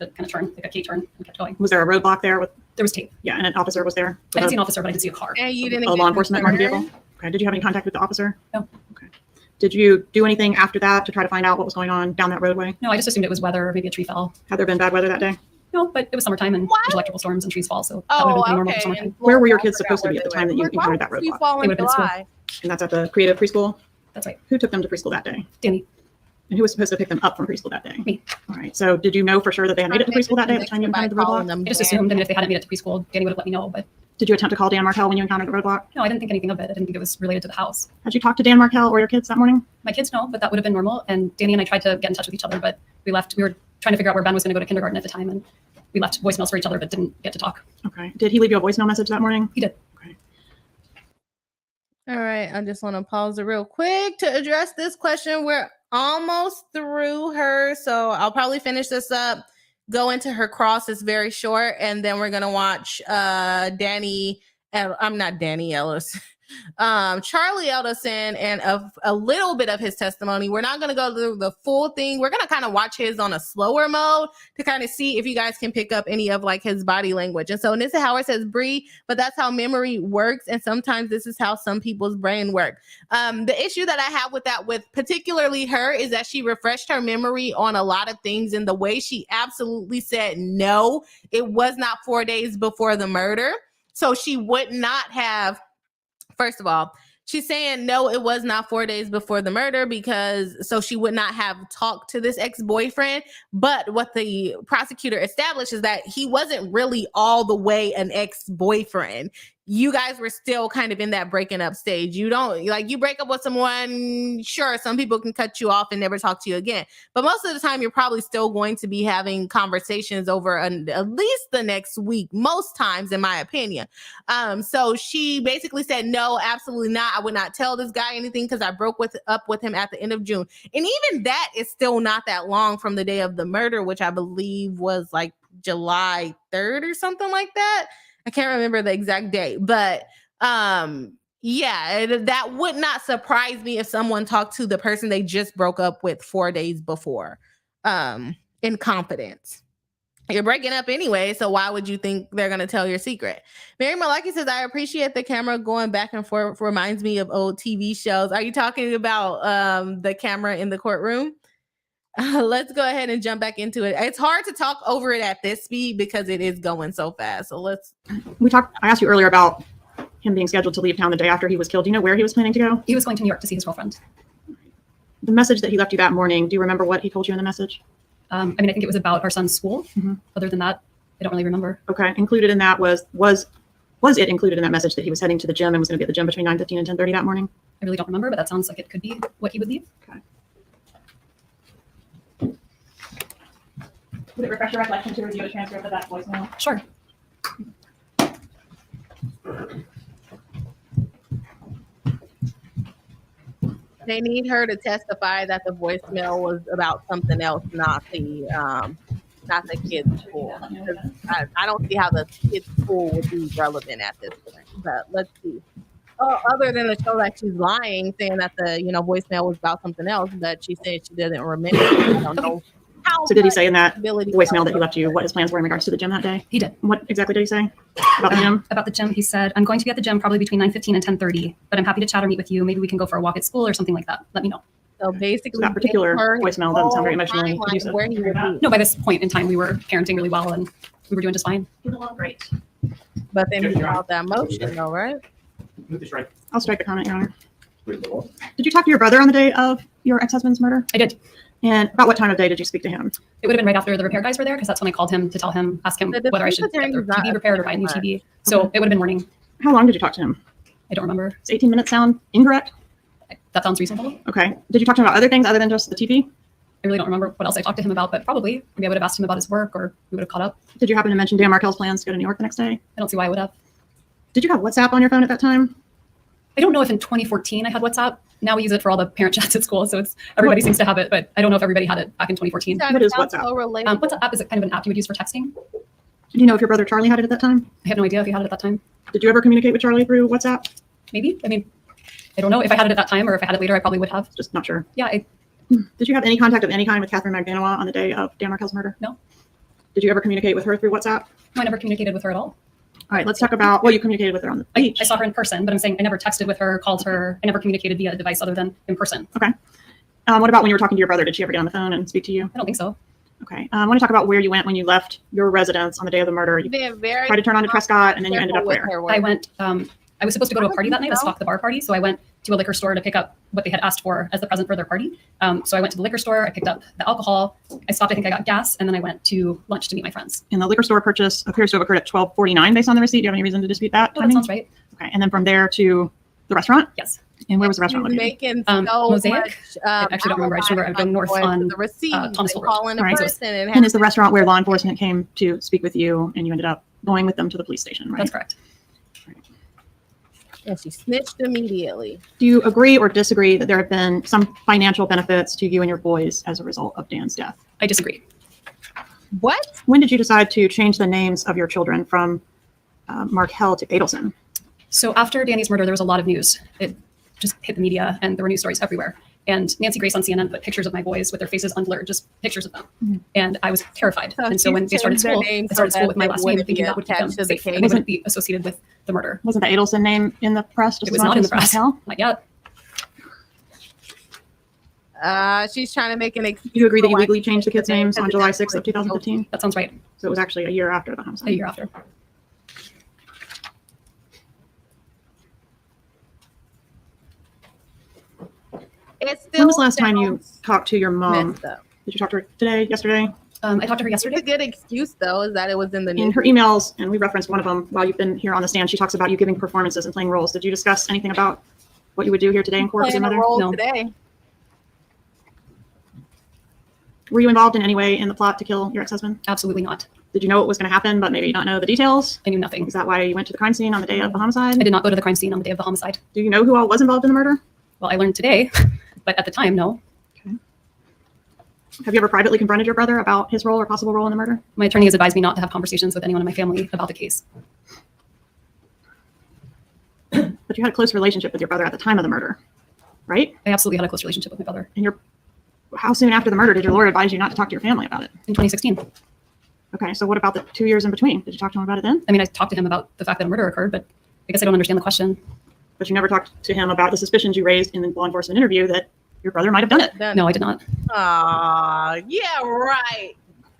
kind of turn, like a K-turn, and kept going. Was there a roadblock there with, There was tape. yeah, and an officer was there? I didn't see an officer, but I did see a car. And you didn't A get law enforcement marked concerned? vehicle? Okay, did you have any contact with the officer? No. Okay. Did you do anything after that to try to find out what was going on down that roadway? No, I just assumed it was weather or maybe a tree fell. Had there been bad weather that day? No, but it was summertime and What? there's electrical storms and trees fall. So that would have Oh, been pretty normal for okay. summertime. Where were your I kids forgot supposed to where be at the they time that you were. encountered that Why would you roadblock? fall in They would've been at school. July? And that's at the Creative Preschool? That's right. Who took them to preschool that day? Danny. And who was supposed to pick them up from preschool that day? Me. All right, so did you know for sure that they had made it to preschool that day at the time you encountered the roadblock? I just assumed, I mean, if they hadn't made it to preschool, Danny would have let me know. But Did you attempt to call Dan Markell when you encountered the roadblock? no, I didn't think anything of it. I didn't think it was related to the house. Had you talked to Dan Markell or your kids that morning? My kids know, but that would have been normal. And Danny and I tried to get in touch with each other, but we left. We were trying to figure out where Ben was going to go to kindergarten at the time. And we left voicemails for each other, but didn't get to talk. Okay. Did he leave you a voicemail message that morning? He did. Okay. All right, I just want to pause it real quick to address this question. We're almost through her, so I'll probably finish this up, go into her cross. It's very short, and then we're gonna watch Charlie Edelson and a little bit of his testimony. We're not going to go through the full thing. We're going to kind of watch his on a slower mode to kind of see if you guys can pick up any of like his body language. And so Nissa Howard says, Bree, but that's how memory works. And sometimes this is how some people's brain work. The issue that I have with that, with particularly her, is that she refreshed her memory on a lot of things. And the way she absolutely said, no, it was not 4 days before the murder. So she would not have, first of all, she's saying, no, it was not 4 days before the murder because so she would not have talked to this ex-boyfriend. But what the prosecutor established is that he wasn't really all the way an ex-boyfriend. You guys were still kind of in that breaking up stage. You don't, like, you break up with someone, sure, some people can cut you off and never talk to you again. But most of the time, you're probably still going to be having conversations over at least the next week, most times, in my opinion. So she basically said, no, absolutely not. I would not tell this guy anything because I broke up with him at the end of June. And even that is still not that long from the day of the murder, which I believe was like July 3rd or something like that. I can't remember the exact date, but yeah, that would not surprise me if someone talked to the person they just broke up with 4 days before in confidence. You're breaking up anyway, so why would you think they're going to tell your secret? Mary Malaki says, I appreciate the camera going back and forth. Reminds me of old TV shows. Are you talking about the camera in the courtroom? Let's go ahead and jump back into it. It's hard to talk over it at this speed because it is going so fast. So let's. I asked you earlier about him being scheduled to leave town the day after he was killed. Do you know where he was planning to go? He was going to New York to see his girlfriend. The message that he left you that morning, do you remember what he told you in the message? I mean, I think it was about our son's school. Mm-hmm. Other than that, I don't really remember. Okay. Included in that was it included in that message that he was heading to the gym and was going to be at the gym between 9:15 and 10:30 that morning? I really don't remember, but that sounds like it could be what he would leave. Okay. Would it refresh your recollection to review a transcript of that voicemail? Sure. They need her to testify that the voicemail was about something else, not the kids' school. I don't see how the kids' school would be relevant at this point. But let's see. Other than to show that she's lying, saying that the voicemail was about something else, but she said she doesn't remember. I don't know. So did he say in that voicemail that he left you what his plans were in regards to the gym that day? He did. What exactly did he say about the gym? About the gym, he said, I'm going to be at the gym probably between 9:15 and 10:30, but I'm happy to chat or meet with you. Maybe we can go for a walk at school or something like that. Let me know. So basically, So that particular voicemail doesn't sound very emotionally abusive. where he would be. No, by this point in time, we were parenting really well and we were doing just fine. Great. But then he called that motion, though, right? Move this right. I'll strike the comment, Your Honor. Did you talk to your brother on the day of your ex-husband's murder? I did. And about what time of day did you speak to him? It would have been right after the repair guys were there because that's when I called him to tell him, ask him The whether I should defense get their attorney's not TV repaired or buy a new TV. So it would have been morning. How long did you talk to him? I don't remember. Does 18 minutes sound incorrect? That sounds reasonable. Okay. Did you talk to him about other things other than just the TV? I really don't remember what else I talked to him about, but probably maybe I would have asked him about his work or we would have caught up. Did you happen to mention Dan Markell's plans to go to New York the next day? I don't see why I would have. Did you have WhatsApp on your phone at that time? I don't know if in 2014 I had WhatsApp. Now we use it for all the parent chats at school, so it's everybody seems to have it, but I don't know if everybody had it back in 2014. What is WhatsApp? So relatable. WhatsApp is kind of an app you would use for texting. Do you know if your brother Charlie had it at that time? I have no idea if he had it at that time. Did you ever communicate with Charlie through WhatsApp? Maybe. I mean, I don't know if I had it at that time or if I had it later. I probably would have. Just not sure. Yeah. Did you have any contact of any kind with Catherine Magdanoa on the day of Dan Markel's murder? No. Did you ever communicate with her through WhatsApp? I never communicated with her at all. All right, let's talk about, well, you communicated with her on the beach. I saw her in person, but I'm saying I never texted with her, called her. I never communicated via a device other than in person. Okay. What about when you were talking to your brother? Did she ever get on the phone and speak to you? I don't think so. Okay. I want to talk about where you went when you left your residence on the day of the murder. You Being very tried to turn on to Prescott, and then you ended up where? I went, I was supposed to go to a party that night, a Stock the Bar party. So I went to a liquor store to pick up what they had asked for as the present for their party. So I went to the liquor store, I picked up the alcohol, I stopped, I think I got gas, and then I went to lunch to meet my friends. And the liquor store purchase appears to have occurred at 12:49 based on the receipt. Do you have any reason to dispute that? Oh, that sounds right. Okay. And then from there to the restaurant? Yes. And where was the restaurant She's located? making so Mosaic? much. I actually don't remember. I just remember I was going north on the receipt. Thomasville Road. Calling a All right, so person and And it's the restaurant where law enforcement came to speak with you, and you ended up going with them to the police station, right? That's correct. and she snitched immediately. Do you agree or disagree that there have been some financial benefits to you and your boys as a result of Dan's death? I disagree. What? When did you decide to change the names of your children from Markel to Adelson? So after Danny's murder, there was a lot of news. It just hit the media, and there were news stories everywhere. And Nancy Grace on CNN put pictures of my boys with their faces unblurred, just pictures of them. Mm-hmm. And I was terrified. So and so when they started school, I started school with my last name, thinking that would keep them attached to the safe. case. And they wouldn't be associated with the murder. Wasn't the Adelson name in the press? Just It was as much not in the as press. Markel? Not yet. She's trying to make an excuse. Do you agree that for you why legally she changed the kids' didn't names on because July it's 6th of 2015? That sounds right. So it was actually a year after the homicide. A year after. It's still When was the last time you sounds talked to your mom? messed up. Did you talk to her today, yesterday? I talked to her It's a yesterday. good excuse though, is that it was in the In news. her emails, and we referenced one of them while you've been here on the stand, she talks about you giving performances and playing roles. Did you discuss anything about what you would do here today in court with your Playing a mother? role No. today. Were you involved in any way in the plot to kill your ex-husband? Absolutely not. Did you know what was going to happen, but maybe not know the details? I knew nothing. Is that why you went to the crime scene on the day of the homicide? I did not go to the crime scene on the day of the homicide. Do you know who all was involved in the murder? Well, I learned today, but at the time, no. Have you ever privately confronted your brother about his role or possible role in the murder? My attorney has advised me not to have conversations with anyone in my family about the case. But you had a close relationship with your brother at the time of the murder, right? I absolutely had a close relationship with my brother. And how soon after the murder did your lawyer advise you not to talk to your family about it? In 2016. Okay, so what about the 2 years in between? Did you talk to him about it then? I mean, I talked to him about the fact that a murder occurred, but I guess I don't understand the question. But you never talked to him about the suspicions you raised in the law enforcement interview that your brother might have done it. No, I did not. Aw, yeah, right.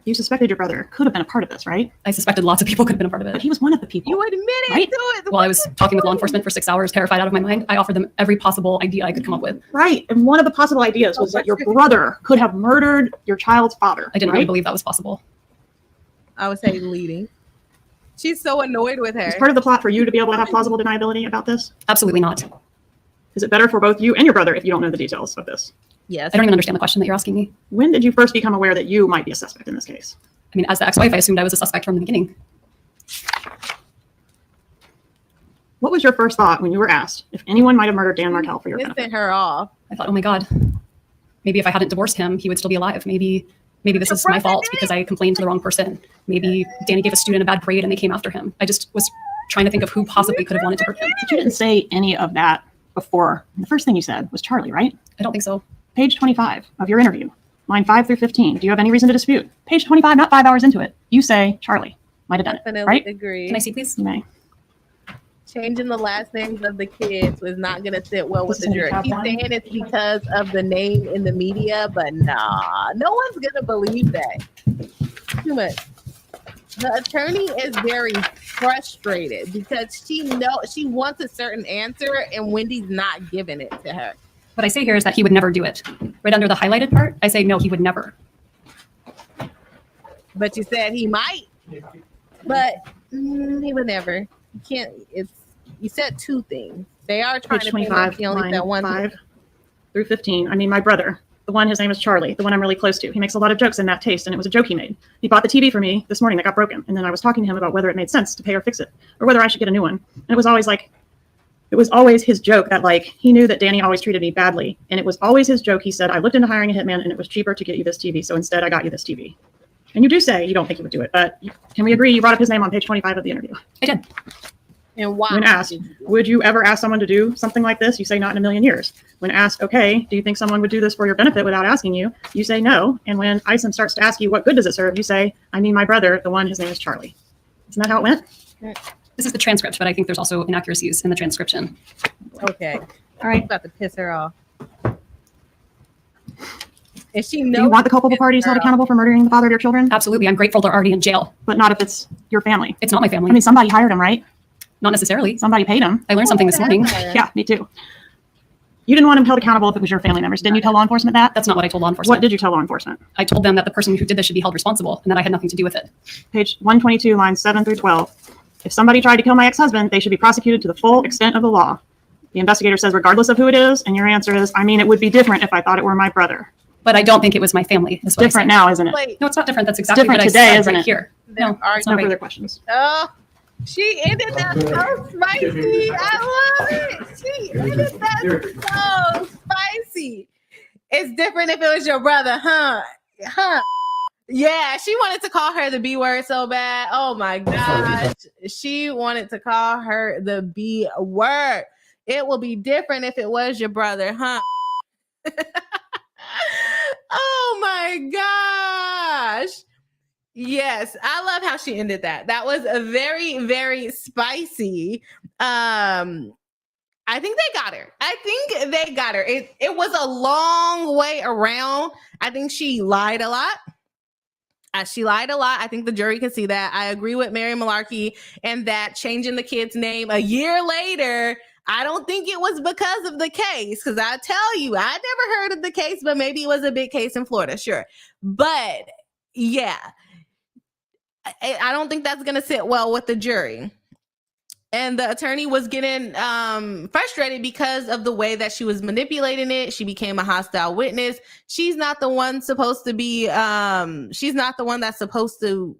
You suspected your brother could have been a part of this, right? I suspected lots of people could have been a part of But it. he was one of the people. You admitted Right. to it. While I was talking with law enforcement for 6 hours, terrified out of my mind, I offered them every possible idea I could come up with. Right. And one of the possible ideas was that your brother could have murdered your child's father. I didn't right? really believe that was possible. I would say leading. She's so annoyed with her. Is part of the plot for you to be able to have plausible deniability about this? Absolutely not. Is it better for both you and your brother if you don't know the details of this? Yes. I don't even understand the question that you're asking me. When did you first become aware that you might be a suspect in this case? I mean, as the ex-wife, I assumed I was a suspect from the beginning. What was your first thought when you were asked if anyone might have murdered Dan Markel for your Pissing benefit? her off. I thought, oh my God, maybe if I hadn't divorced him, he would still be alive. Maybe this is my fault because I complained to the wrong person. Maybe Danny gave a student a bad grade and they came after him. I just was trying to think of who possibly could have wanted to hurt him. But you didn't say any of that before. The first thing you said was Charlie, right? I don't think so. Page 25 of your interview, line 5 through 15. Do you have any reason to dispute? Page 25, not 5 hours into it. You say Charlie might have done it, Definitely right? agree. Can I see, please? You may. Changing the last names of the kids was not going to sit well with This the is in your jury. top He's line? saying it's because of the name in the media, but nah, no one's going to believe that. Too much. The attorney is very frustrated because she wants a certain answer and Wendy's not giving it to her. What I say here is that he would never do it. Right under the highlighted part, I say, no, he would never. But you said he might, but he would never. You can't. You said two things. They are trying Page to paint 25, he only line said one 5 through 15. I mean, my brother the one, his name is Charlie, the one I'm really close to. He makes a lot of jokes in that taste, and it was a joke he made. He bought the TV for me this morning that got broken, and then I was talking to him about whether it made sense to pay or fix it, or whether I should get a new one. And it was always his joke that, like, he knew that Danny always treated me badly, and it was always his joke. He said, I looked into hiring a hitman, and it was cheaper to get you this TV, so instead I got you this TV. And you do say you don't think he would do it, but can we agree you brought up his name on page 25 of the interview? I did. And why? When asked, would you ever ask someone to do something like this? You say not in a million years. When asked, okay, do you think someone would do this for your benefit without asking you? You say no. And when Isom starts to ask you, what good does it serve? You say, I mean my brother, the one, his name is Charlie. Isn't that how it went? This is the transcript, but I think there's also inaccuracies in the transcription. Okay. All right. About to piss her off. And she knows. Do you want the culpable parties held accountable for murdering the father of your children? Absolutely. I'm grateful they're already in jail. But not if it's your family. It's not my family. I mean, somebody hired him, right? Not necessarily. Somebody paid him. I learned something this morning. Yeah, me too. You didn't want him held accountable if it was your family members. Didn't you tell law enforcement that? That's not what I told law enforcement. What did you tell law enforcement? I told them that the person who did this should be held responsible and that I had nothing to do with it. Page 122, lines 7 through 12. If somebody tried to kill my ex-husband, they should be prosecuted to the full extent of the law. The investigator says, regardless of who it is, and your answer is, I mean, it would be different if I thought it were my brother. But I don't think it was my family. It's different now, isn't it? Wait. No, it's not different. That's exactly different what today, I said isn't right it? here. No, Are it's No not further right. questions. Oh, she ended that so spicy. I love it. She ended that so spicy. It's different if it was your brother, huh? Huh? Yeah, she wanted to call her the B word so bad. Oh my gosh. She wanted to call her the B word. It will be different if it was your brother, huh? Oh my gosh. Yes, I love how she ended that. That was a very, very spicy. I think they got her. It was a long way around. I think she lied a lot. I think the jury can see that. I agree with Mary Malarkey and that changing the kid's name a year later, I don't think it was because of the case. Because I tell you, I never heard of the case, but maybe it was a big case in Florida, sure. But yeah, I don't think that's going to sit well with the jury. And the attorney was getting frustrated because of the way that she was manipulating it. She became a hostile witness. She's not the one supposed to be, she's not the one that's supposed to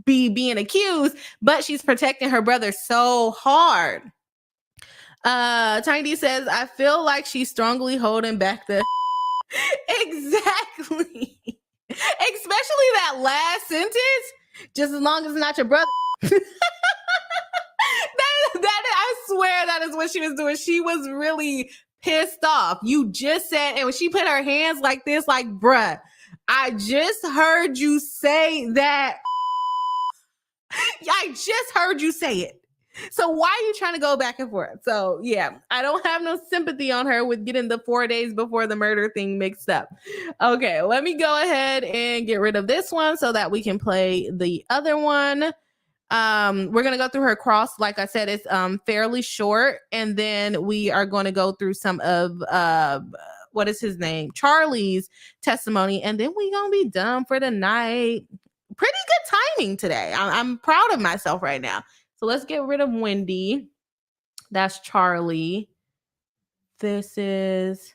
be being accused, but she's protecting her brother so hard. Tiny D says, I feel like she's strongly holding back the exactly. Especially that last sentence, just as long as it's not your brother. I swear that is what she was doing. She was really pissed off. You just said, and when she put her hands like this, like, bruh, I just heard you say that. I just heard you say it. So why are you trying to go back and forth? So yeah, I don't have no sympathy on her with getting the 4 days before the murder thing mixed up. Okay, let me go ahead and get rid of this one so that we can play the other one. We're going to go through her cross. Like I said, it's fairly short. And then we are going to go through some of, what is his name? Charlie's testimony. And then we're going to be done for the night. Pretty good timing today. I'm proud of myself right now. So let's get rid of Wendi. That's Charlie. This is,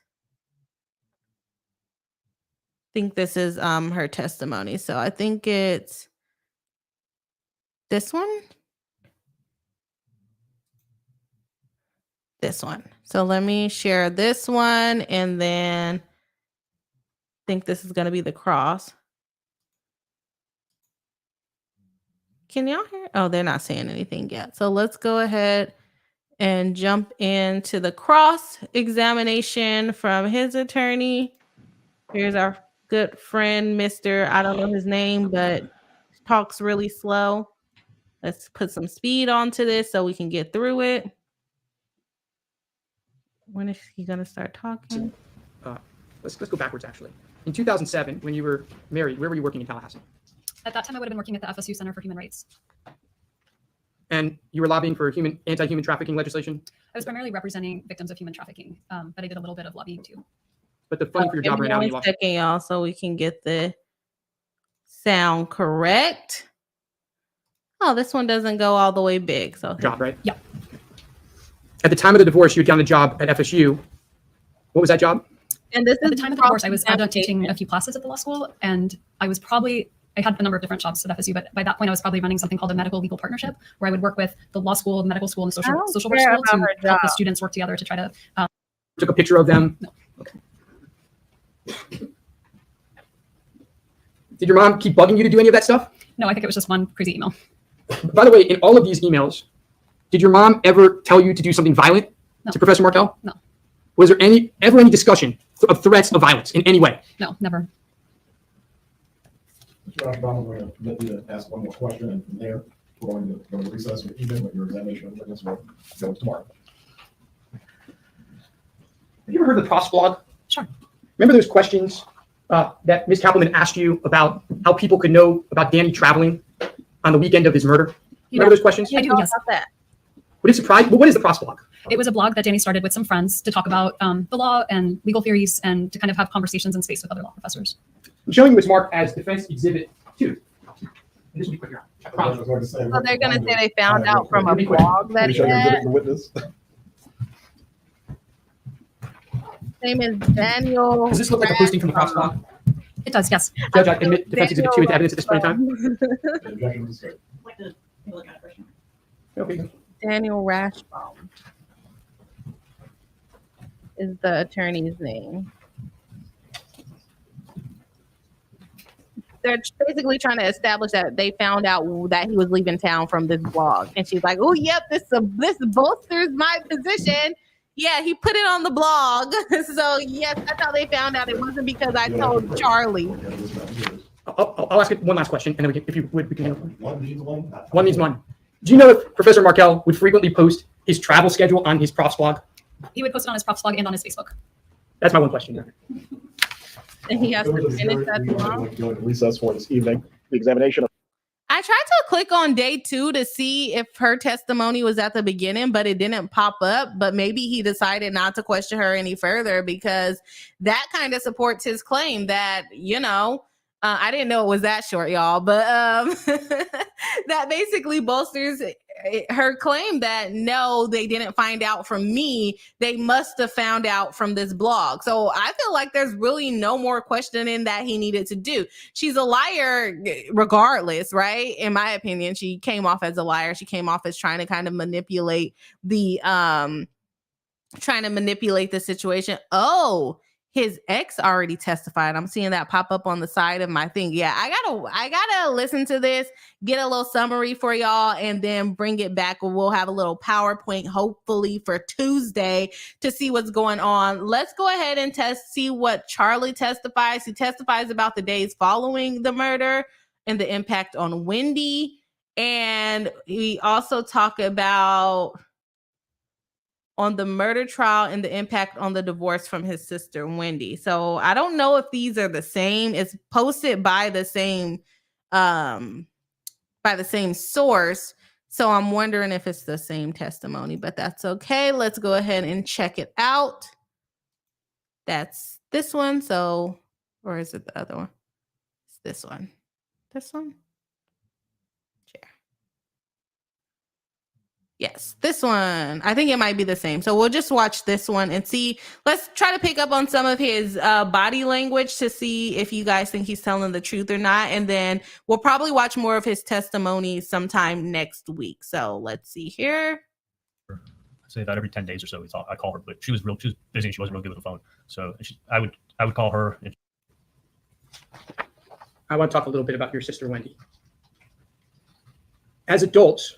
I think this is her testimony. So I think it's this one. This one. So let me share this one, and then I think this is going to be the cross. Can y'all hear? Oh, they're not saying anything yet. So let's go ahead and jump into the cross examination from his attorney. Here's our good friend, Mr. I don't know his name, but talks really slow. Let's put some speed onto this so we can get through it. When is he going to start talking? Let's go backwards, actually. In 2007, when you were married, where were you working in Tallahassee? At that time, I would have been working at the FSU Center for Human Rights. And you were lobbying for anti-human trafficking legislation? I was primarily representing victims of human trafficking, but I did a little bit of lobbying too. But the funding for your job right now, you lost. Second, y'all, so we can get the sound correct. Oh, this one doesn't go all the way big. So Job, right? Yeah. At the time of the divorce, you had gotten a job at FSU. What was that job? And this At is the time of the divorce, I was teaching a few classes at the law school, and I had a number of different jobs at FSU, but by that point, I was probably running something called a medical legal partnership, where I would work with the law school, the medical school, and the social work school to help the students work together to try to. Took a picture of them. No. Okay. Did your mom keep bugging you to do any of that stuff? No, I think it was just one crazy email. By the way, in all of these emails, did your mom ever tell you to do something violent to Professor Markel? No. Was there ever any discussion of threats of violence in any way? No, never. Mr. Obama, we're going to let you ask one more question, and from there, we're going to go to recess for evening, but your examination of witness will go tomorrow. Have you ever heard of the Prost blog? Sure. Remember those questions that Ms. Kappelman asked you about how people could know about Danny traveling on the weekend of his murder? Remember those questions? I do, yes. Would it surprise? What is the Prost blog? It was a blog that Danny started with some friends to talk about the law and legal theories and to kind of have conversations in space with other law professors. I'm showing you what's marked as Defense Exhibit 2. And this will be quicker. I promise. So they're going to say they found out from a blog that he had. The witness. Name is Daniel. Does this look like a posting from the Prost blog? It does, yes. Judge, I admit Defense Exhibit 2 into evidence at this point in time. The objection is straight. Okay. Daniel Rashbaum is the attorney's name. They're basically trying to establish that they found out that he was leaving town from this blog, and she's like, "Oh, yep, this bolsters my position." Yeah, he put it on the blog, so yes, that's how they found out. It wasn't because I told Charlie. I'll ask it one last question, and then if you would, we can. One means one. One means one. Do you know if Professor Markel would frequently post his travel schedule on his Prost blog? He would post it on his props blog and on his Facebook. That's my one question. And he has to finish that tomorrow. Go to recess for this evening. The examination of I tried to click on day 2 to see if her testimony was at the beginning, but it didn't pop up. But maybe he decided not to question her any further, because that kind of supports his claim that, I didn't know it was that short, y'all, but that basically bolsters her claim that no, they didn't find out from me. They must have found out from this blog. So I feel like there's really no more questioning that he needed to do. She's a liar regardless, right? In my opinion, she came off as a liar. She came off as trying to kind of manipulate the situation. Oh, his ex already testified. I'm seeing that pop up on the side of my thing. Yeah, I gotta listen to this, get a little summary for y'all, and then bring it back. We'll have a little PowerPoint, hopefully for Tuesday, to see what's going on. Let's go ahead and see what Charlie testifies. He testifies about the days following the murder and the impact on Wendi. And we also talk about on the murder trial and the impact on the divorce from his sister, Wendi. So I don't know if these are the same. It's posted by the same source. So I'm wondering if it's the same testimony, but that's okay. Let's go ahead and check it out. That's this one. So, or is it the other one? It's this one. This one? Yes, this one. I think it might be the same. So we'll just watch this one and see. Let's try to pick up on some of his body language to see if you guys think he's telling the truth or not. And then we'll probably watch more of his testimony sometime next week. So let's see here. I say about every 10 days or so I call her, but she was busy and she wasn't real good with the phone. So I would call her. I want to talk a little bit about your sister, Wendi. As adults,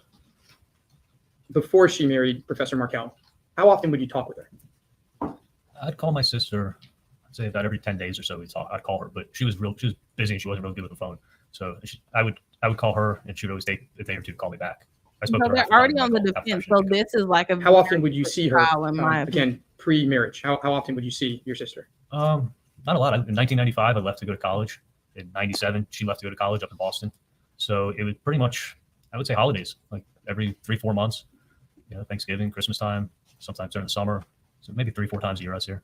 before she married Professor Markel, how often would you talk with her? I'd call my sister, I'd say about every 10 days or so I'd call her, but she was busy and she wasn't real good with the phone. So I would call her, and she would always take a day or two to call me back. So they're already on the defense. So this is like a how often would you see her? Again, pre-marriage. How often would you see your sister? Not a lot. In 1995, I left to go to college. In 97, she left to go to college up in Boston. So it was pretty much, I would say, holidays, like every 3-4 months. Thanksgiving, Christmas time, sometimes during the summer. So maybe 3-4 times a year I see her.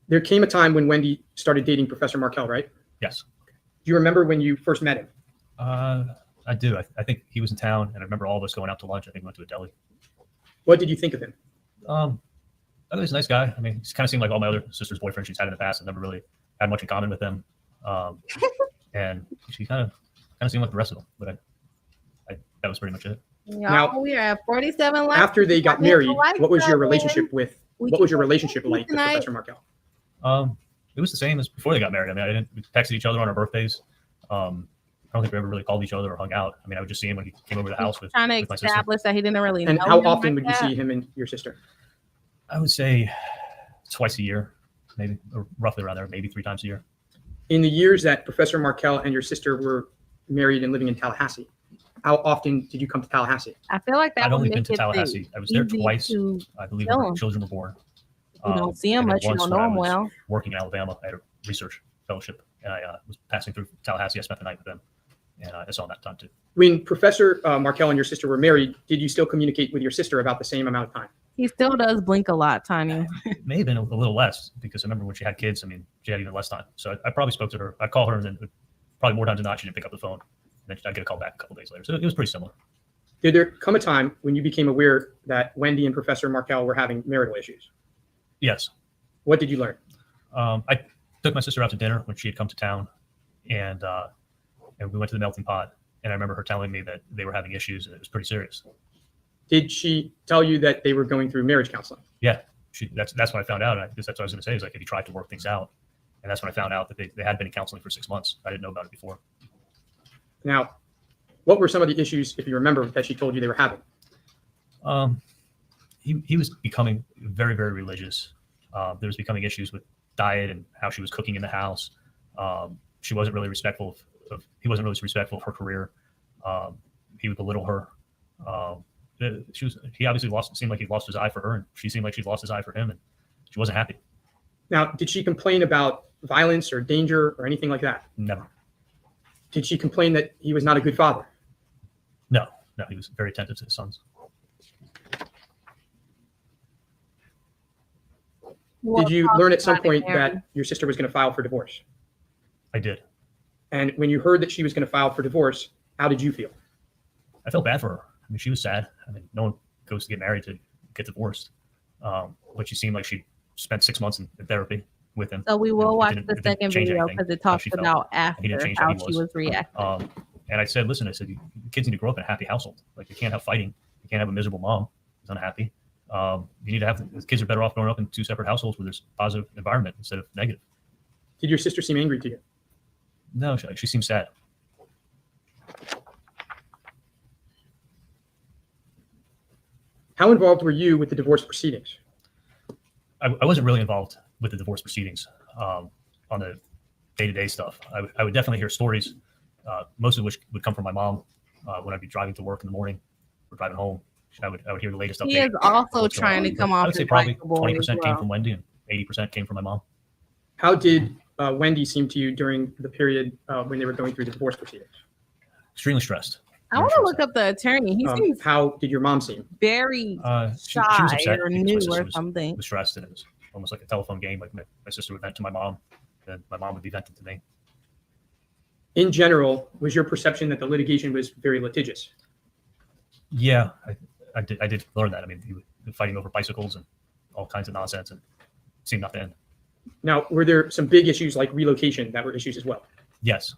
There came a time when Wendi started dating Professor Markel, right? Yes. Do you remember when you first met him? I do. I think he was in town, and I remember all of us going out to lunch. I think we went to a deli. What did you think of him? I I think he's a nice guy. I mean, he's kind of seemed like all my other sister's boyfriends she's had in the past. I've never really had much in common with them. And she kind of seemed like the rest of them. But that was pretty much it. Now we are at 47 left. After they got married, what was your relationship like We with Professor Markel? It was the same as before they got married. I mean, we texted each other on our birthdays. I don't think we ever really called each other or hung out. I mean, I would just see him when he came over to the house with trying to with my sister. establish that he didn't really And know how him often like would you that. see him and your sister? I would say twice a year, maybe, or roughly around there, maybe 3 times a year. In the years that Professor Markel and your sister were married and living in Tallahassee, how often did you come to Tallahassee? I feel like that I'd would only make been to it Tallahassee. I was there easy twice, to- I believe, kill when my him. children were born. You don't see him and then much, you once don't when know I him was well. Working in Alabama, I had a research fellowship, and I was passing through Tallahassee. I spent the night with them, and I saw him that time too. When Professor Markel and your sister were married, did you still communicate with your sister about the same amount of time? He still does blink a lot, Tanya. It may have been a little less because I remember when she had kids. I mean, she had even less time. So I probably spoke to her. I'd call her, and then probably more times than not, she didn't pick up the phone. And then I'd get a call back a couple days later. So it was pretty similar. Did there come a time when you became aware that Wendi and Professor Markel were having marital issues? Yes. What did you learn? I took my sister out to dinner when she had come to town, and we went to the melting pot. And I remember her telling me that they were having issues, and it was pretty serious. Did she tell you that they were going through marriage counseling? Yeah, that's when I found out. And that's what I was going to say is like, if you tried to work things out, and that's when I found out that they had been in counseling for 6 months. I didn't know about it before. Now, what were some of the issues, if you remember, that she told you they were having? He was becoming very, very religious. There was becoming issues with diet and how she was cooking in the house. She wasn't really respectful he wasn't really respectful of her career. He would belittle her. He obviously seemed like he lost his eye for her, and she seemed like she lost his eye for him, and she wasn't happy. Now, did she complain about violence or danger or anything like that? Never. Did she complain that he was not a good father? No, he was very attentive to his sons. Did you learn at some point that your sister was going to file for divorce? I did. And when you heard that she was going to file for divorce, how did you feel? I felt bad for her. I mean, she was sad. I mean, no one goes to get married to get divorced. But she seemed like she spent 6 months in therapy with him. So we will It watch didn't- the it didn't second change video anything because it how talks she felt. about He after didn't change how he she was reacting. And I said, listen, kids need to grow up in a happy household. Like, you can't have fighting. You can't have a miserable mom who's unhappy. You need to have, the kids are better off growing up in 2 separate households where there's positive environment instead of negative. Did your sister seem angry to you? No, she seems sad. How involved were you with the divorce proceedings? I wasn't really involved with the divorce proceedings on the day-to-day stuff. I would definitely hear stories, most of which would come from my mom when I'd be driving to work in the morning or driving home. I would hear the latest update. He is also what's going trying on. to come I off would say as probably likable 20% as came well. from Wendi and 80% came from my mom. How did Wendi seem to you during the period when they were going through the divorce proceedings? Extremely stressed. I want to look up the attorney. He seems How did your mom seem? very She was shy upset or because my new sister or was something. stressed, and it was almost like a telephone game. Like my sister would vent to my mom, and my mom would be venting to me. In general, was your perception that the litigation was very litigious? Yeah, I did learn that. I mean, he was fighting over bicycles and all kinds of nonsense, and it seemed not to end. Now, were there some big issues like relocation that were issues as well? Yes.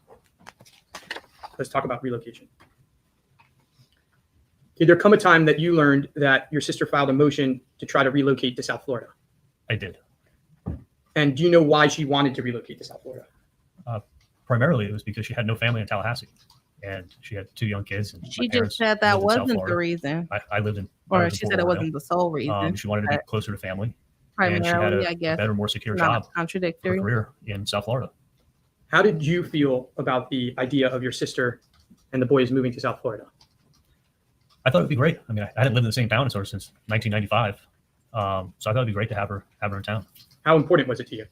Let's talk about relocation. Did there come a time that you learned that your sister filed a motion to try to relocate to South Florida? I did. And do you know why she wanted to relocate to South Florida? Primarily, it was because she had no family in Tallahassee, and she had 2 young kids. And She just said that wasn't the reason, I lived in. or she said it wasn't the sole reason. She wanted to be but closer to family, and she had primarily, a I guess, better, more secure not job, for contradictory. a career in South Florida. How did you feel about the idea of your sister and the boys moving to South Florida? I thought it'd be great. I mean, I hadn't lived in the same town as her since 1995, so I thought it'd be great to have her in town. How important was it to you?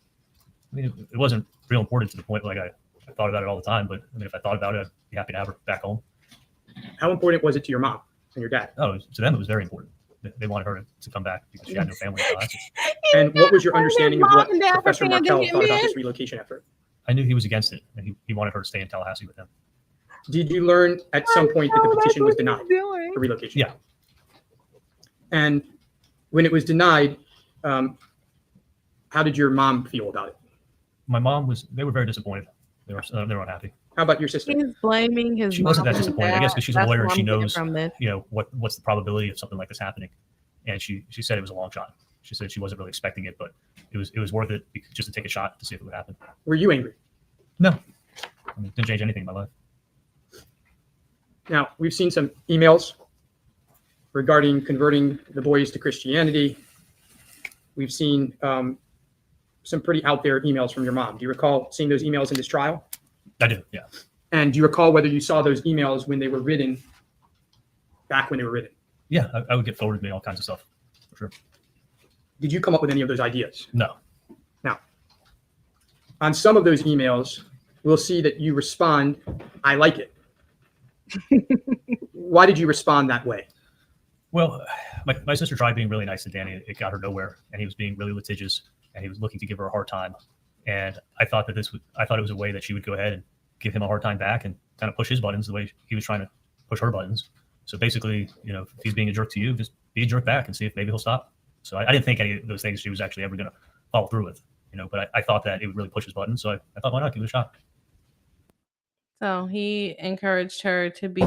I mean, it wasn't real important to the point like I thought about it all the time, but I mean, if I thought about it, I'd be happy to have her back home. How important was it to your mom and your dad? Oh, to them, it was very important. They wanted her to come back because she had no family in Tallahassee. And what was your understanding of what Mom and Dad Professor pretended Markel him thought about in. this relocation effort? I knew he was against it, and he wanted her to stay in Tallahassee with him. Did you learn at some point that the petition was denied Doing. for relocation? Yeah. And when it was denied, How did your mom feel about it? My mom they were very disappointed. They were unhappy. How about your sister? He's blaming his She wasn't mom that and disappointed, I guess, dad. because she's a That's lawyer what and she I'm getting knows, from this. what's the probability of something like this happening. And she said it was a long shot. She said she wasn't really expecting it, but it was worth it just to take a shot to see if it would happen. Were you angry? No, I mean, it didn't change anything in my life. Now, we've seen some emails regarding converting the boys to Christianity. We've seen some pretty out there emails from your mom. Do you recall seeing those emails in this trial? I do, yeah. And do you recall whether you saw those emails when they were written, back when they were written? Yeah, I would get forwarded me all kinds of stuff, for sure. Did you come up with any of those ideas? No. Now, on some of those emails, we'll see that you respond, I like it. Why did you respond that way? Well, my sister tried being really nice to Danny. It got her nowhere, and he was being really litigious, and he was looking to give her a hard time. And I thought it was a way that she would go ahead and give him a hard time back and kind of push his buttons the way he was trying to push her buttons. So basically, if he's being a jerk to you, just be a jerk back and see if maybe he'll stop. So I didn't think any of those things she was actually ever going to follow through with, but I thought that it would really push his buttons. So I thought, why not give it a shot? So he encouraged her to be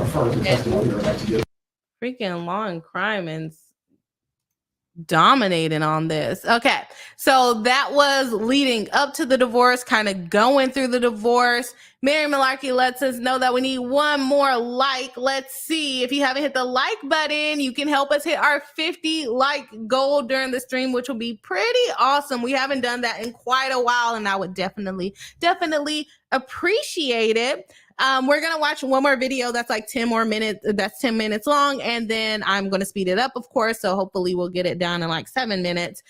freaking law and crime and dominating on this. Okay, so that was leading up to the divorce, kind of going through the divorce. Mary Malarkey lets us know that we need one more like. Let's see. If you haven't hit the like button, you can help us hit our 50 like goal during the stream, which will be pretty awesome. We haven't done that in quite a while, and I would definitely appreciate it. We're going to watch one more video that's like 10 more minutes. That's 10 minutes long. And then I'm going to speed it up, of course. So hopefully we'll get it down in like 7 minutes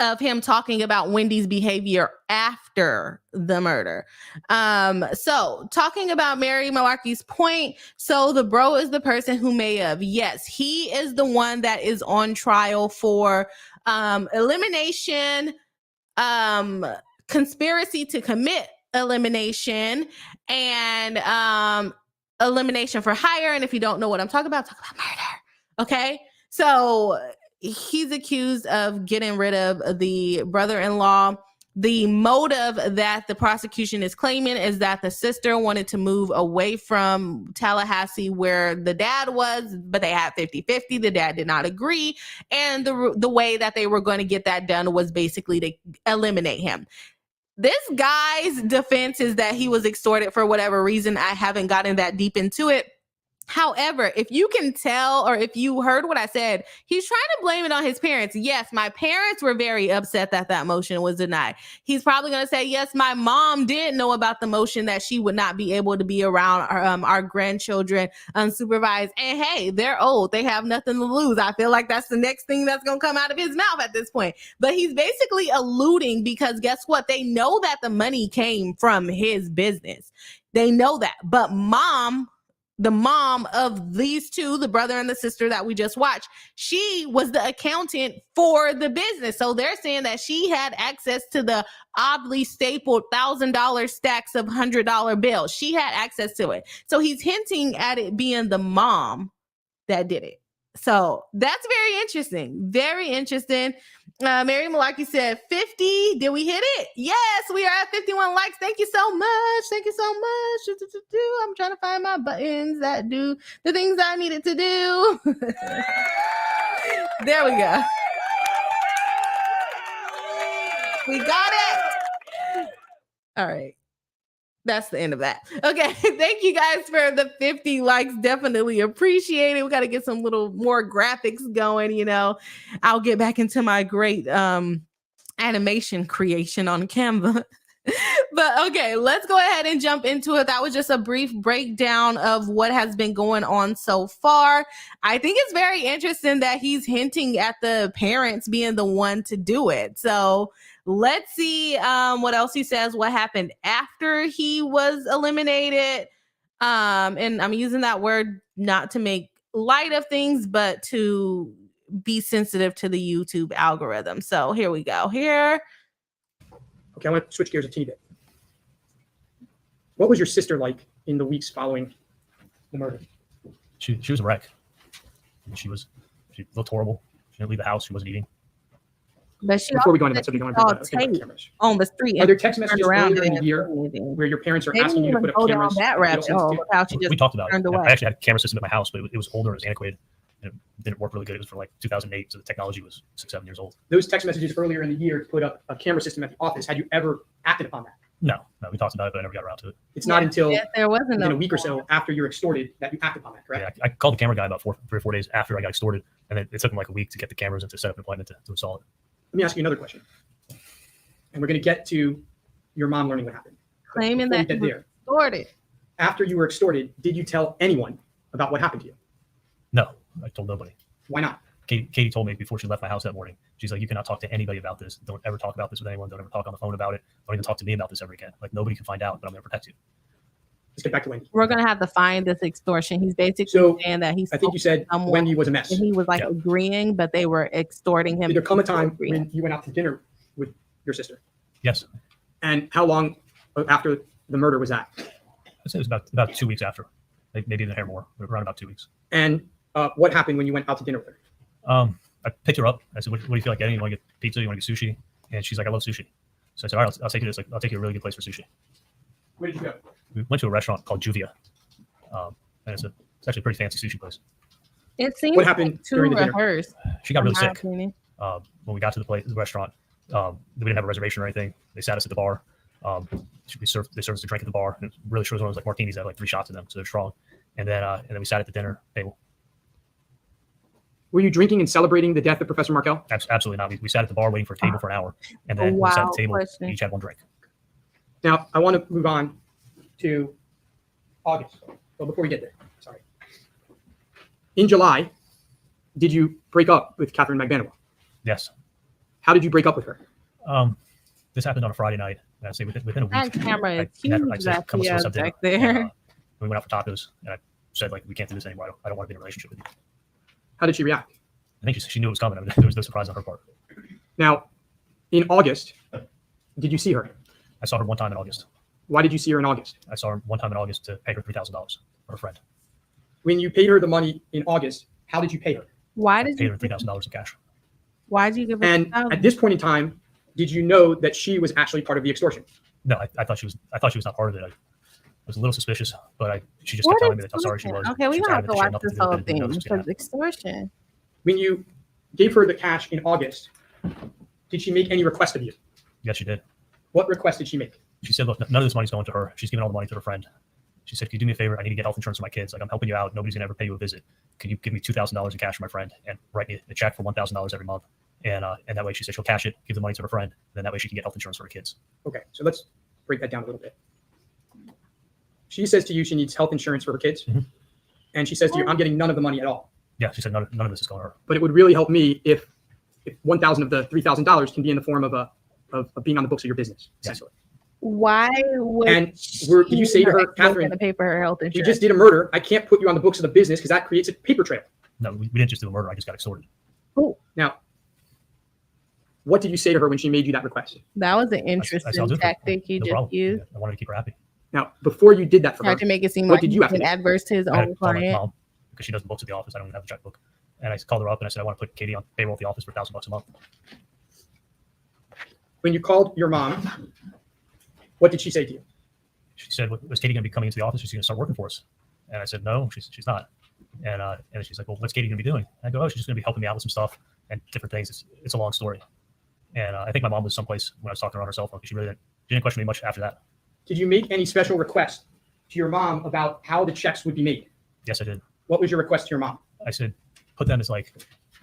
of him talking about Wendy's behavior after the murder. So talking about Mary Malarkey's point. So the bro is the person who may have. Yes, he is the one that is on trial for elimination, conspiracy to commit elimination, and elimination for hire. And if you don't know what I'm talking about murder. Okay, so he's accused of getting rid of the brother-in-law. The motive that the prosecution is claiming is that the sister wanted to move away from Tallahassee where the dad was, but they had 50-50. The dad did not agree. And the way that they were going to get that done was basically to eliminate him. This guy's defense is that he was extorted for whatever reason. I haven't gotten that deep into it. However, if you can tell, or if you heard what I said, he's trying to blame it on his parents. Yes, my parents were very upset that that motion was denied. He's probably going to say, yes, my mom did know about the motion that she would not be able to be around our grandchildren unsupervised. And hey, they're old. They have nothing to lose. I feel like that's the next thing that's going to come out of his mouth at this point. But he's basically alluding because guess what? They know that the money came from his business. They know that. But the mom of these two, the brother and the sister that we just watched, she was the accountant for the business. So they're saying that she had access to the oddly stapled $1,000 stacks of $100 bills. She had access to it. So he's hinting at it being the mom that did it. So that's very interesting. Very interesting. Mary Malarkey said 50. Did we hit it? Yes, we are at 51 likes. Thank you so much. Thank you so much. I'm trying to find my buttons that do the things I needed to do. There we go. We got it. All right. That's the end of that. Okay. Thank you guys for the 50 likes. Definitely appreciate it. We got to get some little more graphics going. I'll get back into my great animation creation on Canva. But okay, let's go ahead and jump into it. That was just a brief breakdown of what has been going on so far. I think it's very interesting that he's hinting at the parents being the one to do it. So let's see what else he says, what happened after he was eliminated. And I'm using that word not to make light of things, but to be sensitive to the YouTube algorithm. So here we go. Okay, I want to switch gears a teeny bit. What was your sister like in the weeks following the murder? She was a wreck. She looked horrible. She didn't leave the house. She wasn't eating. But she Before we go also into that said subject, I she want saw to think about tape cameras. on the street. Are and there text turned messages around earlier in and the year didn't say anything. where your parents are They asking didn't you to even put go up down cameras? that at rabbit Adelson hole Institute? with how she We just talked about it. turned I away. actually had a camera system at my house, but it was older. It was antiquated. And it didn't work really good. It was from like 2008, so the technology was 6-7 years old. Those text messages earlier in the year to put up a camera system at the office. Had you ever acted upon that? No, we talked about it, but I never got around to it. It's not until Yes, there wasn't within no a week or so after you're extorted that you act upon that, correct? Yeah, I called the camera guy about 3 or 4 days after I got extorted, and it took him like a week to get the cameras and to set up an appointment to install it. Let me ask you another question. And we're going to get to your mom learning what happened. But claiming before we that get he was there, extorted. after you were extorted, did you tell anyone about what happened to you? No, I told nobody. Why not? Katie told me before she left my house that morning, she's like, you cannot talk to anybody about this. Don't ever talk about this with anyone. Don't ever talk on the phone about it. Don't even talk to me about this ever again. Like, nobody can find out, but I'm going to protect you. Let's get back to Wendy. We're gonna have to find this extortion. He's basically So, saying that he's I think you said someone Wendy was a mess. and he was like Yeah. agreeing, but they were extorting him. Did there come a time Agreeing. when you went out to dinner with your sister? Yes. And how long after the murder was that? I'd say it was about 2 weeks after, maybe even a hair more, but around about 2 weeks. And what happened when you went out to dinner with her? I picked her up. I said, what do you feel like getting? You want to get pizza? You want to get sushi? And she's like, I love sushi. So I said, all right, I'll take you to this. Like, I'll take you to a really good place for sushi. Where did you go? We went to a restaurant called Juvia. And it's actually a pretty fancy sushi place. It seems What happened like too during the dinner? rehearsed. She got in really my sick. opinion. When we got to the restaurant, we didn't have a reservation or anything. They sat us at the bar. They served us a drink at the bar. And it really sure was one of those like martinis that had like 3 shots in them, so they're strong. And then we sat at the dinner table. Were you drinking and celebrating the death of Professor Markel? Absolutely not. We sat at the bar waiting for a table for an hour, and then we sat at Wow, the table. question. We each had 1 drink. Now, I want to move on to August. Well, before we get there, sorry. In July, did you break up with Catherine Magbanua? Yes. How did you break up with her? This happened on a Friday night. And I'd say within a week. That camera I is met her. huge I said, back come let's go there. have dinner. Back there. And, we went out for tacos, and I said, like, we can't do this anymore. I don't want to be in a relationship with you. How did she react? I think she knew it was coming. I mean, there was no surprise on her part. Now, in August, did you see her? I saw her 1 time in August. Why did you see her in August? I saw her 1 time in August to pay her $3,000 for a friend. When you paid her the money in August, how did you pay her? Why I did paid you? her $3,000 in cash. Why did you give her? And $2,000? at this point in time, did you know that she was actually part of the extortion? No, I thought she was not part of it. I was a little suspicious, but she just What kept telling me that how sorry she extortion? was. Okay, we She was don't have to adamant that she had watch nothing to this do with it, whole didn't know thing this was gonna because extortion. When you gave her the cash in August, did she make any request of you? Yes, she did. What request did she make? She said, look, none of this money's going to her. She's giving all the money to her friend. She said, can you do me a favor? I need to get health insurance for my kids. Like, I'm helping you out. Nobody's going to ever pay you a visit. Can you give me $2,000 in cash for my friend and write me a check for $1,000 every month? And that way she said she'll cash it, give the money to her friend. And then that way she can get health insurance for her kids. Okay, so let's break that down a little bit. She says to you she needs health insurance for her kids. Mhm. And she says to you, I'm getting none of the money at all. Yeah, she said none of this is going to her. But it would really help me if 1,000 of the $3,000 can be in the form of being on the books of your business, essentially. Why would? And did you say to her, Catherine, to pay for her health you insurance? just did a murder. I can't put you on the books of the business because that creates a paper trail. No, we didn't just do a murder. I just got extorted. Now, what did you say to her when she made you that request? That was an I said, interesting I'll do it. tactic you No just problem. used. Yeah, I wanted to keep her happy. Now, before you did that for her, Tried to make it seem What like did he you have to was do? adverse to his I had own to call my client. mom because she does the books at the office. I don't even have the checkbook. And I called her up and I said, I want to put Katie on payroll at the office for $1,000 a month. when you called your mom, what did she say to you? She said, was Katie going to be coming into the office? Is she going to start working for us? And I said, no, she's not. And she's like, well, what's Katie going to be doing? And I go, oh, she's just going to be helping me out with some stuff and different things. It's a long story. And I think my mom was someplace when I was talking to her on her cell phone because she didn't question me much after that. Did you make any special request to your mom about how the checks would be made? Yes, I did. What was your request to your mom? I said, put them as like,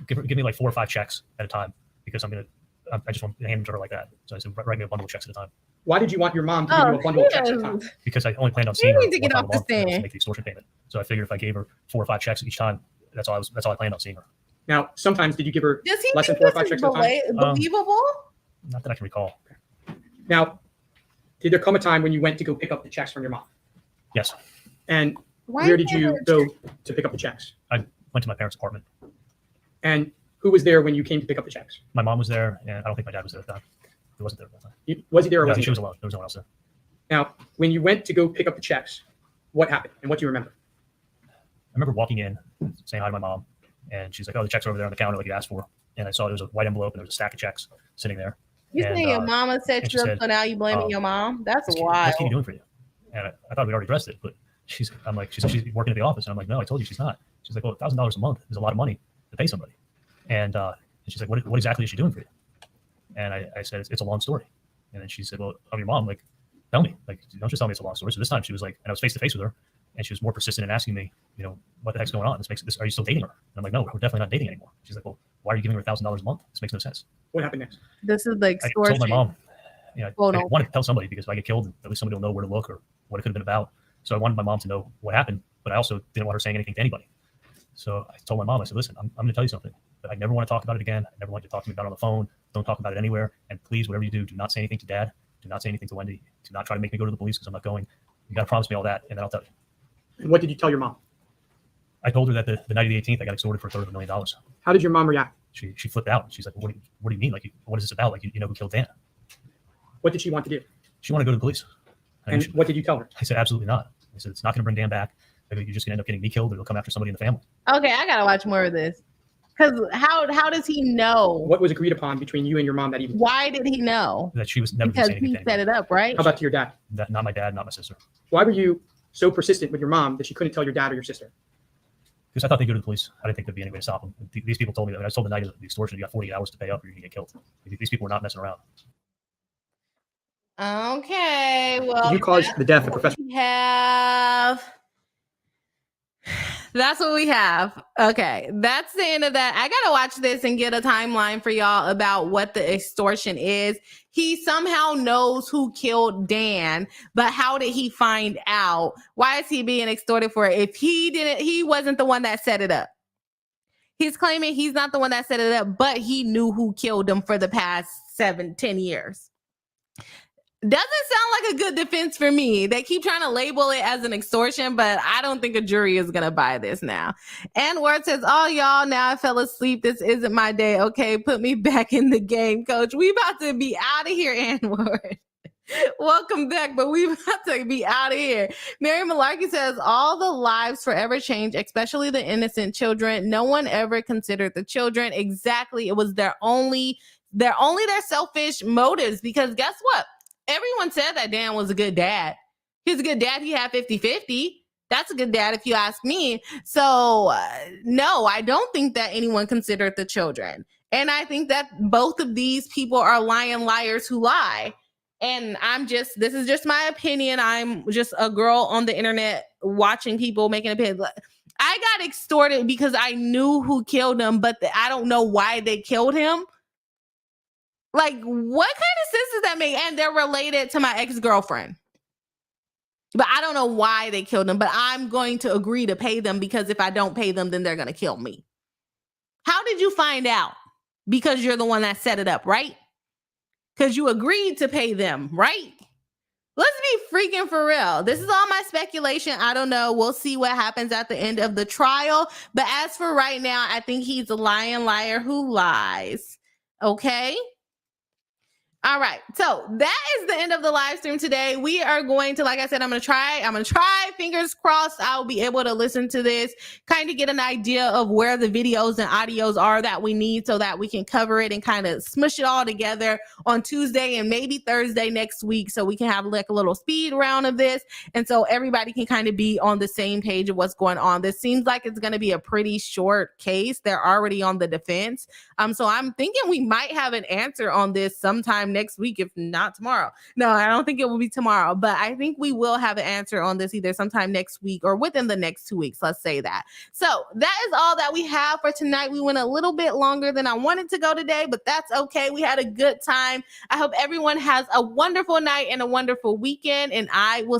give me like 4 or 5 checks at a time because I just want to hand them to her like that. So I said, write me a bundle of checks at a time Why did you want your mom to give you a bundle of checks at a time? because I only planned on seeing her need to get one time off a month the and I was stand. to make the extortion payment. So I figured if I gave her 4 or 5 checks each time, that's all I planned on seeing her. Now, sometimes did you give her Does he less than think 4 or 5 this is checks at a time? believable? Not that I can recall. Now, did there come a time when you went to go pick up the checks from your mom? Yes, And Why where did can't you her- go to pick up the checks? I went to my parents' apartment. And who was there when you came to pick up the checks? My mom was there, and I don't think my dad was there at that time. He wasn't there at that time. Was he there or No, wasn't she he? was alone. There was no one else there. Now, when you went to go pick up the checks, what happened and what do you remember? I remember walking in, saying hi to my mom, and she's like, "Oh, the checks are over there on the counter, like you asked for." and I saw there was a white envelope and there was a stack of checks sitting there. You And, saying your mama set and she you up, said, so now you blaming your mom? That's What's wild. Katie doing for you? And I thought we'd already addressed it, but she said she's working at the office. And I'm like, no, I told you she's not. She's like, well, $1,000 a month is a lot of money to pay somebody. And she's like, what exactly is she doing for you? And I said, it's a long story. And then she said, well, I'm your mom. Like, tell me. Like, don't just tell me it's a long story. So this time she was like, and I was face to face with her, and she was more persistent in asking me, you know, what the heck's going on? Are you still dating her? And I'm like, no, we're definitely not dating anymore. She's like, well, why are you giving her $1,000 a month? This makes no sense. What happened next? This is the I extortion. told my mom, you know, Oh, I no. wanted to tell somebody because if I get killed, at least somebody will know where to look or what it could have been about. So I wanted my mom to know what happened, but I also didn't want her saying anything to anybody. So I told my mom, I said, listen, I'm going to tell you something, but I never want to talk about it again. I never want you to talk to me about it on the phone. Don't talk about it anywhere. And please, whatever you do not say anything to Dad. Do not say anything to Wendi. Do not try to make me go to the police because I'm not going. You got to promise me all that, and then I'll tell you. And what did you tell your mom? I told her that the night of the 18th, I got extorted for $250,000. How did your mom react? She flipped out. She's like, what do you mean? Like, what is this about? Like, you know who killed Dan? What did she want to do? She wanted to go to the police. And what did you tell her? I said, absolutely not. I said, it's not going to bring Dan back. You're just going to end up getting me killed, or they'll come after somebody in the family. Okay, I gotta watch more of this. Because how does he know? What was agreed upon between you and your mom that evening? Why did he know? That she was never going Because to say anything he to set anybody. it up, right? How about to your dad? Not my dad, not my sister. Why were you so persistent with your mom that she couldn't tell your dad or your sister? Because I thought they'd go to the police. I didn't think there'd be any way to stop them. These people told me that when I was told the night of the extortion, you got 48 hours to pay up or you're going to get killed. These people were not messing around. Okay, well, Did you cause the death of Professor? we have. That's what we have. Okay, that's the end of that. I gotta watch this and get a timeline for y'all about what the extortion is. He somehow knows who killed Dan, but how did he find out? Why is he being extorted for it? If he wasn't the one that set it up. He's claiming he's not the one that set it up, but he knew who killed him for the past 7-10 years. Doesn't sound like a good defense for me. They keep trying to label it as an extortion, but I don't think a jury is going to buy this now. And Word says, oh, y'all, now I fell asleep. This isn't my day. Okay, put me back in the game, coach. We about to be out of here, N-Word. Welcome back, but we about to be out of here. Mary Malarkey says, all the lives forever change, especially the innocent children. No one ever considered the children. Exactly. It was their selfish motives, because guess what? Everyone said that Dan was a good dad. He's a good dad. He had 50-50. That's a good dad if you ask me. So no, I don't think that anyone considered the children. And I think that both of these people are lying liars who lie. And this is just my opinion. I'm just a girl on the internet watching people making opinions. I got extorted because I knew who killed him, but I don't know why they killed him. Like, what kind of sense does that make? And they're related to my ex-girlfriend. But I don't know why they killed him, but I'm going to agree to pay them, because if I don't pay them, then they're going to kill me. How did you find out? Because you're the one that set it up, right? Because you agreed to pay them, right? Let's be freaking for real. This is all my speculation. I don't know. We'll see what happens at the end of the trial. But as for right now, I think he's a lying liar who lies. Okay? All right. So that is the end of the live stream today. We are going to, like I said, I'm going to try, fingers crossed, I'll be able to listen to this, kind of get an idea of where the videos and audios are that we need so that we can cover it and kind of smush it all together on Tuesday and maybe Thursday next week, so we can have like a little speed round of this. And so everybody can kind of be on the same page of what's going on. This seems like it's going to be a pretty short case. They're already on the defense. So I'm thinking we might have an answer on this sometime next week, if not tomorrow. No, I don't think it will be tomorrow, but I think we will have an answer on this either sometime next week or within the next 2 weeks. Let's say that. So that is all that we have for tonight. We went a little bit longer than I wanted to go today, but that's okay. We had a good time. I hope everyone has a wonderful night and a wonderful weekend, and I will